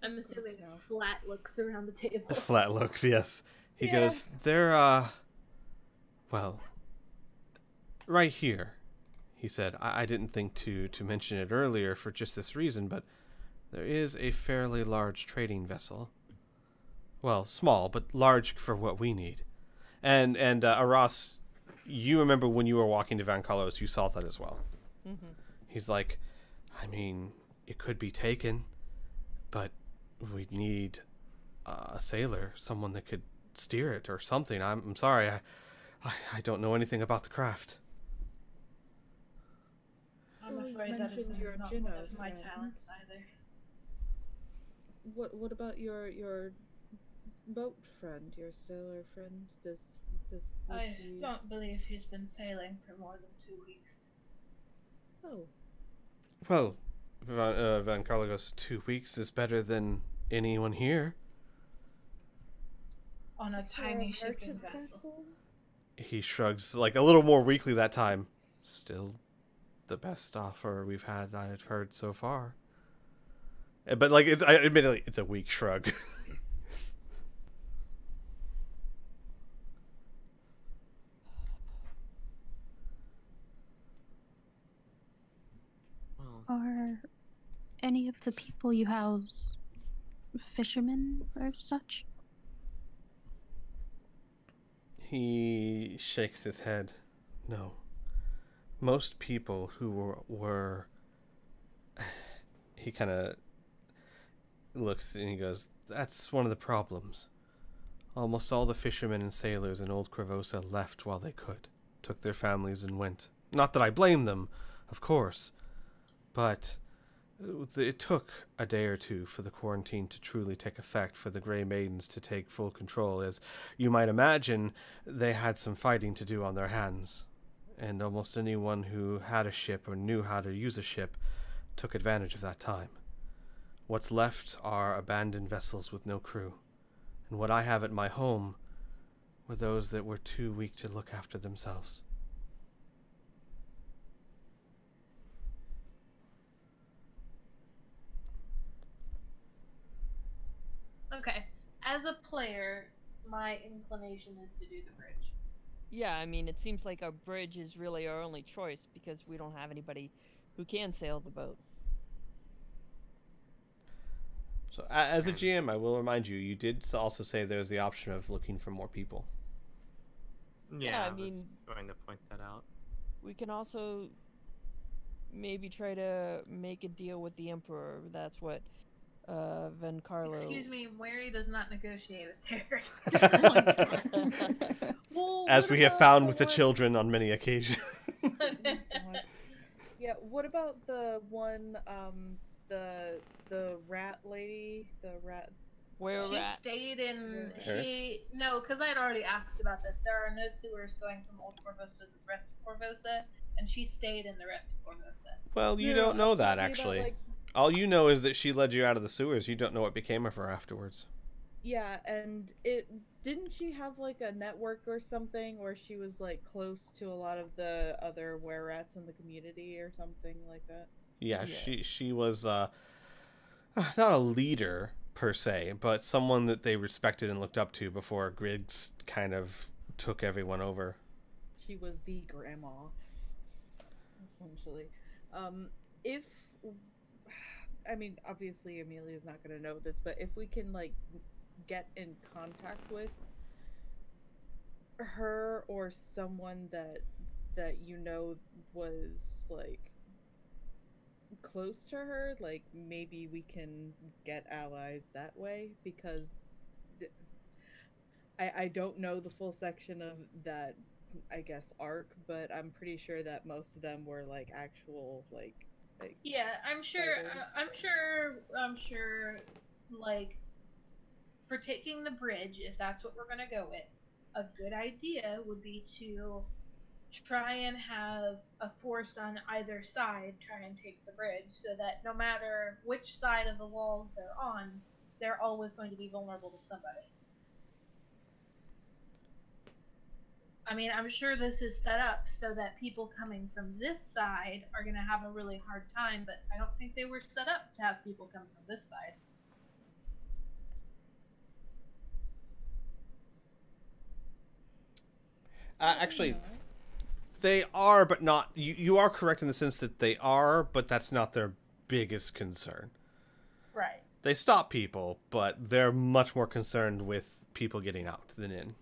I'm assuming Flat looks around the table. Flat looks, yes. He goes, they're, well, right here, he said. I didn't think to mention it earlier for just this reason, but there is a fairly large trading vessel. Well, small, but large for what we need. And Aras, you remember when you were walking to Van Carlos, you saw that as well. Mm-hmm. He's like, I mean, it could be taken, but we'd need a sailor, someone that could steer it or something. I'm sorry, I don't know anything about the craft. I'm afraid that is not one of my talents either. What about your boat friend, your sailor friend? I don't believe he's been sailing for more than 2 weeks. Oh. Well, Van Carlo goes, 2 weeks is better than anyone here. On a tiny shipping vessel. He shrugs, like a little more weakly that time. Still the best offer I've heard so far. But like, admittedly, it's a weak shrug. Are any of the people you house fishermen or such? He shakes his head. No. Most people who were... He kind of looks and he goes, that's one of the problems. Almost all the fishermen and sailors in Old Corvosa left while they could. Took their families and went. Not that I blame them, of course. But it took a day or two for the quarantine to truly take effect, for the Grey Maidens to take full control. As you might imagine, they had some fighting to do on their hands. And almost anyone who had a ship or knew how to use a ship took advantage of that time. What's left are abandoned vessels with no crew. And what I have at my home were those that were too weak to look after themselves. Okay, as a player, my inclination is to do the bridge. Yeah, I mean, it seems like a bridge is really our only choice because we don't have anybody who can sail the boat. So, as a GM, I will remind you, you did also say there's the option of looking for more people. Yeah, I I was mean, going to point that out. we can also maybe try to make a deal with the Emperor. That's what Van Carlo... Excuse me, Mary does not negotiate with terrorists. Well, As what we have about found with the what- children on many occasions. about the one, the rat lady, the rat? Where She rat? stayed in. Paris? No, because I'd already asked about this. There are no sewers going from Old Corvosa to the rest of Corvosa, and she stayed in the rest of Corvosa. Well, you No, don't know I'm that, talking about, actually. like- All you know is that she led you out of the sewers. You don't know what became of her afterwards. Yeah, and didn't she have like a network or something where she was like close to a lot of the other were-rats in the community or something like that? Yeah, Yeah. she was not a leader per se, but someone that they respected and looked up to before Griggs kind of took everyone over. She was the grandma, essentially. If I mean, obviously Amelia's not gonna know this, but if we can like get in contact with her or someone that you know was like close to her, like maybe we can get allies that way, because I don't know the full section of that, I guess, arc, but I'm pretty sure that most of them were like actual like Yeah, I'm sure. fighters. I'm sure. Like, for taking the bridge, if that's what we're gonna go with, a good idea would be to try and have a force on either side try and take the bridge, so that no matter which side of the walls they're on, they're always going to be vulnerable to somebody. I mean, I'm sure this is set up so that people coming from this side are going to have a really hard time, but I don't think they were set up to have people come from this side. Actually, they are, but not. You are correct in the sense that they are, but that's not their biggest concern. Right. They stop people, but they're much more concerned with people getting out than in.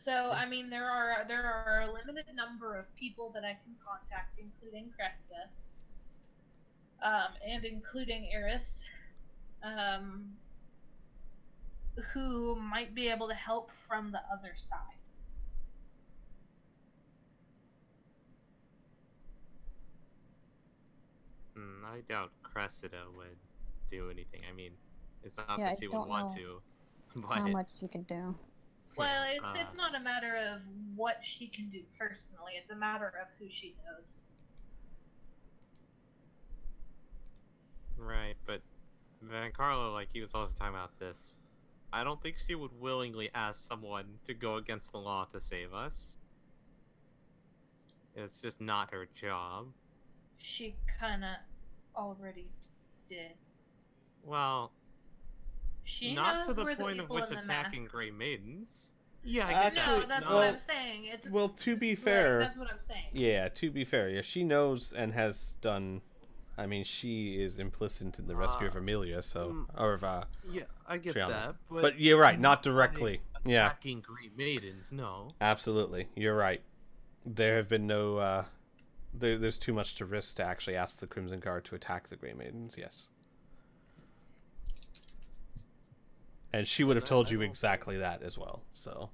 So, I mean, there are a limited number of people that I can contact, including Kreska, and including Eris, who might be able to help from the other side. I doubt Cressida would do anything. I mean, it's not Yeah, that I she would don't want know to, but How much you can do. Well, yeah, it's not a matter of what she can do personally. It's a matter of who she knows. right. But Van Carlo, like he was also talking about this. I don't think she would willingly ask someone to go against the law to save us. It's just not her job. She kinda already did. Well, She not knows to the where the point of people which in the attacking masks. Grey Maidens. Yeah, I get Actually, No, that. that's No. what I'm saying. It's Well, to be like, fair, that's what I'm saying. yeah, to be fair, yeah, she knows and has done. I mean, she is implicit in the rescue of Amelia, so or of Yeah, I get Triana. that, But you're right, not by directly. Yeah, attacking Green Maidens, no. absolutely, you're right. There have been no. There's too much to risk to actually ask the Crimson Guard to attack the Grey Maidens. Yes, and she would have That told I you don't exactly that as well. So.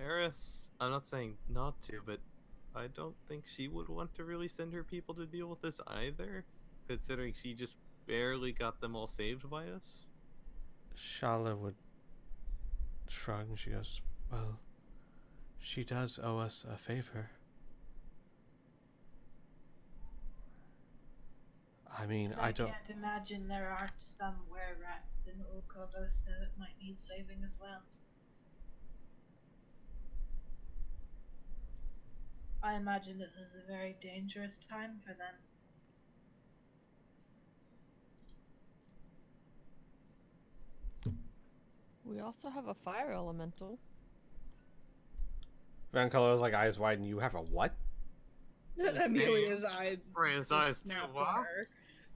Eris, I'm not saying not to, but I don't think she would want to really send her people to deal with this either, considering she just barely got them all saved by us. Shala would shrug and she goes, well, she does owe us a favor. I mean, I don't... can't imagine there aren't some were-rats in Old Corvosa that might need saving as well. I imagine this is a very dangerous time for them. We also have a fire elemental. Van Color's like eyes wide and you have a what? Amelia's eyes. Freya's just eyes too, snapped wow. on her.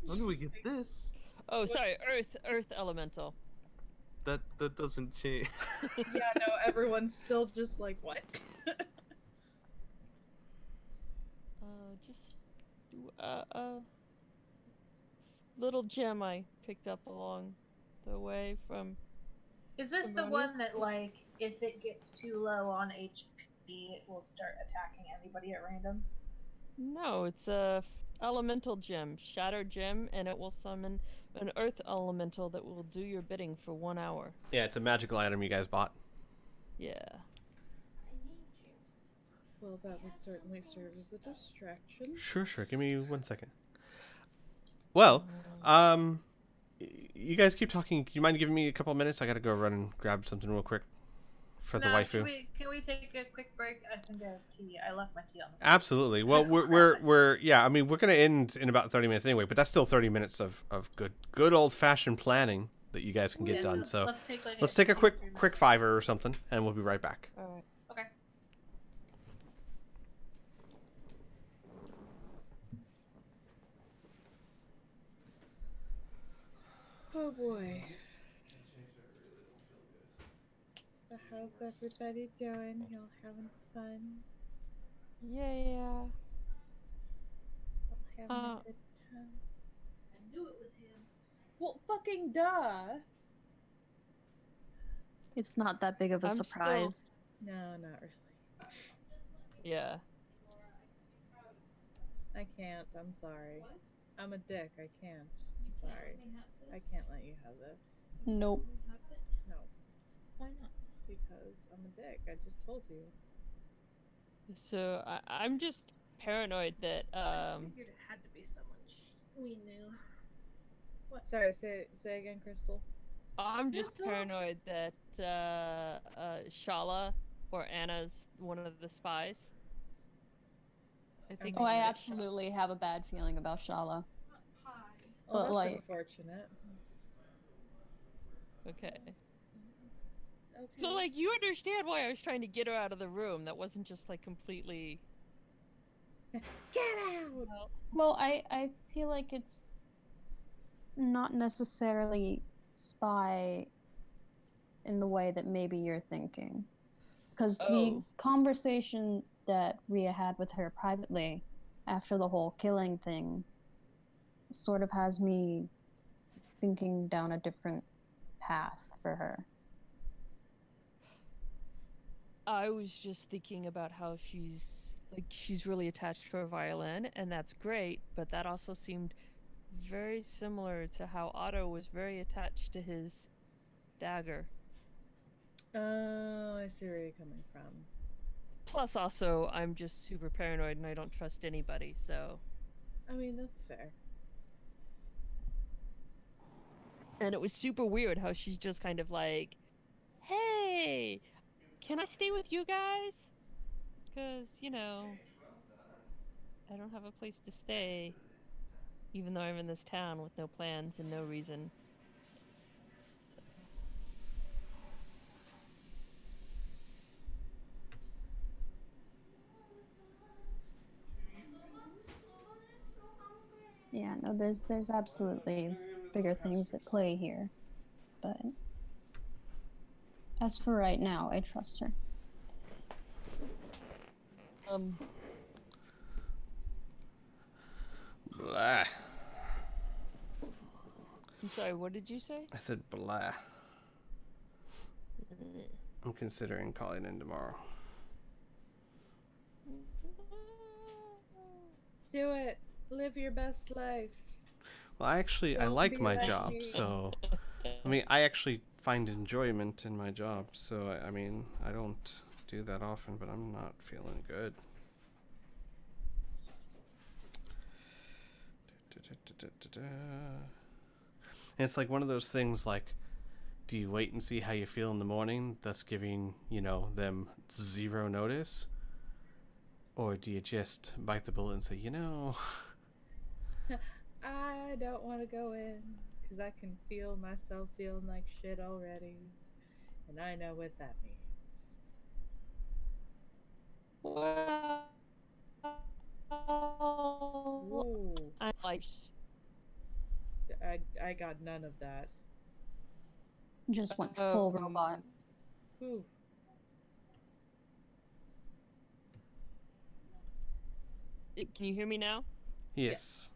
When do we get this? Oh, sorry, earth elemental. That doesn't change. Yeah, no, everyone's still just like, what? Just little gem I picked up along away from. Is this the Pneumonia? one that, like, if it gets too low on HP, it will start attacking anybody at random? No, it's a elemental gem, Shatter Gem, and it will summon an earth elemental that will do your bidding for 1 hour. Yeah, it's a magical item you guys bought. Yeah. Well, that would certainly serve as a distraction. Sure. Give me 1 second. Well, you guys keep talking. Do you mind giving me a couple of minutes? I gotta go run and grab something real quick for the waifu. Can we take a quick break? I think I have tea. I left my tea on the stove. Absolutely. Well, we're yeah. I mean, we're gonna end in about 30 minutes anyway, but that's still 30 minutes of good old fashioned planning that you guys can get done. So let's take a quick fiver or something, and we'll be right back. All right. Okay. Oh boy. So how's everybody doing? Y'all having fun? Yeah. Y'all having a good time? I knew it was him. Well, fucking duh. It's not that big of a I'm surprise. No, not really. Yeah. I can't. I'm sorry. I'm a dick. I can't. I'm sorry. I can't let you have this. Nope. No. Why not? Because I'm a dick. I just told you. So I'm just paranoid that I figured it had to be someone we knew. What? Sorry. Say again, Crystal. I'm just Crystal? paranoid that Shala or Anna's one of the spies. I think. Oh, I that- absolutely have a bad feeling about Shala. Hi. Oh, But, that's like- unfortunate. Okay. Okay. So like you understand why I was trying to get her out of the room. That wasn't just like completely. Get out! Well, I feel like it's not necessarily spy in the way that maybe you're thinking. Because the Oh. conversation that Rhea had with her privately after the whole killing thing sort of has me thinking down a different path for her. I was just thinking about how she's really attached to her violin, and that's great, but that also seemed very similar to how Otto was very attached to his dagger. Oh, I see where you're coming from. Plus also I'm just super paranoid and I don't trust anybody, so I mean, that's fair. and it was super weird how she's just kind of like, "Hey, can I stay with you guys? Because, you know, I don't have a place to stay, even though I'm in this town with no plans and no reason." Yeah, no, there's absolutely bigger things at play here. But as for right now, I trust her. Blah. I'm sorry, what did you say? I said blah. I'm considering calling in tomorrow. Do it. Live your best life. Well, I Don't like be my like job, me. so I mean, I actually find enjoyment in my job. So I mean, I don't do that often, but I'm not feeling good. And it's like one of those things like, do you wait and see how you feel in the morning, thus giving, you know, them zero notice? Or do you just bite the bullet and say, you know... I don't want to go in because I can feel myself feeling like shit already. And I know what that means. Well, Ooh, I like. I got none of that. Just went full robot. Ooh. Can you hear me now? Yes.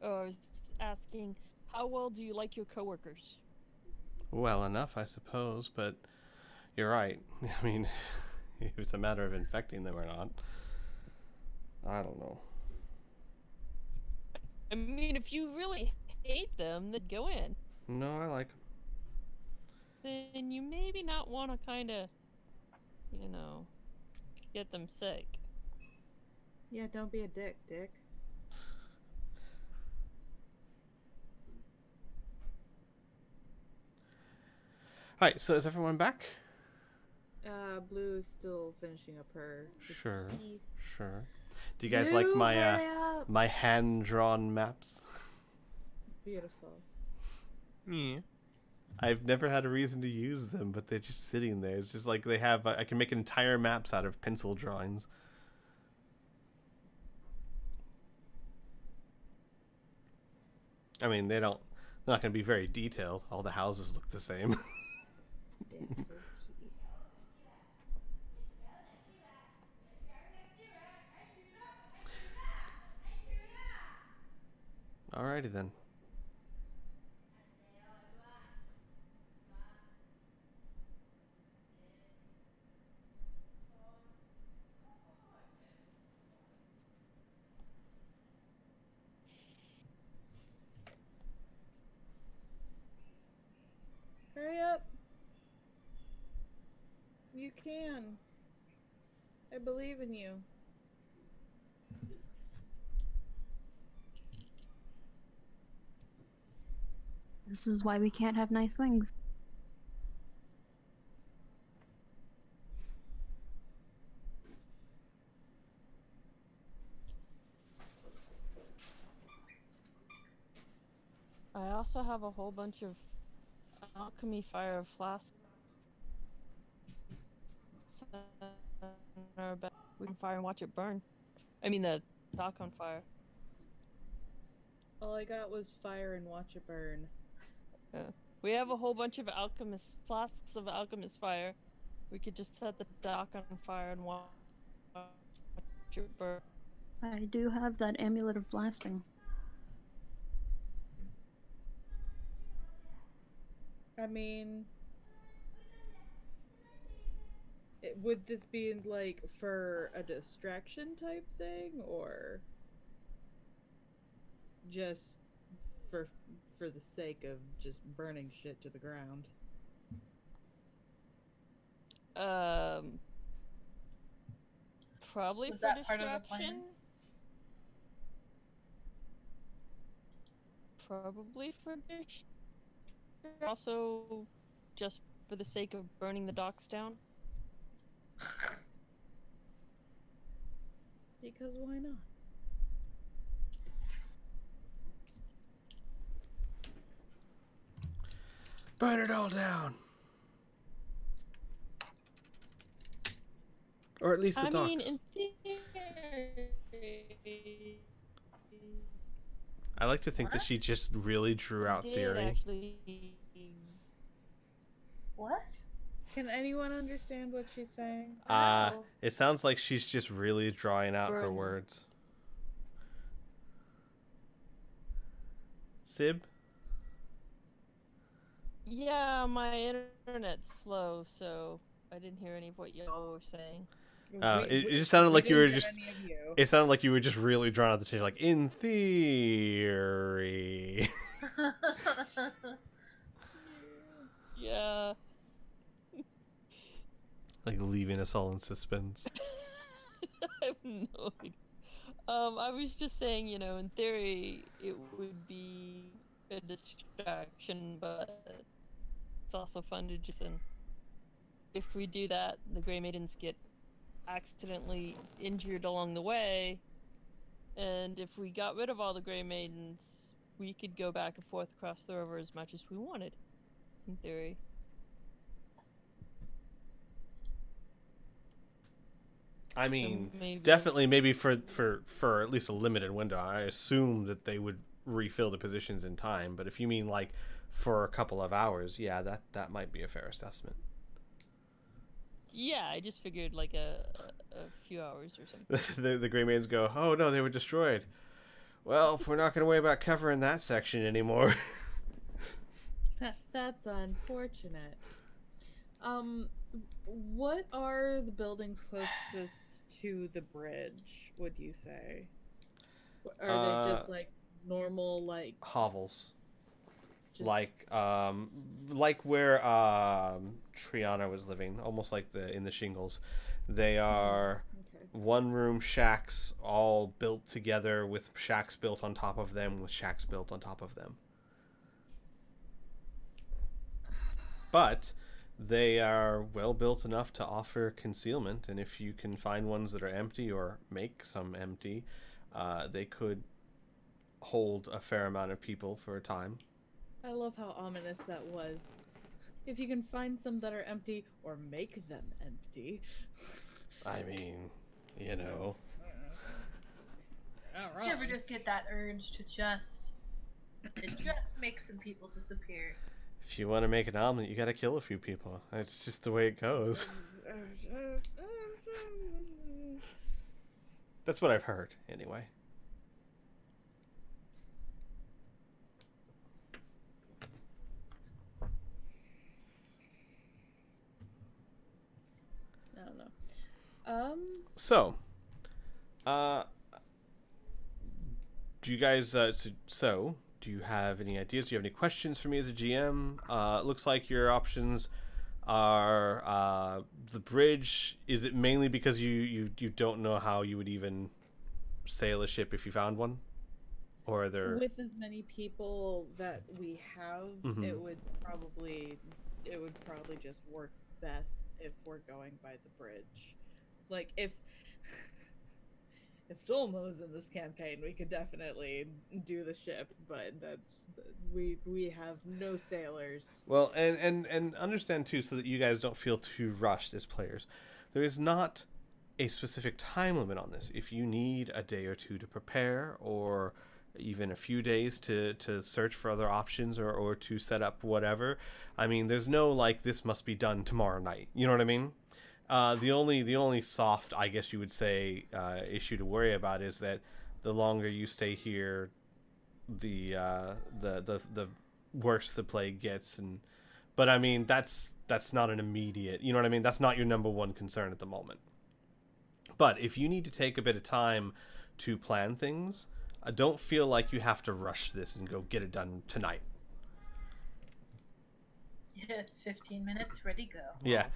Oh, I was asking, How well do you like your coworkers? Well enough, I suppose, but you're right. I mean, if it's a matter of infecting them or not, I don't know. I mean, if you really hate them, then go in. No, I like them. Then you maybe not want to kind of, you know, get them sick. Yeah, don't be a dick. Alright, so is everyone back? Blue is still finishing up her. Sure. tea. Sure. Do you guys Blue, like my hurry up. my hand-drawn maps? It's beautiful. Yeah. I've never had a reason to use them, but they're just sitting there. It's just like they have. I can make entire maps out of pencil drawings. I mean, they're not going to be very detailed. All the houses look the same. Yeah, so cute. Alrighty then. Hurry up. You can. I believe in you. This is why we can't have nice things. I also have a whole bunch of alchemy fire flasks. We can fire and watch it burn. I mean, the dock on fire. All I got was fire and watch it burn. We have a whole bunch of flasks of alchemist fire. We could just set the dock on fire and watch it burn. I do have that amulet of blasting. I mean, would this be like for a distraction type thing, or just for the sake of just burning shit to the ground? Probably Was for that part of the plan? distraction. Probably for distraction. Also, just for the sake of burning the docks down. Because why not? Burn it all down. Or at least the docks. I mean, in theory, I like to think that she just really drew out did theory. actually. What? Can anyone understand what she's saying? It sounds like she's just really drawing out her Burn. words. Sib? Yeah, my internet's slow, so I didn't hear any of what y'all were saying. It just sounded like you were didn't just. get any of you. It sounded like you were just really drawing out the change, like in theory. Yeah. Like leaving us all in suspense. I have no idea. I was just saying, you know, in theory, it would be a distraction, but it's also fun to just. And if we do that, the Grey Maidens get accidentally injured along the way, and if we got rid of all the Grey Maidens, we could go back and forth across the river as much as we wanted, in theory. I mean, maybe. definitely, maybe for at least a limited window. I assume that they would refill the positions in time, but if you mean like for a couple of hours, yeah, that might be a fair assessment. Yeah, I just figured like a few hours or something. the Grey Maidens go, oh no, they were destroyed. Well, we're not going to worry about covering that section anymore. That's unfortunate. What are the buildings closest to the bridge, would you say? Are they just like normal, like hovels? just... Like where Triana was living, almost like in the shingles. They are one room shacks all built together with shacks built on top of them with shacks built on top of them. But they are well built enough to offer concealment, and if you can find ones that are empty or make some empty, they could hold a fair amount of people for a time. I love how ominous that was. If you can find some that are empty or make them empty. I mean, you know. You ever just get that urge to just make some people disappear? If you want to make an omelet, you got to kill a few people. It's just the way it goes. That's what I've heard, anyway. I don't know. So, do you guys, do you have any ideas? Do you have any questions for me as a GM? It looks like your options are the bridge. Is it mainly because you don't know how you would even sail a ship if you found one? Or are there... With as many people that we have, it would probably just work best if we're going by the bridge. Like, if Dolmo's in this campaign, we could definitely do the ship, but we have no sailors. Well, and understand too, so that you guys don't feel too rushed as players. There is not a specific time limit on this. If you need a day or two to prepare, or even a few days to search for other options, or to set up whatever, I mean, there's no like this must be done tomorrow night. You know what I mean? The only soft, I guess you would say, issue to worry about is that the longer you stay here, the worse the plague gets. But I mean, that's not an immediate, you know what I mean? That's not your number one concern at the moment. But if you need to take a bit of time to plan things, I don't feel like you have to rush this and go get it done tonight. Yeah, 15 minutes, ready, go. Yeah.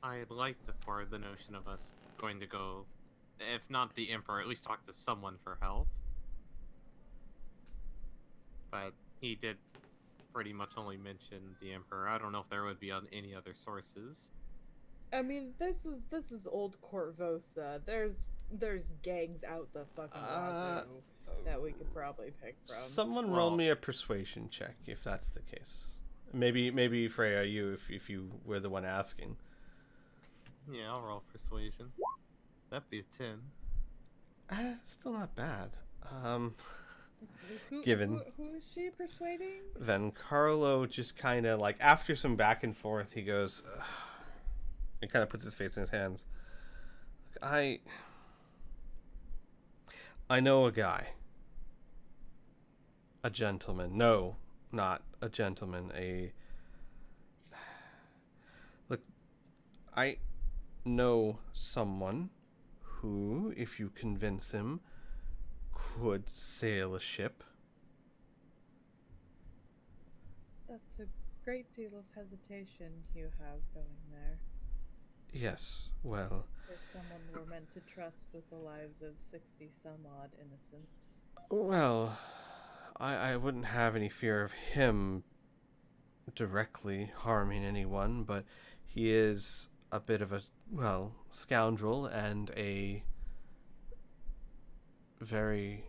I like to forward the notion of us going to go, if not the Emperor, at least talk to someone for help. But he did pretty much only mention the Emperor. I don't know if there would be any other sources. I mean, this is old Corvosa. There's gangs out the fucking wazoo that we could probably pick from. Someone roll me a persuasion check if that's the case. Maybe Freya, you if you were the one asking. Yeah, I'll roll persuasion. That'd be a 10. Still not bad. Who is she persuading? Then Carlo just kind of like, after some back and forth, he goes, he kind of puts his face in his hands. Look, I know a guy. A gentleman. No, not a gentleman. Look, I know someone who, if you convince him, could sail a ship. That's a great deal of hesitation you have going there. Yes, well... There's someone we're meant to trust with the lives of 60-some-odd innocents. Well, I wouldn't have any fear of him directly harming anyone, but he is a bit of a, well, scoundrel and a very,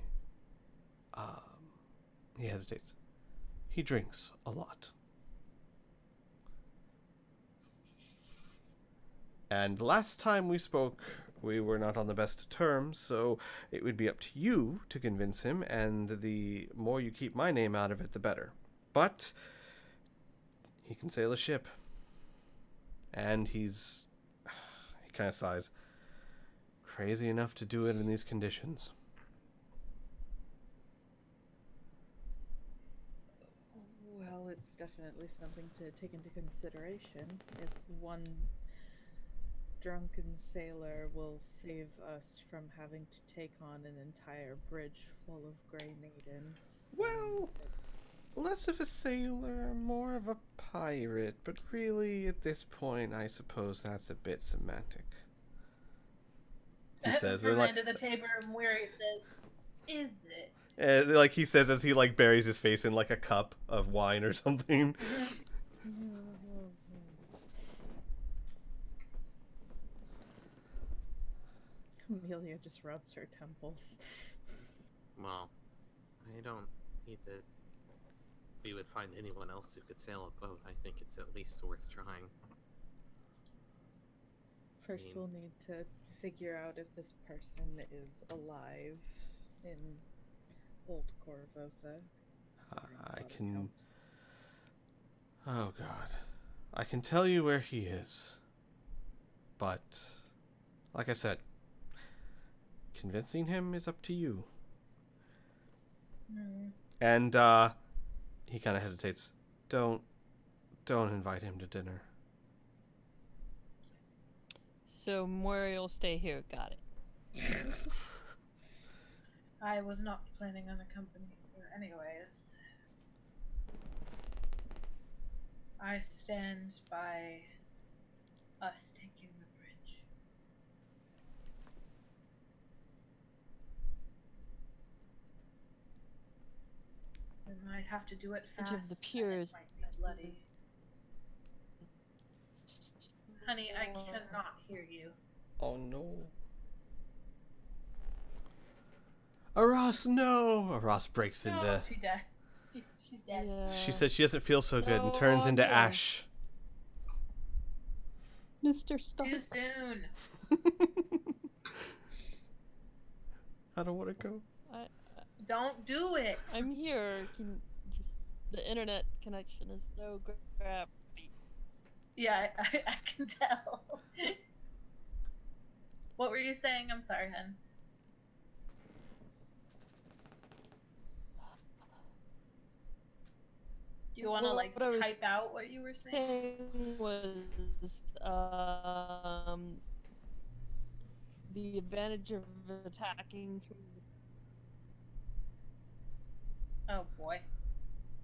he hesitates. He drinks a lot. And last time we spoke, we were not on the best of terms, so it would be up to you to convince him, and the more you keep my name out of it, the better. But he can sail a ship. And he kind of sighs, crazy enough to do it in these conditions. definitely something to take into consideration. If one drunken sailor will save us from having to take on an entire bridge full of gray maidens. Well, less of a sailor, more of a pirate, but really, at this point, I suppose that's a bit semantic. He says, From like, under the table, and Weary says, "Is it?" like he says as he like buries his face in like a cup of wine or something. Amelia just rubs her temples. Well, I don't think that we would find anyone else who could sail a boat. I think it's at least worth trying. First, we'll need to figure out if this person is alive in Old Corvosa. I can... Oh, God. I can tell you where he is. But, like I said, convincing him is up to you. And, he kind of hesitates. Don't invite him to dinner. So Mori will stay here. Got it. I was not planning on accompanying her anyways. I stand by us taking the bridge. We might have to do it Bridge fast. of the and Piers. it might be bloody. Honey, I cannot hear you. Oh, no. Aras, no! Aras breaks No, into... she's dead. She's dead. Yeah. She says she doesn't feel so good and No, turns into yeah. ash. Mr. Stark. Too soon. I don't want to go. Don't do it. I'm here. The internet connection is so crappy. Yeah, I can tell. What were you saying? I'm sorry, hun. Do you want to like What I was type out what you were saying? Was the advantage of attacking from Oh boy,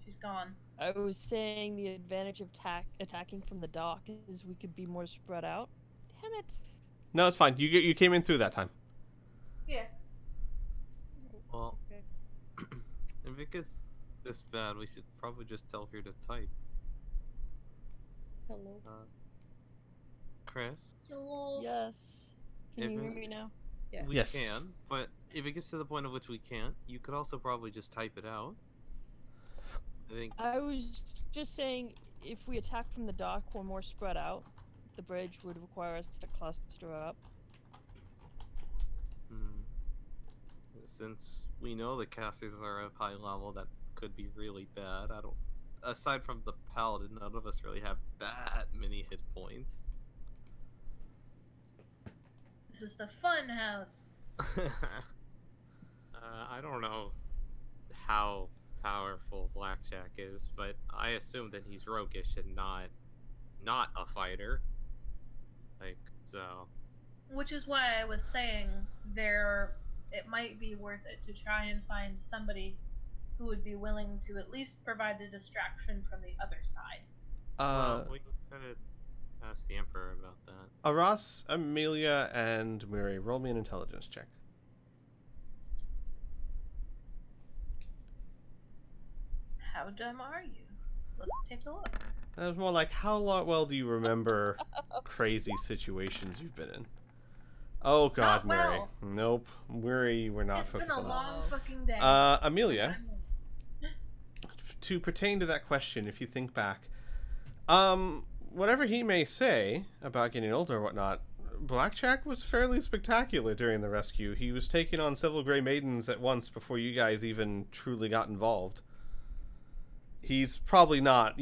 she's gone. I was saying the advantage of attacking from the dock is we could be more spread out. Damn it. No, it's fine. You came in through that time. Yeah. Well, Okay. if it gets this bad, we should probably just tell her to type. Hello. Chris? Hello. Yes. Can If you it- hear me now? Yeah. We Yes. can, but if it gets to the point of which we can't, you could also probably just type it out. I think. I was just saying if we attack from the dock, we're more spread out. The bridge would require us to cluster up. Since we know the casters are of high level, that could be really bad. I don't. Aside from the paladin, none of us really have that many hit points. This is the fun house. I don't know how powerful Blackjack is, but I assume that he's roguish and not a fighter. Like, so. Which is why I was saying it might be worth it to try and find somebody who would be willing to at least provide a distraction from the other side. Well, we could ask the Emperor about that. Aras, Amelia, and Miri, roll me an intelligence check. How dumb are you? Let's take a look. That was more like, how well do you remember crazy situations you've been in? Oh God, Not well. Miri. Nope. Miri, we're not It's been focused a on this. long fucking day. Amelia, to pertain to that question, if you think back, whatever he may say about getting older or whatnot, Blackjack was fairly spectacular during the rescue. He was taking on several Grey Maidens at once before you guys even truly got involved. He's probably not,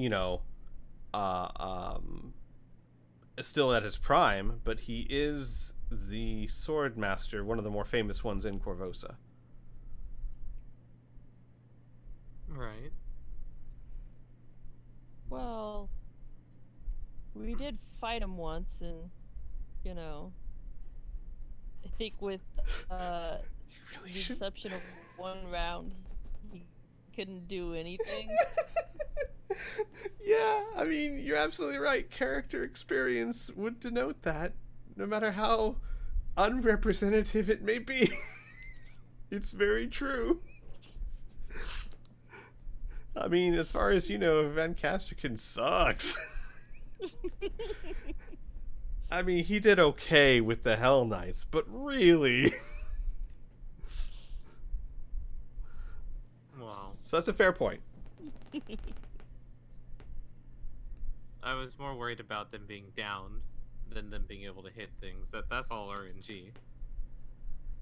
still at his prime, but he is the sword master, one of the more famous ones in Corvosa. Right. Well, we did fight him once, and you know, I think with the exception of one round, he couldn't do anything. Yeah, I mean, you're absolutely right. Character experience would denote that, no matter how unrepresentative it may be. It's very true. I mean, as far as you know, Van Casterkin sucks. I mean, he did okay with the Hell Knights, but really... Well, So that's a fair point. I was more worried about them being downed than them being able to hit things. That's all RNG.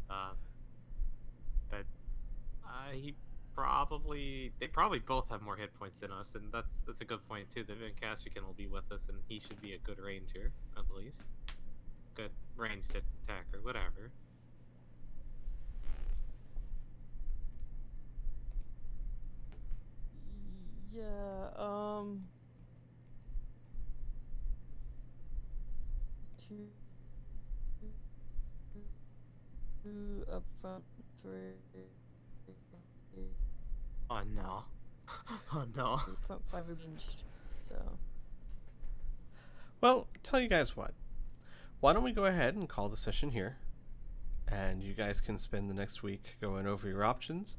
But they probably both have more hit points than us, and that's a good point too. That Van Casterkin will be with us, and he should be a good ranger at least, good ranged attacker, whatever. Yeah, two up front, 3. Oh no. Oh no. Front 5 ranged, so. Well, tell you guys what. Why don't we go ahead and call the session here, and you guys can spend the next week going over your options.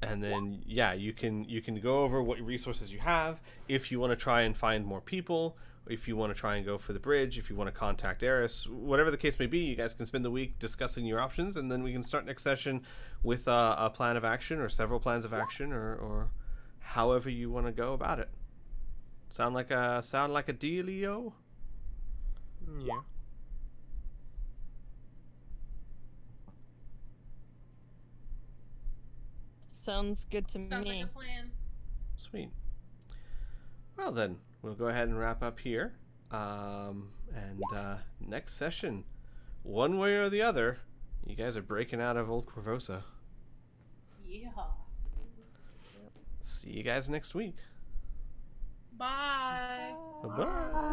And then, yeah, you can go over what resources you have. If you want to try and find more people, if you want to try and go for the bridge, if you want to contact Eris, whatever the case may be, you guys can spend the week discussing your options, and then we can start next session with a plan of action or several plans of action, or however you want to go about it. Sound like a dealio? Yeah. Sounds good to Sounds me. like a plan. Sweet. Well then, we'll go ahead and wrap up here. Next session, one way or the other, you guys are breaking out of Old Corvosa. Yeah. See you guys next week. Bye. Bye.